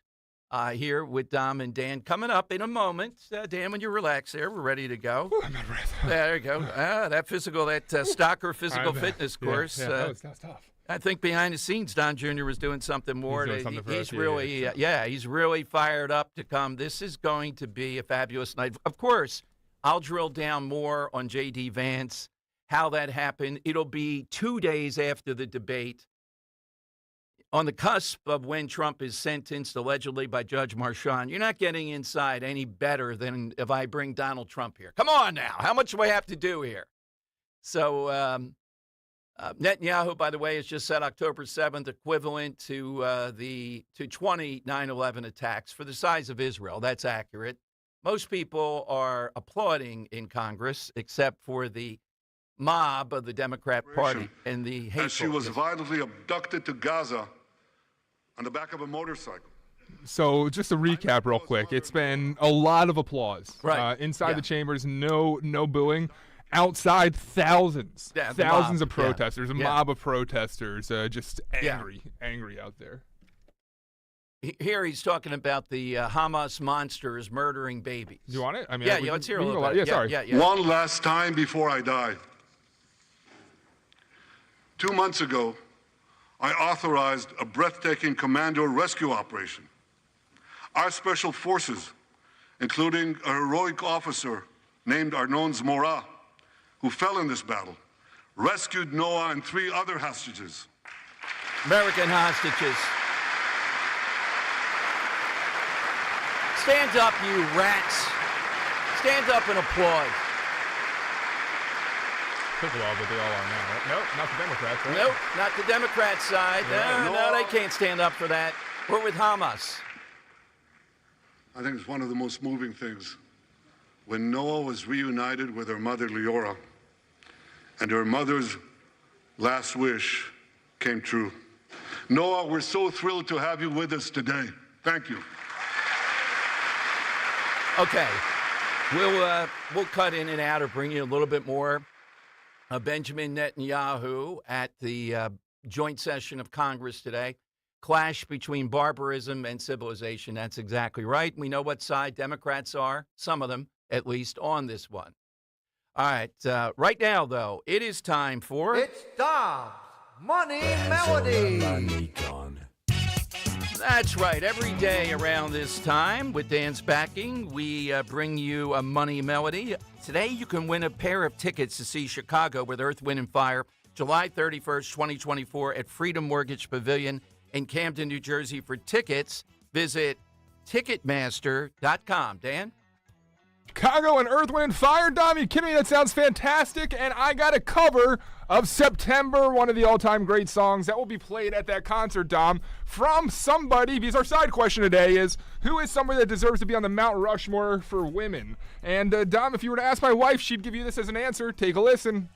here with Dom and Dan. Coming up in a moment. Dan, when you're relaxed there, we're ready to go. Ooh, I'm not ready. There you go. That Stocker physical fitness course. Yeah, that was tough. I think behind the scenes, Don Jr. was doing something more. He's really fired up to come. This is going to be a fabulous night. Of course, I'll drill down more on J.D. Vance, how that happened. It'll be 2 days after the debate, on the cusp of when Trump is sentenced allegedly by Judge Marchand. You're not getting inside any better than if I bring Donald Trump here. Come on now. How much do I have to do here? So, Netanyahu, by the way, has just said October 7th, equivalent to 20 9/11 attacks for the size of Israel. That's accurate. Most people are applauding in Congress, except for the mob of the Democrat Party and the hateful. As she was violently abducted to Gaza on the back of a motorcycle. So just to recap real quick, it's been a lot of applause. Right. Inside the chambers, no booing. Outside, thousands of protesters, a mob of protesters, just angry out there. Here he's talking about the Hamas monsters murdering babies. You want it? I mean, let's hear a little bit. Yeah, sorry. Yeah. One last time before I die. 2 months ago, I authorized a breathtaking commando rescue operation. Our special forces, including a heroic officer named Arnon Zmora, who fell in this battle, rescued Noah and 3 other hostages. American hostages. Stand up, you rats. Stand up and applaud. Took a while, but they all are now, right? Nope, not the Democrats, right? Nope, not the Democrat side. Yeah. No, they can't stand up for that. We're with Hamas. I think it's one of the most moving things. When Noah was reunited with her mother, Leora, and her mother's last wish came true. Noah, we're so thrilled to have you with us today. Thank you. Okay, we'll cut in and out or bring you a little bit more. Benjamin Netanyahu at the joint session of Congress today. Clash between barbarism and civilization. That's exactly right. We know what side Democrats are, some of them at least, on this one. All right, right now, though, it is time for... It's Dom's Money Melody. That's right. Every day around this time, with Dan's backing, we bring you a money melody. Today, you can win a pair of tickets to see Chicago with Earth, Wind, and Fire, July 31st, 2024, at Freedom Mortgage Pavilion in Camden, New Jersey. For tickets, visit Ticketmaster.com. Dan? Chicago and Earth, Wind, and Fire. Dom, you kidding me? That sounds fantastic. And I got a cover of September, one of the all-time great songs that will be played at that concert, Dom, from somebody, because our side question today is, who is somebody that deserves to be on the Mount Rushmore for women? And, Dom, if you were to ask my wife, she'd give you this as an answer. Take a listen.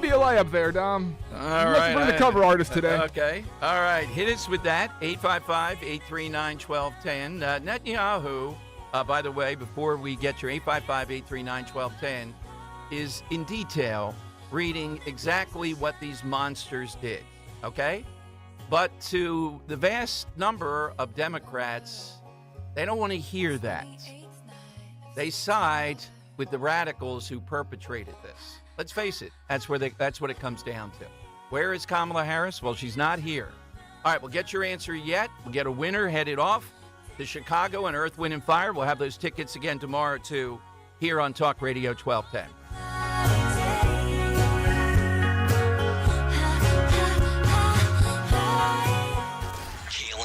Be a layup there, Dom. All right. Let's bring the cover artist today. Okay. All right. Hit us with that. 855-839-1210. Netanyahu, by the way, before we get your 855-839-1210, is in detail reading exactly what these monsters did. Okay? But to the vast number of Democrats, they don't want to hear that. They side with the radicals who perpetrated this. Let's face it, that's what it comes down to. Where is Kamala Harris? Well, she's not here. All right, we'll get your answer yet. We'll get a winner headed off to Chicago and Earth, Wind, and Fire. We'll have those tickets again tomorrow, too, here on Talk Radio 1210.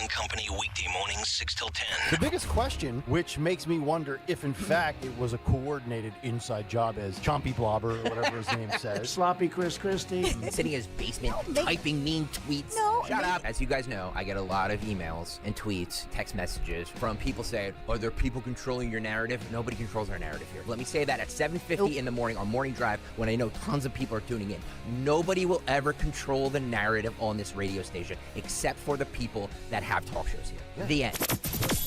Company weekday mornings 6 till 10. The biggest question, which makes me wonder if in fact it was a coordinated inside job, as Chompy Blobber or whatever his name says. Sloppy Chris Christie. Sitting in his basement, typing mean tweets. Shut up. As you guys know, I get a lot of emails and tweets, text messages from people saying, are there people controlling your narrative? Nobody controls our narrative here. Let me say that at 7:50 in the morning on Morning Drive, when I know tons of people are tuning in. Nobody will ever control the narrative on this radio station except for the people that have talk shows here. Yeah. The end.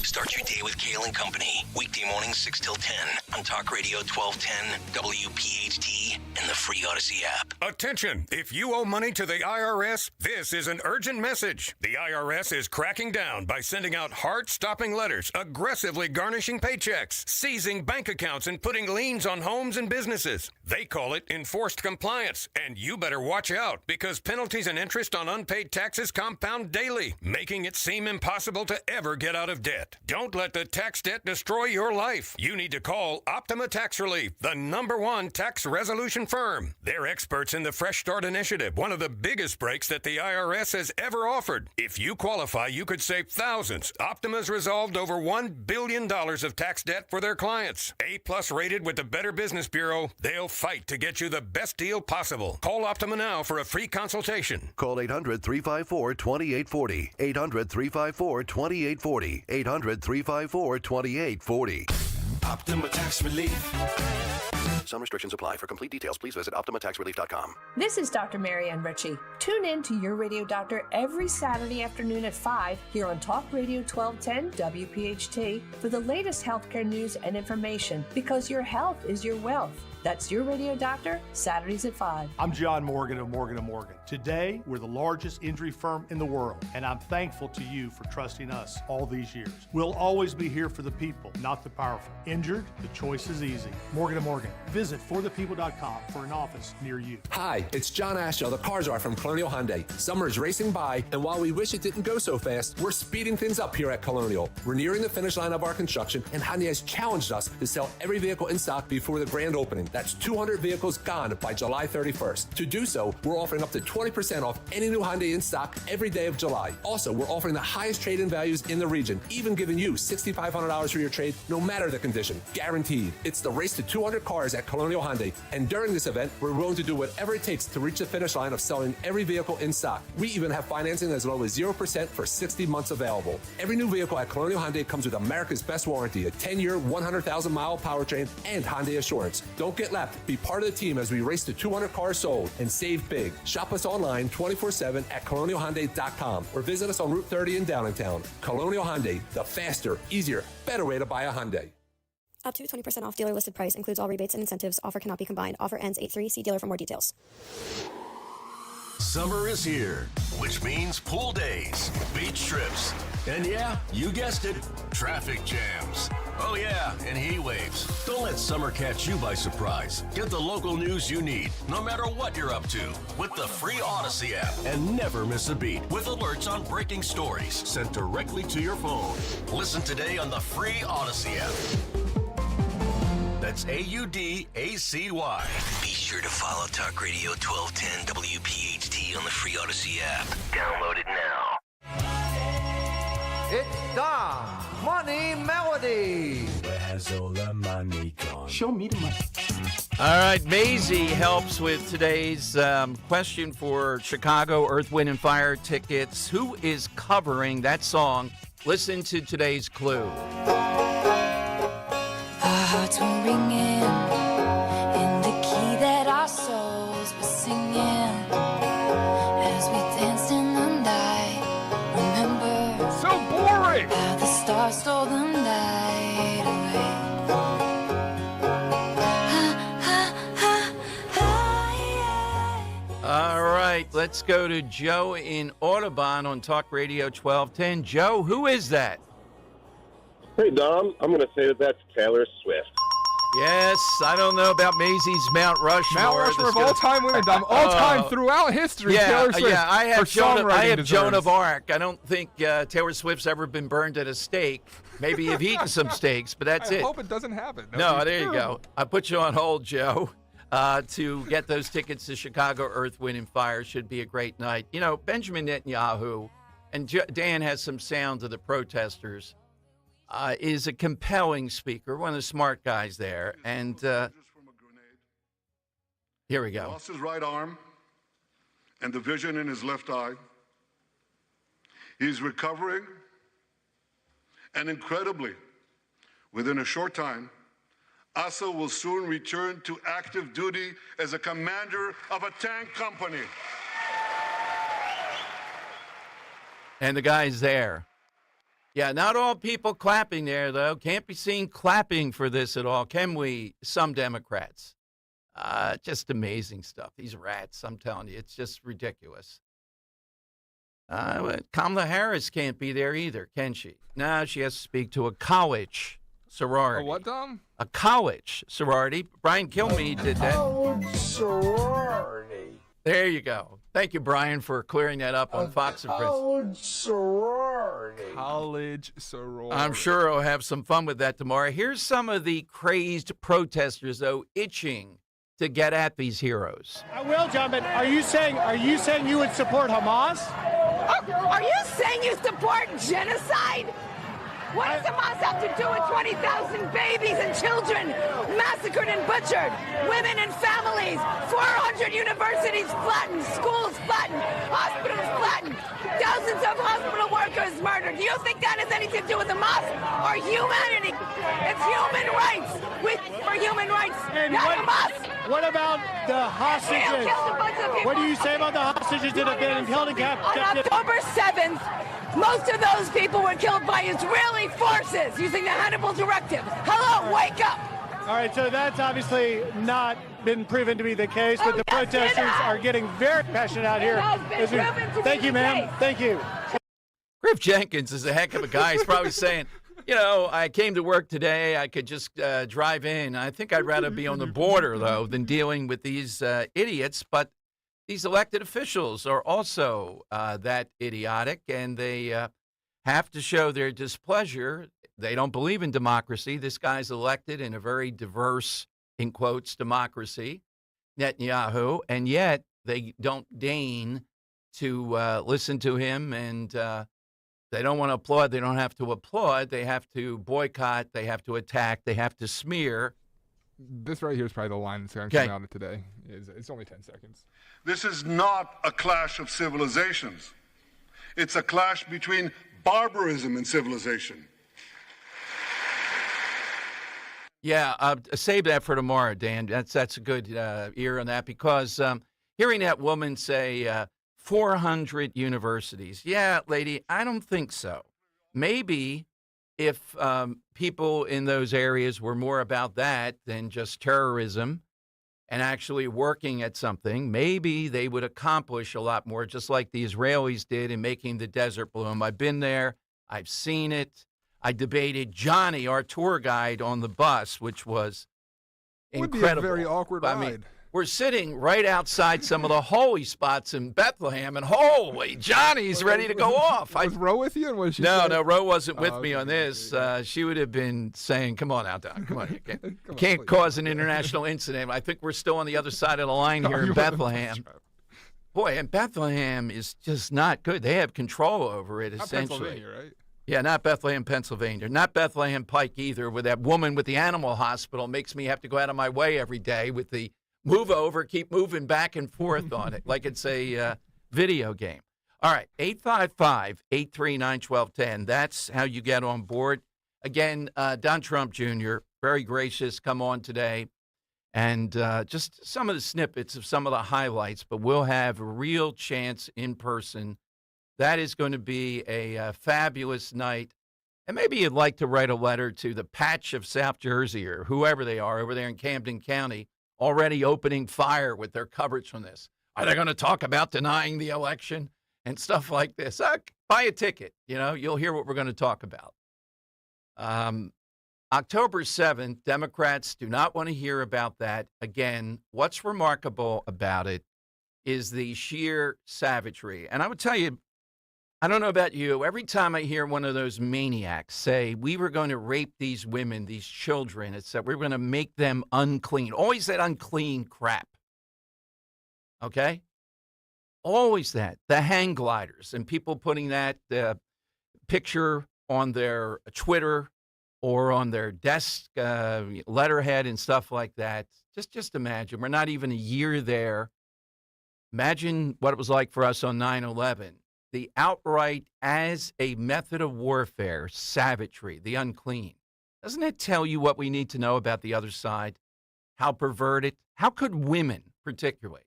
Start your day with Kale and Company. Weekday mornings 6 till 10 on Talk Radio 1210, WPHT, and the free Odyssey app. Attention! If you owe money to the IRS, this is an urgent message. The IRS is cracking down by sending out heart-stopping letters, aggressively garnishing paychecks, seizing bank accounts, and putting liens on homes and businesses. They call it enforced compliance, and you better watch out because penalties and interest on unpaid taxes compound daily, making it seem impossible to ever get out of debt. Don't let the tax debt destroy your life. You need to call Optima Tax Relief, the #1 tax resolution firm. They're experts in the Fresh Start Initiative, one of the biggest breaks that the IRS has ever offered. If you qualify, you could save thousands. Optima's resolved over $1 billion of tax debt for their clients. A+ rated with the Better Business Bureau, they'll fight to get you the best deal possible. Call Optima now for a free consultation. Call 800-354-2840. 800-354-2840. 800-354-2840. Optima Tax Relief. Some restrictions apply. For complete details, please visit OptimaTaxRelief.com. This is Dr. Marianne Ritchie. Tune in to Your Radio Doctor every Saturday afternoon at 5 here on Talk Radio 1210 WPHT for the latest healthcare news and information, because your health is your wealth. That's Your Radio Doctor, Saturdays at 5. I'm John Morgan of Morgan & Morgan. Today, we're the largest injury firm in the world, and I'm thankful to you for trusting us all these years. We'll always be here for the people, not the powerful. Injured? The choice is easy. Morgan & Morgan. Visit forthepeople.com for an office near you. Hi, it's John Ashell, the car czar from Colonial Hyundai. Summer is racing by, and while we wish it didn't go so fast, we're speeding things up here at Colonial. We're nearing the finish line of our construction, and Hyundai has challenged us to sell every vehicle in stock before the grand opening. That's 200 vehicles gone by July 31st. To do so, we're offering up to 20% off any new Hyundai in stock every day of July. Also, we're offering the highest trade-in values in the region, even giving you $6,500 for your trade, no matter the condition. Guaranteed. It's the race to 200 cars at Colonial Hyundai, and during this event, we're willing to do whatever it takes to reach the finish line of selling every vehicle in stock. We even have financing as low as 0% for 60 months available. Every new vehicle at Colonial Hyundai comes with America's best warranty, a 10-year, 100,000-mile powertrain, and Hyundai Assurance. Don't get left. Be part of the team as we race to 200 cars sold and save big. Shop us online 24/7 at colonialhyundai.com or visit us on Route 30 in Downtown. Colonial Hyundai, the faster, easier, better way to buy a Hyundai. Up to 20% off dealer listed price. Includes all rebates and incentives. Offer cannot be combined. Offer ends 8/3. See dealer for more details. Summer is here, which means pool days, beach trips, and yeah, you guessed it, traffic jams. Oh yeah, and heat waves. Don't let summer catch you by surprise. Get the local news you need, no matter what you're up to, with the free Odyssey app. And never miss a beat with alerts on breaking stories sent directly to your phone. Listen today on the free Odyssey app. That's AUDACY. Be sure to follow Talk Radio 1210 WPHT on the free Odyssey app. Download it now. It's Dom Money Melody. Where has all the money gone? Show me the money. All right, Maisie helps with today's question for Chicago Earth, Wind, and Fire tickets. Who is covering that song? Listen to today's clue. Our hearts were ringing in the key that our souls were singing as we danced in the night. Remember, so boring. How the stars stole the night away. All right, let's go to Joe in Audubon on Talk Radio 1210. Joe, who is that? Hey, Dom, I'm going to say that that's Taylor Swift. Yes, I don't know about Maisie's Mount Rushmore. Mount Rushmore of all-time women, Dom. All-time throughout history, Taylor Swift. Yeah, I have Joan deserves. of Arc. I don't think Taylor Swift's ever been burned at a stake. Maybe you've eaten some steaks, but that's it. I hope it doesn't happen. No, there you go. I put you on hold, Joe, to get those tickets to Chicago Earth, Wind, and Fire. Should be a great night. You know, Benjamin Netanyahu, and Dan has some sound of the protesters, is a compelling speaker, one of the smart guys there. And here we go. He lost his right arm and the vision in his left eye. He's recovering, and incredibly, within a short time, Asa will soon return to active duty as a commander of a tank company. And the guy's there. Yeah, not all people clapping there, though. Can't be seen clapping for this at all, can we? Some Democrats. Just amazing stuff. These rats, I'm telling you, it's just ridiculous. Kamala Harris can't be there either, can she? No, she has to speak to a college sorority. A what, Dom? A college sorority. Brian Kilmeade did that. College sorority. There you go. Thank you, Brian, for clearing that up on Fox and Friends. College sorority. College sorority. I'm sure I'll have some fun with that tomorrow. Here's some of the crazed protesters, though, itching to get at these heroes. I will, John, but are you saying you would support Hamas? Are you saying you support genocide? What does Hamas have to do with 20,000 babies and children massacred and butchered? Women and families, 400 universities flattened, schools flattened, hospitals flattened, dozens of hospital workers murdered. Do you think that has anything to do with Hamas or humanity? It's human rights. For human rights, and not Hamas. What about the hostages? What do you say about the hostages that have been held in captivity? On October 7th, most of those people were killed by Israeli forces using the Hannibal Directive. Hello, wake up! All right, so that's obviously not been proven to be the case, but the protesters are getting very passionate out here. Thank you, ma'am. Thank you. Griff Jenkins is a heck of a guy. He's probably saying, you know, I came to work today. I could just drive in. I think I'd rather be on the border, though, than dealing with these idiots. But these elected officials are also that idiotic, and they have to show their displeasure. They don't believe in democracy. This guy's elected in a very diverse, in quotes, democracy, Netanyahu, and yet they don't deign to listen to him, and they don't want to applaud. They don't have to applaud. They have to boycott. They have to attack. They have to smear. This right here is probably the line that's going to come out of today. It's only 10 seconds. This is not a clash of civilizations. It's a clash between barbarism and civilization. Yeah, save that for tomorrow, Dan. That's a good ear on that, because hearing that woman say 400 universities, yeah, lady, I don't think so. Maybe if people in those areas were more about that than just terrorism and actually working at something, maybe they would accomplish a lot more, just like the Israelis did in making the desert bloom. I've been there. I've seen it. I debated Johnny, our tour guide, on the bus, which was incredible. Would be a very awkward ride. I mean, we're sitting right outside some of the holy spots in Bethlehem, and holy, Johnny's ready to go off. Was Ro with you? And what did she No, say? no, Ro wasn't with me on this. She would have been saying, come on out, Don. Come on. You can't cause an international incident. I think we're still on the other side of the line here in Bethlehem. Boy, and Bethlehem is just not good. They have control over it, Not essentially. Pennsylvania, right? Yeah, not Bethlehem, Pennsylvania. Not Bethlehem Pike either, where that woman with the animal hospital makes me have to go out of my way every day with the move over, keep moving back and forth on it like it's a video game. All right, 855-839-1210. That's how you get on board. Again, Don Trump Jr., very gracious, come on today. And just some of the snippets of some of the highlights, but we'll have a real chance in person. That is going to be a fabulous night. And maybe you'd like to write a letter to the Patch of South Jersey or whoever they are over there in Camden County, already opening fire with their coverage from this. Are they going to talk about denying the election and stuff like this? Buy a ticket. You know, you'll hear what we're going to talk about. October 7th, Democrats do not want to hear about that. Again, what's remarkable about it is the sheer savagery. And I would tell you, I don't know about you, every time I hear one of those maniacs say, we were going to rape these women, these children, it's that we're going to make them unclean. Always that unclean crap. Okay? Always that. The hang gliders and people putting that picture on their Twitter or on their desk letterhead and stuff like that. Just imagine. We're not even a year there. Imagine what it was like for us on 9/11. The outright, as a method of warfare, savagery, the unclean. Doesn't it tell you what we need to know about the other side? How perverted? How could women, particularly,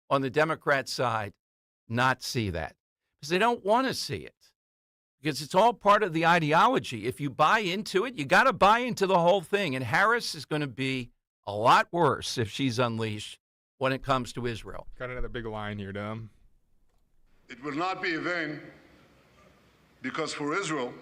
on the Democrat side, not see that? Because they don't want to see it. Because it's all part of the ideology. If you buy into it, you got to buy into the whole thing. And Harris is going to be a lot worse if she's unleashed when it comes to Israel. Got another big line here, Dom. It will not be in vain, because for Israel,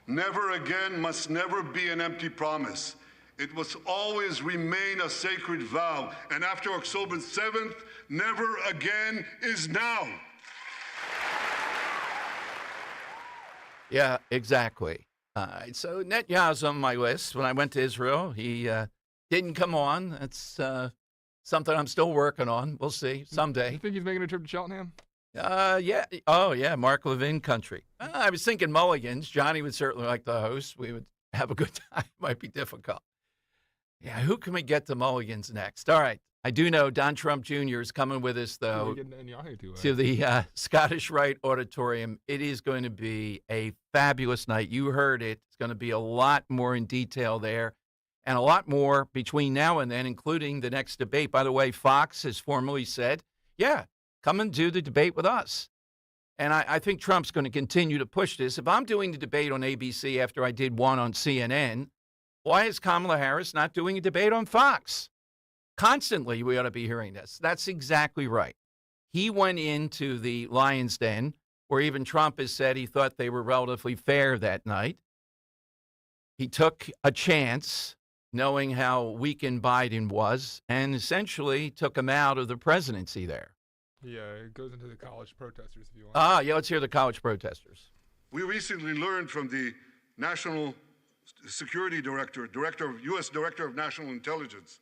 never again must never be an empty promise. It must always remain a sacred vow. And after October 7th, never again is now. Yeah, exactly. So Netanyahu's on my list. When I went to Israel, he didn't come on. That's something I'm still working on. We'll see someday. You think he's making a trip to Cheltenham? Yeah. Oh, yeah, Mark Levin country. I was thinking Mulligans. Johnny would certainly like the host. We would have a good time. Might be difficult. Yeah, who can we get to Mulligans next? All right. I do know Don Trump Jr. is coming with us, though, to the Scottish Rite Auditorium. It is going to be a fabulous night. You heard it. It's going to be a lot more in detail there and a lot more between now and then, including the next debate. By the way, Fox has formally said, yeah, come and do the debate with us. And I think Trump's going to continue to push this. If I'm doing the debate on ABC after I did one on CNN Why is Kamala Harris not doing a debate on Fox? Constantly, we ought to be hearing this. That's exactly right. He went into the Lion's Den, where even Trump has said he thought they were relatively fair that night. He took a chance, knowing how weakened Biden was, and essentially took him out of the presidency there. Yeah, it goes into the college protesters if you want. Yeah, let's hear the college protesters. We recently learned from the National Security Director, U.S. Director of National Intelligence,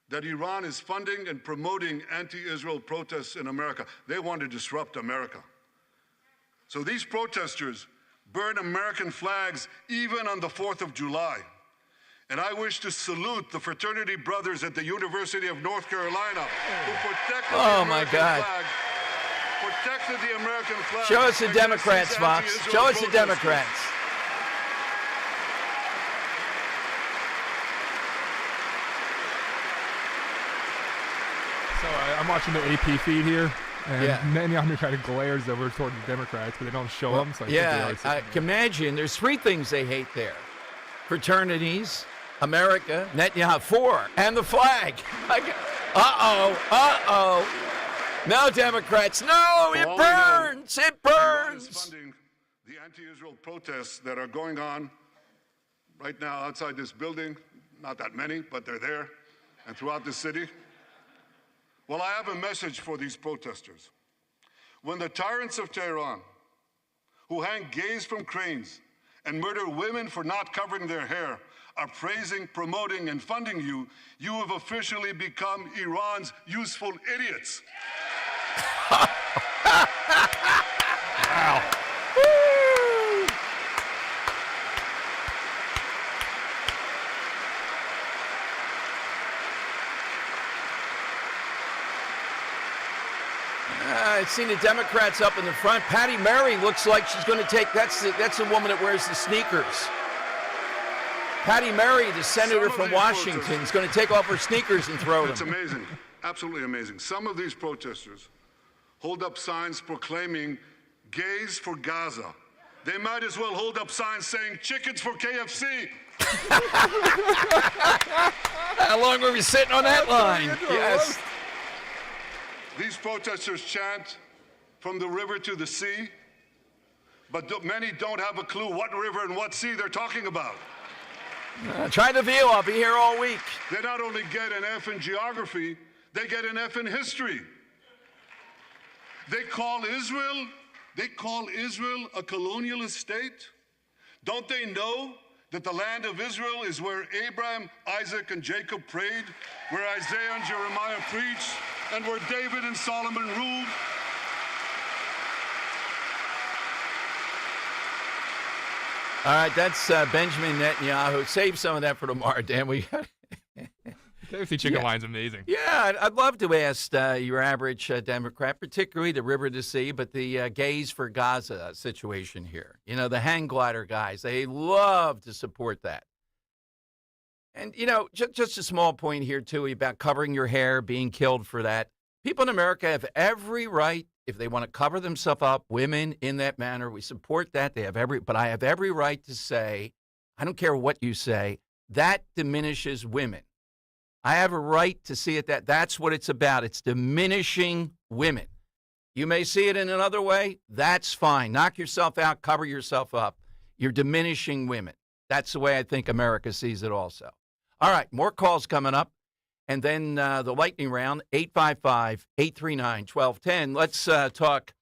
that Iran is funding and promoting anti-Israel protests in America. They want to disrupt America. So these protesters burn American flags even on the 4th of July. And I wish to salute the fraternity brothers at the University of North Carolina who protected the American flag. Protected the American flag. Show us the Democrats, Fox. Show us the Democrats. So I'm watching the AP feed here, and Netanyahu kind of glares over toward the Democrats, but they don't show them. So I can imagine there's three things they hate there: fraternities, America, Netanyahu 4, and the flag. No, Democrats, no, it burns. It burns. Funding the anti-Israel protests that are going on right now outside this building. Not that many, but they're there, and throughout the city. Well, I have a message for these protesters. When the tyrants of Tehran, who hang gays from cranes and murder women for not covering their hair, are praising, promoting, and funding you, you have officially become Iran's useful idiots. Wow. I've seen the Democrats up in the front. Patty Murray looks like she's going to take. That's the woman that wears the sneakers. Patty Murray, the senator from Washington, is going to take off her sneakers and throw them. It's amazing, absolutely amazing. Some of these protesters hold up signs proclaiming gays for Gaza. They might as well hold up signs saying chickens for KFC. How long were we sitting on that line? Yes. These protesters chant from the river to the sea, but many don't have a clue what river and what sea they're talking about. Try the view. I'll be here all week. They not only get an F in geography, they get an F in history. They call Israel a colonialist state. Don't they know that the land of Israel is where Abraham, Isaac, and Jacob prayed, where Isaiah and Jeremiah preached, and where David and Solomon ruled? All right, that's Benjamin Netanyahu. Save some of that for tomorrow, Dan. KFC chicken line's amazing. Yeah, I'd love to ask your average Democrat, particularly the river to sea, but the gays for Gaza situation here. You know, the hang glider guys, they love to support that. And, you know, just a small point here, too, about covering your hair, being killed for that. People in America have every right, if they want to cover themselves up, women in that manner, we support that. But I have every right to say, I don't care what you say, that diminishes women. I have a right to see it that's what it's about. It's diminishing women. You may see it in another way. That's fine. Knock yourself out, cover yourself up. You're diminishing women. That's the way I think America sees it also. All right, more calls coming up. And then the lightning round, 855-839-1210. Let's talk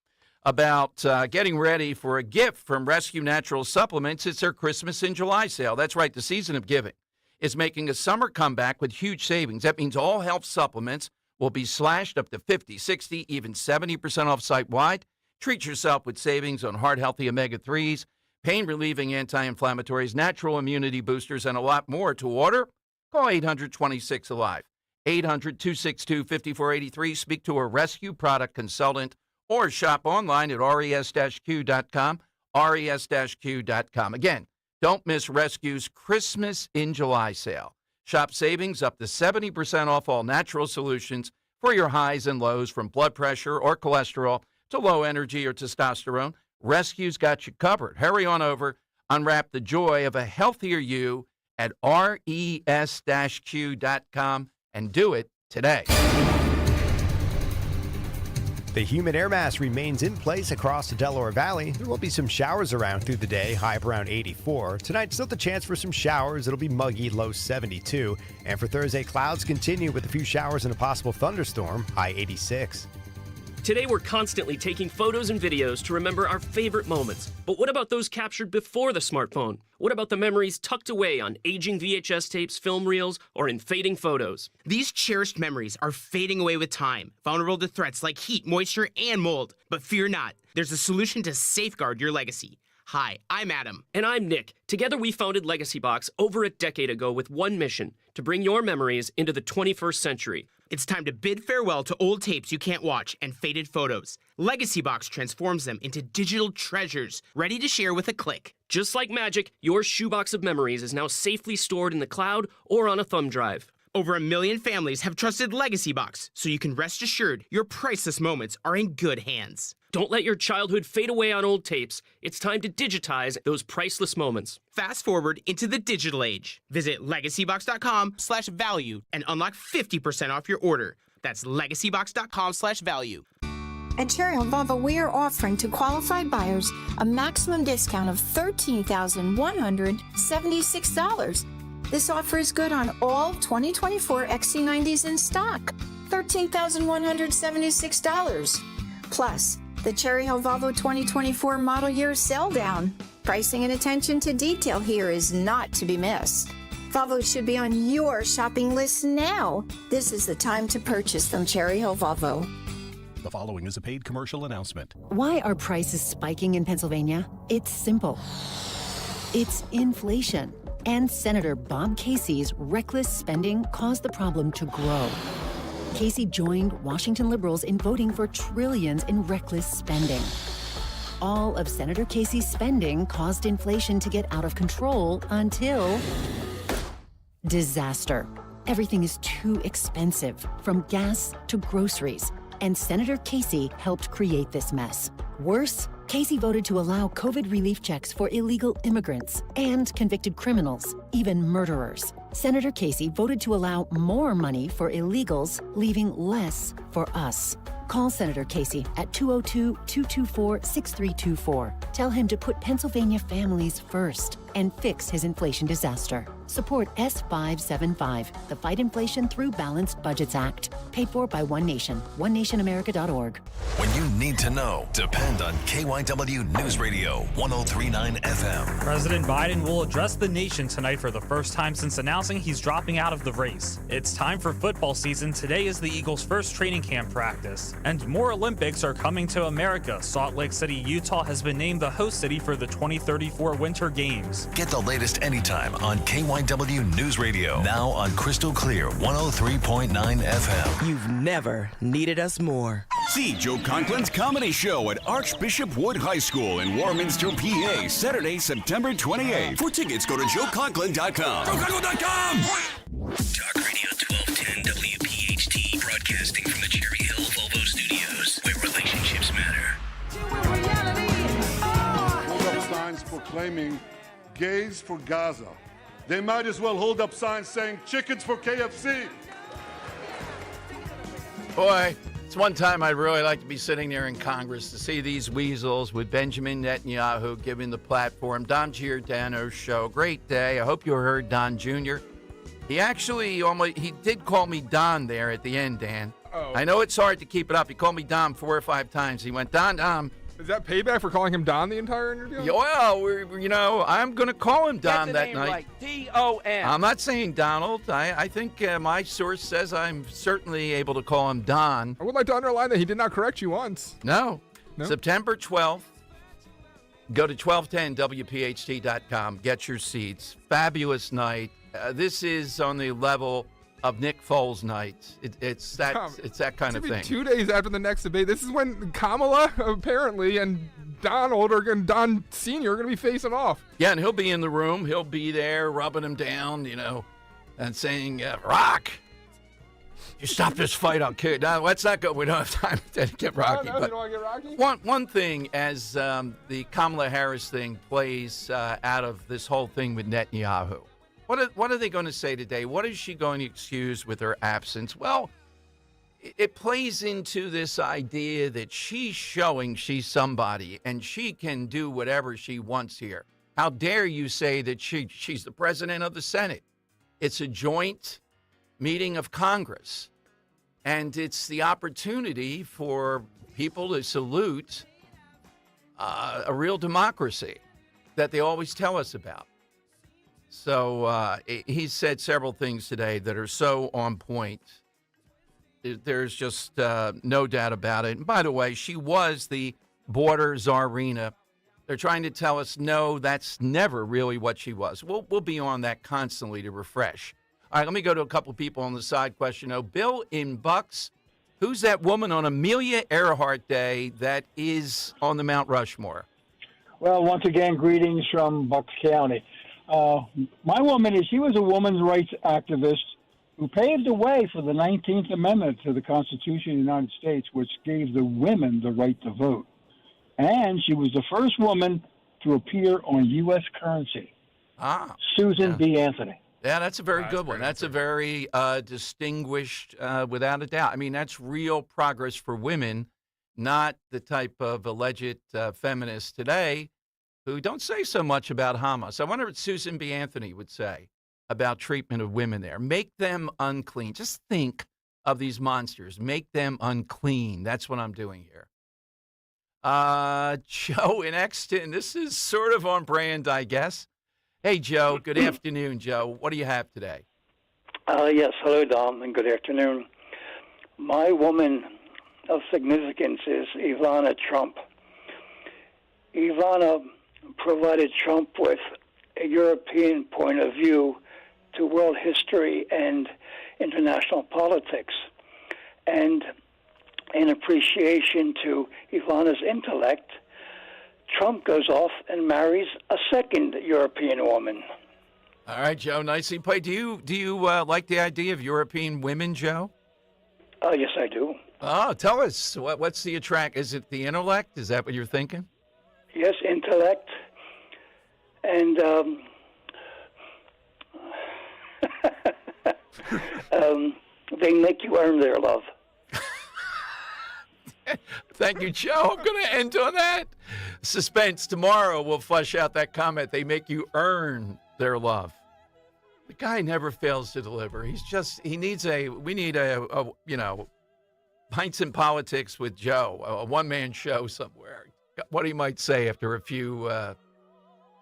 about getting ready for a gift from Rescue Natural Supplements. It's their Christmas in July sale. That's right, the season of giving is making a summer comeback with huge savings. That means all health supplements will be slashed up to 50, 60, even 70% off site-wide. Treat yourself with savings on heart-healthy omega-3s, pain-relieving anti-inflammatories, natural immunity boosters, and a lot more. To order, call 800-26-ALIVE. 800-262-5483. Speak to a rescue product consultant or shop online at res-q.com, res-q.com. Again, don't miss Rescue's Christmas in July sale. Shop savings up to 70% off all natural solutions for your highs and lows, from blood pressure or cholesterol to low energy or testosterone. Rescue's got you covered. Hurry on over, unwrap the joy of a healthier you at res-q.com and do it today. The humid air mass remains in place across the Delaware Valley. There will be some showers around through the day, high up around 84. Tonight, still the chance for some showers. It'll be muggy, low 72. And for Thursday, clouds continue with a few showers and a possible thunderstorm, high 86. Today, we're constantly taking photos and videos to remember our favorite moments. But what about those captured before the smartphone? What about the memories tucked away on aging VHS tapes, film reels, or in fading photos? These cherished memories are fading away with time, vulnerable to threats like heat, moisture, and mold. But fear not, there's a solution to safeguard your legacy. Hi, I'm Adam. And I'm Nick. Together we founded Legacy Box over a decade ago with one mission, to bring your memories into the 21st century. It's time to bid farewell to old tapes you can't watch and faded photos. Legacy Box transforms them into digital treasures, ready to share with a click. Just like magic, your shoebox of memories is now safely stored in the cloud or on a thumb drive. Over 1 million families have trusted Legacy Box, so you can rest assured your priceless moments are in good hands. Don't let your childhood fade away on old tapes. It's time to digitize those priceless moments. Fast forward into the digital age. Visit legacybox.com/value and unlock 50% off your order. That's legacybox.com/value. At Cherry Hill Volvo, we are offering to qualified buyers a maximum discount of $13,176. This offer is good on all 2024 XC90s in stock. $13,176. Plus, the Cherry Hill Volvo 2024 model year sell down. Pricing and attention to detail here is not to be missed. Volvo should be on your shopping list now. This is the time to purchase from Cherry Hill Volvo. The following is a paid commercial announcement. Why are prices spiking in Pennsylvania? It's simple. It's inflation. And Senator Bob Casey's reckless spending caused the problem to grow. Casey joined Washington liberals in voting for trillions in reckless spending. All of Senator Casey's spending caused inflation to get out of control until disaster. Everything is too expensive, from gas to groceries. And Senator Casey helped create this mess. Worse, Casey voted to allow COVID relief checks for illegal immigrants and convicted criminals, even murderers. Senator Casey voted to allow more money for illegals, leaving less for us. Call Senator Casey at 202-224-6324. Tell him to put Pennsylvania families first and fix his inflation disaster. Support S575, the Fight Inflation Through Balanced Budgets Act. Paid for by One Nation, onenationamerica.org. When you need to know, depend on KYW News Radio 103.9 FM. President Biden will address the nation tonight for the first time since announcing he's dropping out of the race. It's time for football season. Today is the Eagles' first training camp practice. And more Olympics are coming to America. Salt Lake City, Utah has been named the host city for the 2034 Winter Games. Get the latest anytime on KYW News Radio. Now on Crystal Clear 103.9 FM. You've never needed us more. See Joe Conklin's comedy show at Archbishop Wood High School in Warminster, PA, Saturday, September 28th. For tickets, go to joeconklin.com. JoeConklin.com! Talk Radio 1210 WPHT, broadcasting from the Cherry Hill Volvo Studios, where relationships matter. Hold up signs proclaiming gays for Gaza. They might as well hold up signs saying chickens for KFC. Boy, it's one time I'd really like to be sitting there in Congress to see these weasels with Benjamin Netanyahu giving the platform. Don Giordano's show. Great day. I hope you heard Don Jr. He did call me Don there at the end, Dan. Oh. I know it's hard to keep it up. He called me Don 4 or 5 times. He went, Don. Is that payback for calling him Don the entire interview? Yeah, well, I'm going to call him Don the that name night. Right. D-O-N. I'm not saying Donald. I think my source says I'm certainly able to call him Don. I would like to underline that he did not correct you once. No. September 12th. Go to 1210WPHT.com. Get your seats. Fabulous night. This is on the level of Nick Foles' night. It's that kind of thing. 2 days after the next debate. This is when Kamala apparently and Donald and Don Sr. are going to be facing off. Yeah, and he'll be in the room. He'll be there rubbing him down, and saying, Rock, you stop this fight, I'll kill you. No, let's not go. We don't have time to get Rocky. No, you don't want to get Rocky? One thing, as the Kamala Harris thing plays out of this whole thing with Netanyahu, What are they going to say today? What is she going to excuse with her absence? Well, it plays into this idea that she's showing she's somebody and she can do whatever she wants here. How dare you say that she's the president of the Senate? It's a joint meeting of Congress, and it's the opportunity for people to salute a real democracy that they always tell us about. So he said several things today that are so on point. There's just no doubt about it. And by the way, she was the border czarina. They're trying to tell us, no, that's never really what she was. We'll be on that constantly to refresh. All right, let me go to a couple people on the side question. Oh, Bill in Bucks, who's that woman on Amelia Earhart Day that is on the Mount Rushmore? Well, once again, greetings from Bucks County. My woman she was a women's rights activist who paved the way for the 19th Amendment to the Constitution of the United States, which gave the women the right to vote. And she was the first woman to appear on U.S. currency. Susan B. Anthony. Yeah, that's a very good one. That's a very distinguished, without a doubt. I mean, that's real progress for women, not the type of alleged feminists today who don't say so much about Hamas. I wonder what Susan B. Anthony would say about treatment of women there. Make them unclean. Just think of these monsters. Make them unclean. That's what I'm doing here. Joe in Exton. This is sort of on brand, I guess. Hey, Joe. Good afternoon, Joe. What do you have today? Yes. Hello, Dom, and good afternoon. My woman of significance is Ivana Trump. Ivana provided Trump with a European point of view to world history and international politics. And in appreciation to Ivana's intellect, Trump goes off and marries a second European woman. All right, Joe, nicely played. Do you like the idea of European women, Joe? Yes, I do. Oh, tell us, what's the attract? Is it the intellect? Is that what you're thinking? Yes, intellect. And they make you earn their love. Thank you, Joe. I'm going to end on that. Suspense. Tomorrow we'll flesh out that comment. They make you earn their love. The guy never fails to deliver. We need a Pints in Politics with Joe, a one-man show somewhere. What he might say after a few, I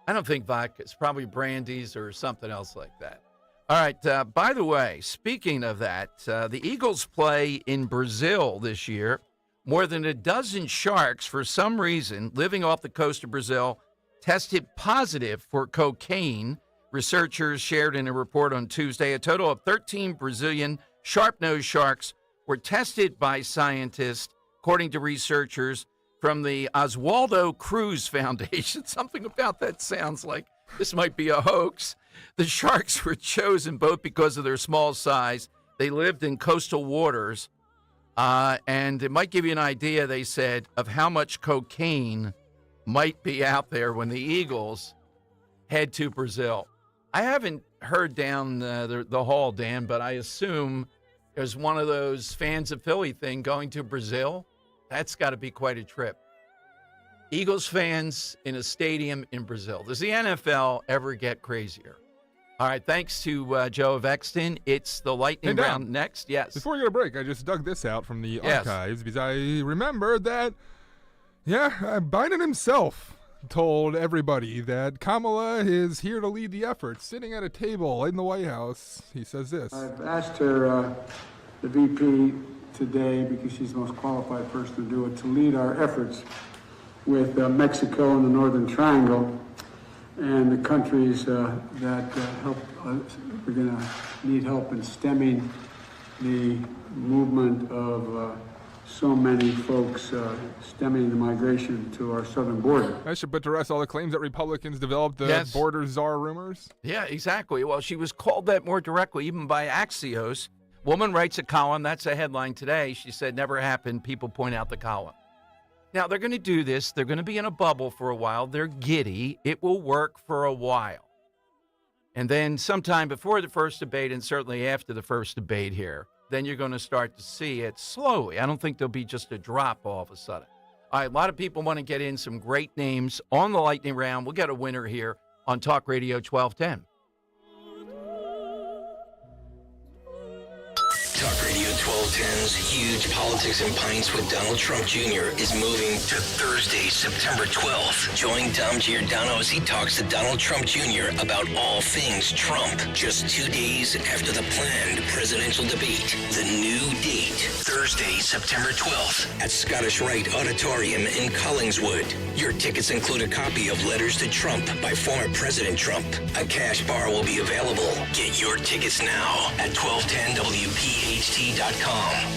don't think vodka. It's probably brandies or something else like that. All right. By the way, speaking of that, the Eagles play in Brazil this year. More than a dozen sharks, for some reason, living off the coast of Brazil, tested positive for cocaine. Researchers shared in a report on Tuesday a total of 13 Brazilian sharp-nosed sharks were tested by scientists, according to researchers from the Oswaldo Cruz Foundation. Something about that sounds like this might be a hoax. The sharks were chosen both because of their small size. They lived in coastal waters. And it might give you an idea, they said, of how much cocaine might be out there when the Eagles head to Brazil. I haven't heard down the hall, Dan, but I assume there's one of those fans of Philly thing going to Brazil. That's got to be quite a trip. Eagles fans in a stadium in Brazil. Does the NFL ever get crazier? All right, thanks to Joe of Exton. It's the lightning round next. Yes. Before we go to break, I just dug this out from the archives because I remembered that, Biden himself told everybody that Kamala is here to lead the effort, sitting at a table in the White House. He says this. I've asked her, the VP, today, because she's the most qualified person to do it, to lead our efforts with Mexico and the Northern Triangle. And the countries that help, we're going to need help in stemming the movement of so many folks stemming the migration to our southern border. I should put to rest all the claims that Republicans developed the border czar rumors. Yeah, exactly. Well, she was called that more directly, even by Axios. Woman writes a column. That's a headline today. She said, never happened. People point out the column. Now, they're going to do this. They're going to be in a bubble for a while. They're giddy. It will work for a while. And then sometime before the first debate and certainly after the first debate here, then you're going to start to see it slowly. I don't think there'll be just a drop all of a sudden. All right, a lot of people want to get in some great names on the lightning round. We'll get a winner here on Talk Radio 1210. Talk Radio 1210's Huge Politics and Pints with Donald Trump Jr. is moving to Thursday, September 12th. Join Dom Giordano as he talks to Donald Trump Jr. about all things Trump. Just 2 days after the planned presidential debate. The new date, Thursday, September 12th at Scottish Rite Auditorium in Collingswood. Your tickets include a copy of Letters to Trump by former President Trump. A cash bar will be available. Get your tickets now at 1210WPHT.com.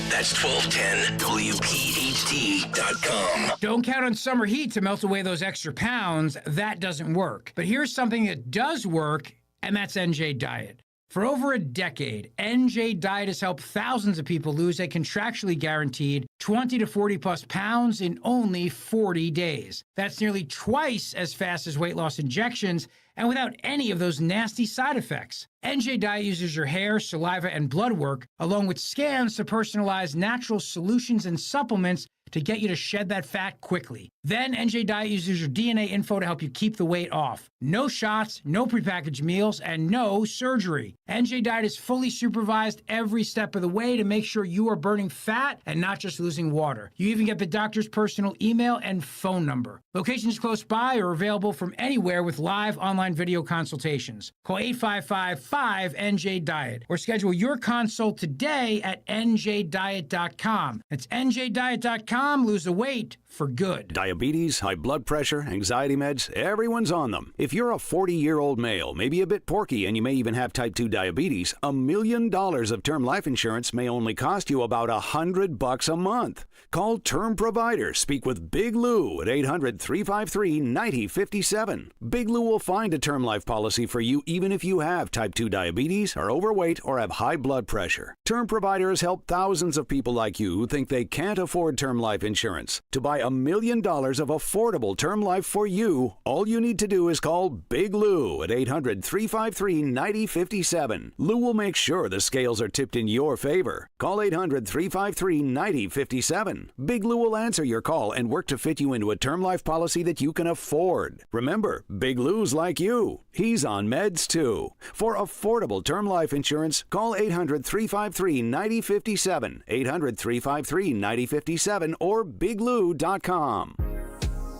That's 1210WPHT.com. Don't count on summer heat to melt away those extra pounds. That doesn't work. But here's something that does work, and that's NJ Diet. For over a decade, NJ Diet has helped thousands of people lose a contractually guaranteed 20 to 40 plus pounds in only 40 days. That's nearly twice as fast as weight loss injections and without any of those nasty side effects. NJ Diet uses your hair, saliva, and blood work, along with scans to personalize natural solutions and supplements to get you to shed that fat quickly. Then NJ Diet uses your DNA info to help you keep the weight off. No shots, no prepackaged meals, and no surgery. NJ Diet is fully supervised every step of the way to make sure you are burning fat and not just losing water. You even get the doctor's personal email and phone number. Locations close by are available from anywhere with live online video consultations. Call 855-5NJ-DIET or schedule your consult today at njdiet.com. That's njdiet.com. Lose the weight for good. Diabetes, high blood pressure, anxiety meds, everyone's on them. If you're a 40-year-old male, maybe a bit porky, and you may even have type 2 diabetes, $1 million of term life insurance may only cost you about $100 a month. Call Term Provider. Speak with Big Lou at 800-353-9057. Big Lou will find a term life policy for you even if you have type 2 diabetes, are overweight, or have high blood pressure. Term Provider has helped thousands of people like you who think they can't afford term life insurance. To buy $1 million of affordable term life for you, all you need to do is call Big Lou at 800-353-9057. Lou will make sure the scales are tipped in your favor. Call 800-353-9057. Big Lou will answer your call and work to fit you into a term life policy that you can afford. Remember, Big Lou's like you. He's on meds too. For affordable term life insurance, call 800-353-9057, 800-353-9057, or biglou.com.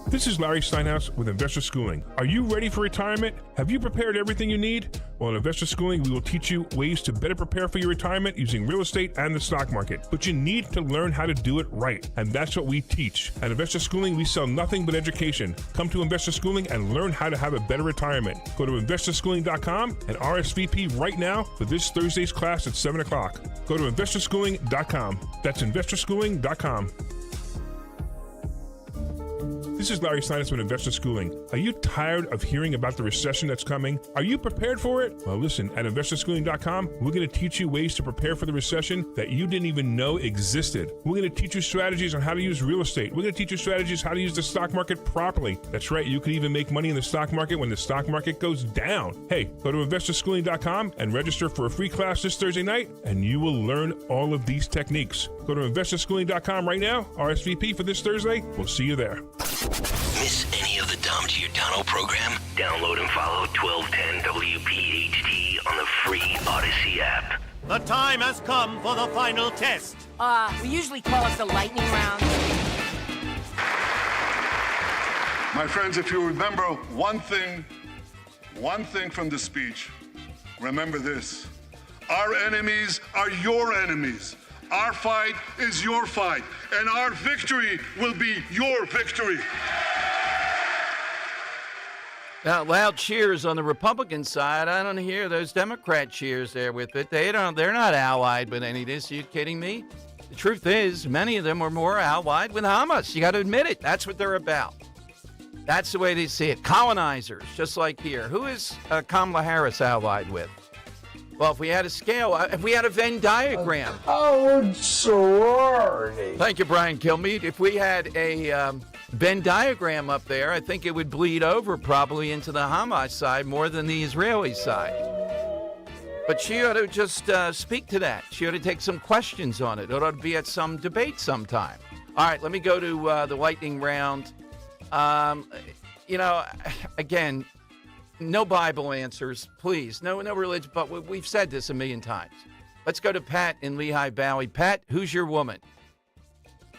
This is Larry Steinhaus with Investor Schooling. Are you ready for retirement? Have you prepared everything you need? Well, in Investor Schooling, we will teach you ways to better prepare for your retirement using real estate and the stock market. But you need to learn how to do it right, and that's what we teach. At Investor Schooling, we sell nothing but education. Come to Investor Schooling and learn how to have a better retirement. Go to investorschooling.com and RSVP right now for this Thursday's class at 7 o'clock. Go to investorschooling.com. That's investorschooling.com. This is Larry Steinhaus with Investor Schooling. Are you tired of hearing about the recession that's coming? Are you prepared for it? Well, listen, at investorschooling.com, we're going to teach you ways to prepare for the recession that you didn't even know existed. We're going to teach you strategies on how to use real estate. We're going to teach you strategies how to use the stock market properly. That's right, you can even make money in the stock market when the stock market goes down. Hey, go to investorschooling.com and register for a free class this Thursday night, and you will learn all of these techniques. Go to investorschooling.com right now, RSVP for this Thursday. We'll see you there. Miss any of the Dom Giordano program? Download and follow 1210 WPHT on the free Odyssey app. The time has come for the final test. We usually call it the lightning round. My friends, if you remember one thing from the speech, remember this. Our enemies are your enemies. Our fight is your fight, and our victory will be your victory. Now, loud cheers on the Republican side. I don't hear those Democrat cheers there with it. They're not allied with any of this. Are you kidding me? The truth is, many of them are more allied with Hamas. You got to admit it. That's what they're about. That's the way they see it. Colonizers, just like here. Who is Kamala Harris allied with? Well, if we had a scale, if we had a Venn diagram. Oh, sorority. Thank you, Brian Kilmeade. If we had Venn diagram up there, I think it would bleed over probably into the Hamas side more than the Israeli side. But she ought to just speak to that. She ought to take some questions on it. It ought to be at some debate sometime. All right, let me go to the lightning round. Again, no Bible answers, please. No religion, but we've said this a million times. Let's go to Pat in Lehigh Valley. Pat, who's your woman?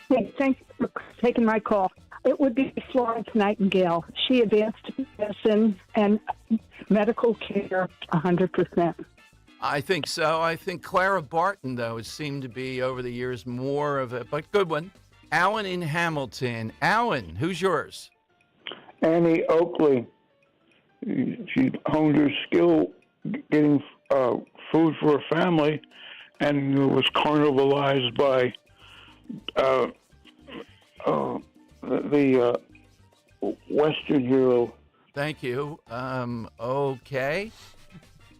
Hey, thanks for taking my call. It would be Florence Nightingale. She advanced medicine and medical care 100%. I think so. I think Clara Barton, though, has seemed to be over the years more of a, but good one. Alan in Hamilton. Alan, who's yours? Annie Oakley. She honed her skill getting food for her family and was carnivalized by the Western hero. Thank you. Okay.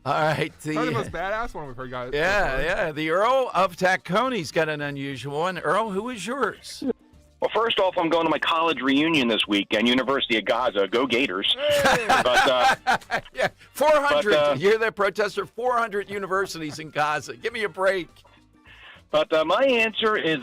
All right. Probably the most badass one we've heard, guys. Yeah. The Earl of Tacconi's got an unusual one. Earl, who is yours? Well, first off, I'm going to my college reunion this weekend, University of Gaza. Go Gators. Hey. But, yeah, 400. You hear that, protester? 400 universities in Gaza. Give me a break. But my answer is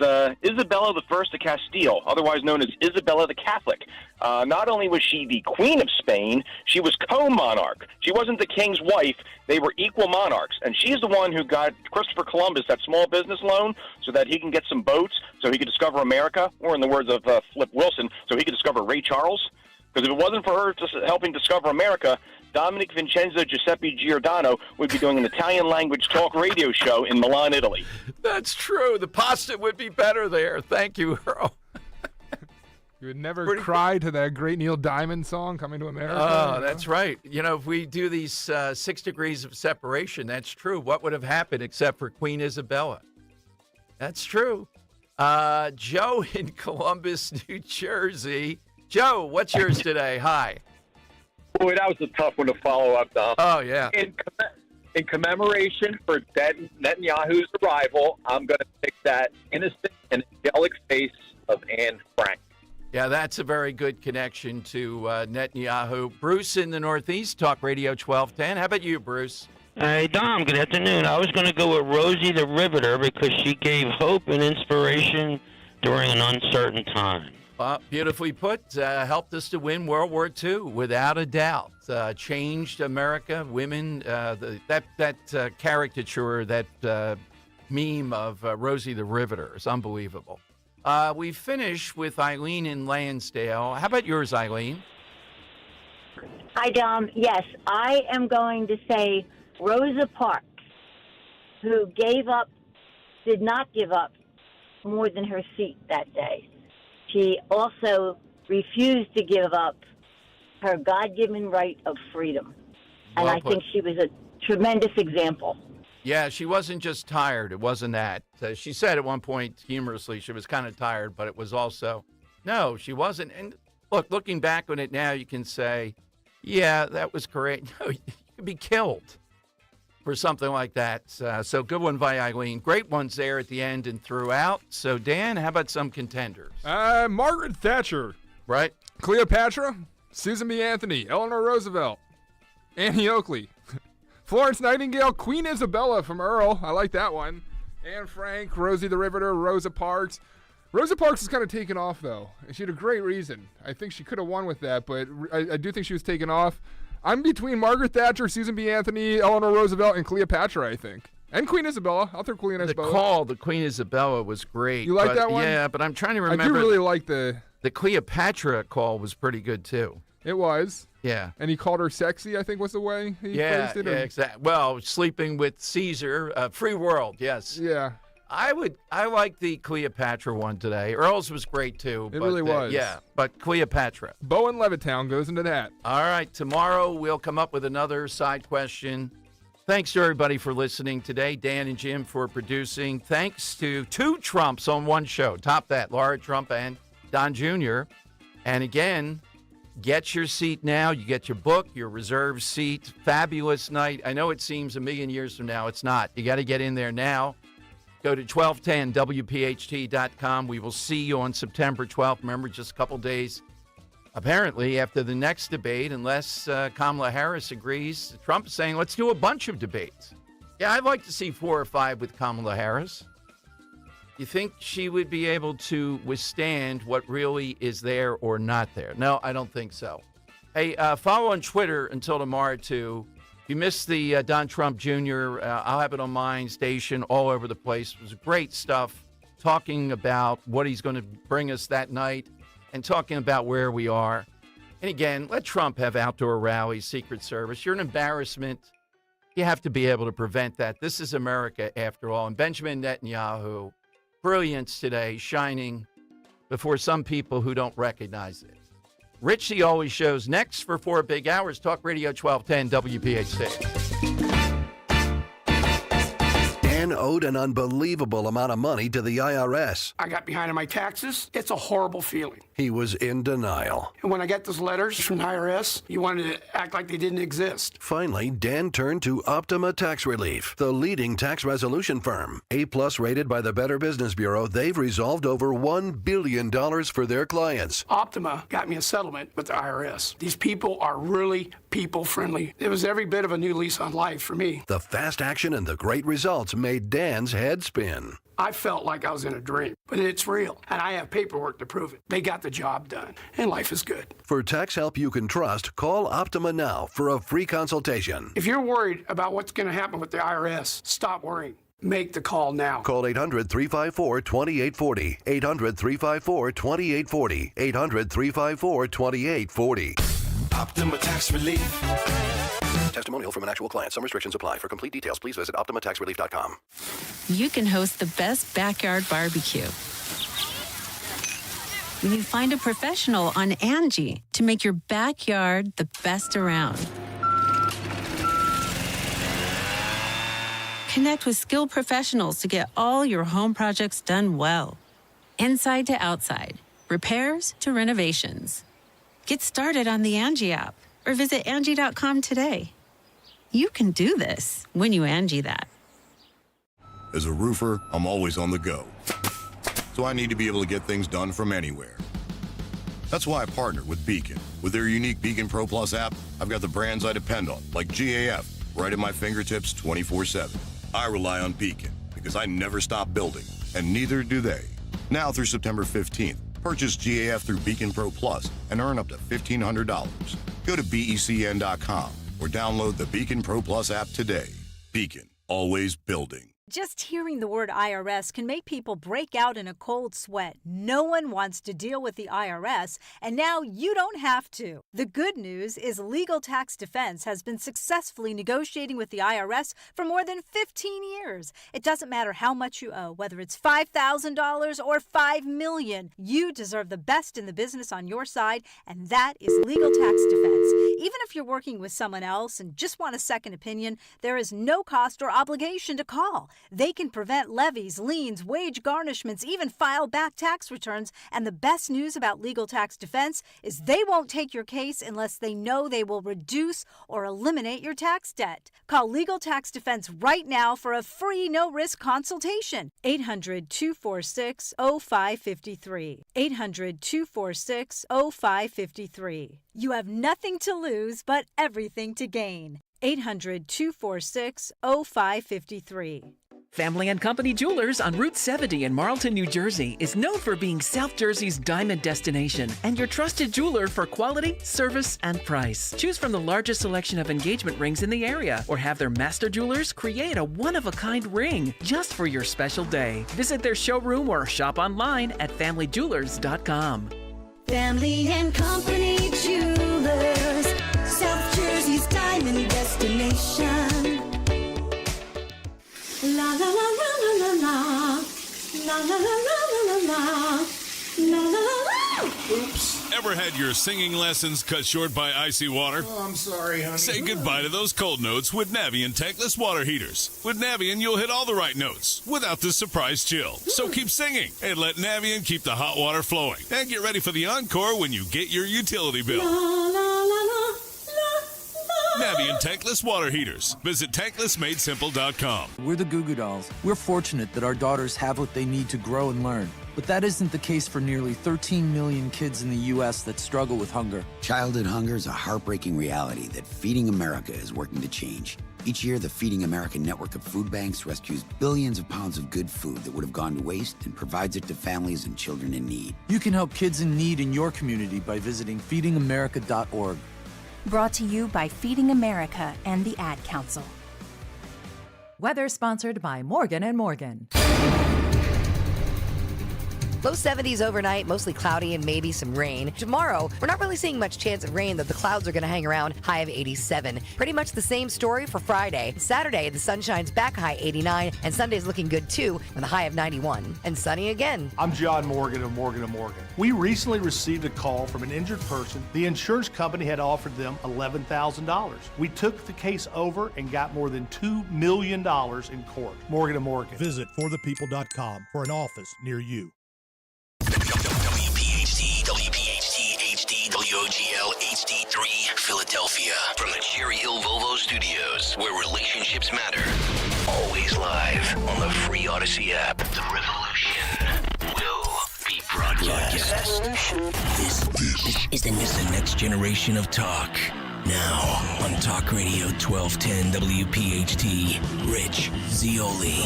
Isabella I of Castile, otherwise known as Isabella the Catholic. Not only was she the Queen of Spain, she was co-monarch. She wasn't the king's wife. They were equal monarchs. And she's the one who got Christopher Columbus that small business loan so that he can get some boats so he could discover America, or in the words of Flip Wilson, so he could discover Ray Charles. Because if it wasn't for her helping discover America, Dominic Vincenzo Giuseppe Giordano would be doing an Italian language talk radio show in Milan, Italy. That's true. The pasta would be better there. Thank you, Earl. You would never cry to that great Neil Diamond song, Coming to America. Oh, that's right. You know, if we do these 6 degrees of separation, that's true. What would have happened except for Queen Isabella? That's true. Joe in Columbus, New Jersey. Joe, what's yours today? Hi. Boy, that was a tough one to follow up, Dom. Oh, yeah. In commemoration for Netanyahu's arrival, I'm going to pick that innocent and angelic face of Anne Frank. Yeah, that's a very good connection to Netanyahu. Bruce in the Northeast, Talk Radio 1210. How about you, Bruce? Hey, Dom, good afternoon. I was going to go with Rosie the Riveter because she gave hope and inspiration during an uncertain time. Beautifully put. Helped us to win World War II, without a doubt. Changed America, women. That caricature, that meme of Rosie the Riveter is unbelievable. We finish with Eileen in Lansdale. How about yours, Eileen? Hi, Dom. Yes, I am going to say Rosa Parks, who did not give up more than her seat that day. She also refused to give up her God-given right of freedom. And I think she was a tremendous example. Yeah, she wasn't just tired. It wasn't that. She said at one point, humorously, she was kind of tired, but it was also, no, she wasn't. And look, looking back on it now, you can say, yeah, that was correct. No, you could be killed for something like that. So good one by Eileen. Great ones there at the end and throughout. So, Dan, how about some contenders? Margaret Thatcher. Right. Cleopatra, Susan B. Anthony, Eleanor Roosevelt, Annie Oakley, Florence Nightingale, Queen Isabella from Earl. I like that one. Anne Frank, Rosie the Riveter, Rosa Parks. Rosa Parks is kind of taken off, though. She had a great reason. I think she could have won with that, but I do think she was taken off. I'm between Margaret Thatcher, Susan B. Anthony, Eleanor Roosevelt, and Cleopatra, I think. And Queen Isabella. I'll throw Queen Isabella. The Queen Isabella was great. You like that one? Yeah, but I'm trying to remember. I do really like the Cleopatra call was pretty good, too. It was. Yeah. And he called her sexy, I think was the way he phrased it. Yeah, exactly. Well, sleeping with Caesar, free world, yes. Yeah. I like the Cleopatra one today. Earl's was great, too. It really was. Yeah, but Cleopatra. Bowen Levittown goes into that. All right, tomorrow we'll come up with another side question. Thanks to everybody for listening today. Dan and Jim for producing. Thanks to 2 Trumps on one show. Top that, Laura Trump and Don Jr. And again, get your seat now. You get your book, your reserved seat. Fabulous night. I know it seems a million years from now. It's not. You got to get in there now. Go to 1210WPHT.com. We will see you on September 12th. Remember, just a couple days, apparently, after the next debate, unless Kamala Harris agrees. Trump is saying, let's do a bunch of debates. Yeah, I'd like to see 4 or 5 with Kamala Harris. You think she would be able to withstand what really is there or not there? No, I don't think so. Hey, follow on Twitter until tomorrow, too. If you missed the Don Trump Jr., I'll have it on my station all over the place. It was great stuff, talking about what he's going to bring us that night and talking about where we are. And again, let Trump have outdoor rallies, Secret Service. You're an embarrassment. You have to be able to prevent that. This is America, after all. And Benjamin Netanyahu, brilliance today, shining before some people who don't recognize it. Richie always shows next for 4 big hours. Talk Radio 1210 WPHT. Dan owed an unbelievable amount of money to the IRS. I got behind on my taxes. It's a horrible feeling. He was in denial. And when I got those letters from the IRS, you wanted to act like they didn't exist. Finally, Dan turned to Optima Tax Relief, the leading tax resolution firm. A-plus rated by the Better Business Bureau, they've resolved over $1 billion for their clients. Optima got me a settlement with the IRS. These people are really people-friendly. It was every bit of a new lease on life for me. The fast action and the great results made Dan's head spin. I felt like I was in a dream, but it's real, and I have paperwork to prove it. They got the job done, and life is good. For tax help you can trust, call Optima now for a free consultation. If you're worried about what's going to happen with the IRS, stop worrying. Make the call now. Call 800-354-2840. 800-354-2840. 800-354-2840. Optima Tax Relief. Testimonial from an actual client. Some restrictions apply. For complete details, please visit OptimaTaxRelief.com. You can host the best backyard barbecue when you find a professional on Angie to make your backyard the best around. Connect with skilled professionals to get all your home projects done well. Inside to outside, repairs to renovations. Get started on the Angie app or visit Angie.com today. You can do this when you Angie that. As a roofer, I'm always on the go. So I need to be able to get things done from anywhere. That's why I partnered with Beacon. With their unique Beacon Pro Plus app, I've got the brands I depend on, like GAF, right at my fingertips 24/7. I rely on Beacon because I never stop building, and neither do they. Now through September 15th, purchase GAF through Beacon Pro Plus and earn up to $1,500. Go to BECN.com or download the Beacon Pro Plus app today. Beacon, always building. Just hearing the word IRS can make people break out in a cold sweat. No one wants to deal with the IRS, and now you don't have to. The good news is Legal Tax Defense has been successfully negotiating with the IRS for more than 15 years. It doesn't matter how much you owe, whether it's $5,000 or $5 million. You deserve the best in the business on your side, and that is Legal Tax Defense. Even if you're working with someone else and just want a second opinion, there is no cost or obligation to call. They can prevent levies, liens, wage garnishments, even file back tax returns. And the best news about Legal Tax Defense is they won't take your case unless they know they will reduce or eliminate your tax debt. Call Legal Tax Defense right now for a free no-risk consultation. 800-246-0553. 800-246-0553. You have nothing to lose but everything to gain. 800-246-0553. Family and Company Jewelers on Route 70 in Marlton, New Jersey is known for being South Jersey's diamond destination and your trusted jeweler for quality, service, and price. Choose from the largest selection of engagement rings in the area or have their master jewelers create a one-of-a-kind ring just for your special day. Visit their showroom or shop online at FamilyJewelers.com. Family and Company Jewelers, South Jersey's diamond destination. La la la la la la la la la la la la la la. Oops. Ever had your singing lessons cut short by icy water? Oh, I'm sorry, honey. Say goodbye to those cold notes with Navien tankless water heaters. With Navien, you'll hit all the right notes without the surprise chill. So keep singing and let Navien keep the hot water flowing. And get ready for the encore when you get your utility bill. La la la la la la Navient tankless water heaters. Visit tanklessmadesimple.com. We're the Goo Goo Dolls. We're fortunate that our daughters have what they need to grow and learn. But that isn't the case for nearly 13 million kids in the U.S. that struggle with hunger. Childhood hunger is a heartbreaking reality that Feeding America is working to change. Each year, the Feeding America network of food banks rescues billions of pounds of good food that would have gone to waste and provides it to families and children in need. You can help kids in need in your community by visiting feedingamerica.org. Brought to you by Feeding America and the Ad Council. Weather sponsored by Morgan & Morgan. Low 70s overnight, mostly cloudy and maybe some rain. Tomorrow, we're not really seeing much chance of rain, though the clouds are going to hang around, high of 87. Pretty much the same story for Friday. Saturday, the sun shines back, high 89, and Sunday's looking good too, with a high of 91. And sunny again. I'm John Morgan of Morgan & Morgan. We recently received a call from an injured person. The insurance company had offered them $11,000. We took the case over and got more than $2 million in court. Morgan & Morgan. Visit forthepeople.com for an office near you. WPHT HD WOGL HD3 Philadelphia from the Cherry Hill Volvo Studios, where relationships matter. Always live on the free Odyssey app. The revolution will be broadcast. This is the next generation of talk. Now on Talk Radio 1210 WPHT, Rich Zioli.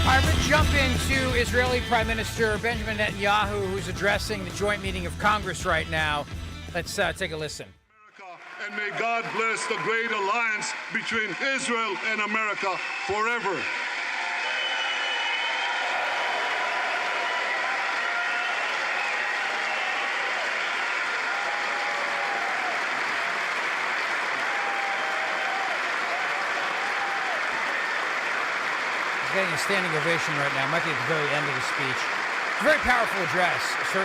All right, we're jump into Israeli Prime Minister Benjamin Netanyahu, who's addressing the joint meeting of Congress right now. Let's take a listen. And may God bless the great alliance between Israel and America forever. Getting a standing ovation right now. Might be at the very end of the speech. It's a very powerful address, certainly.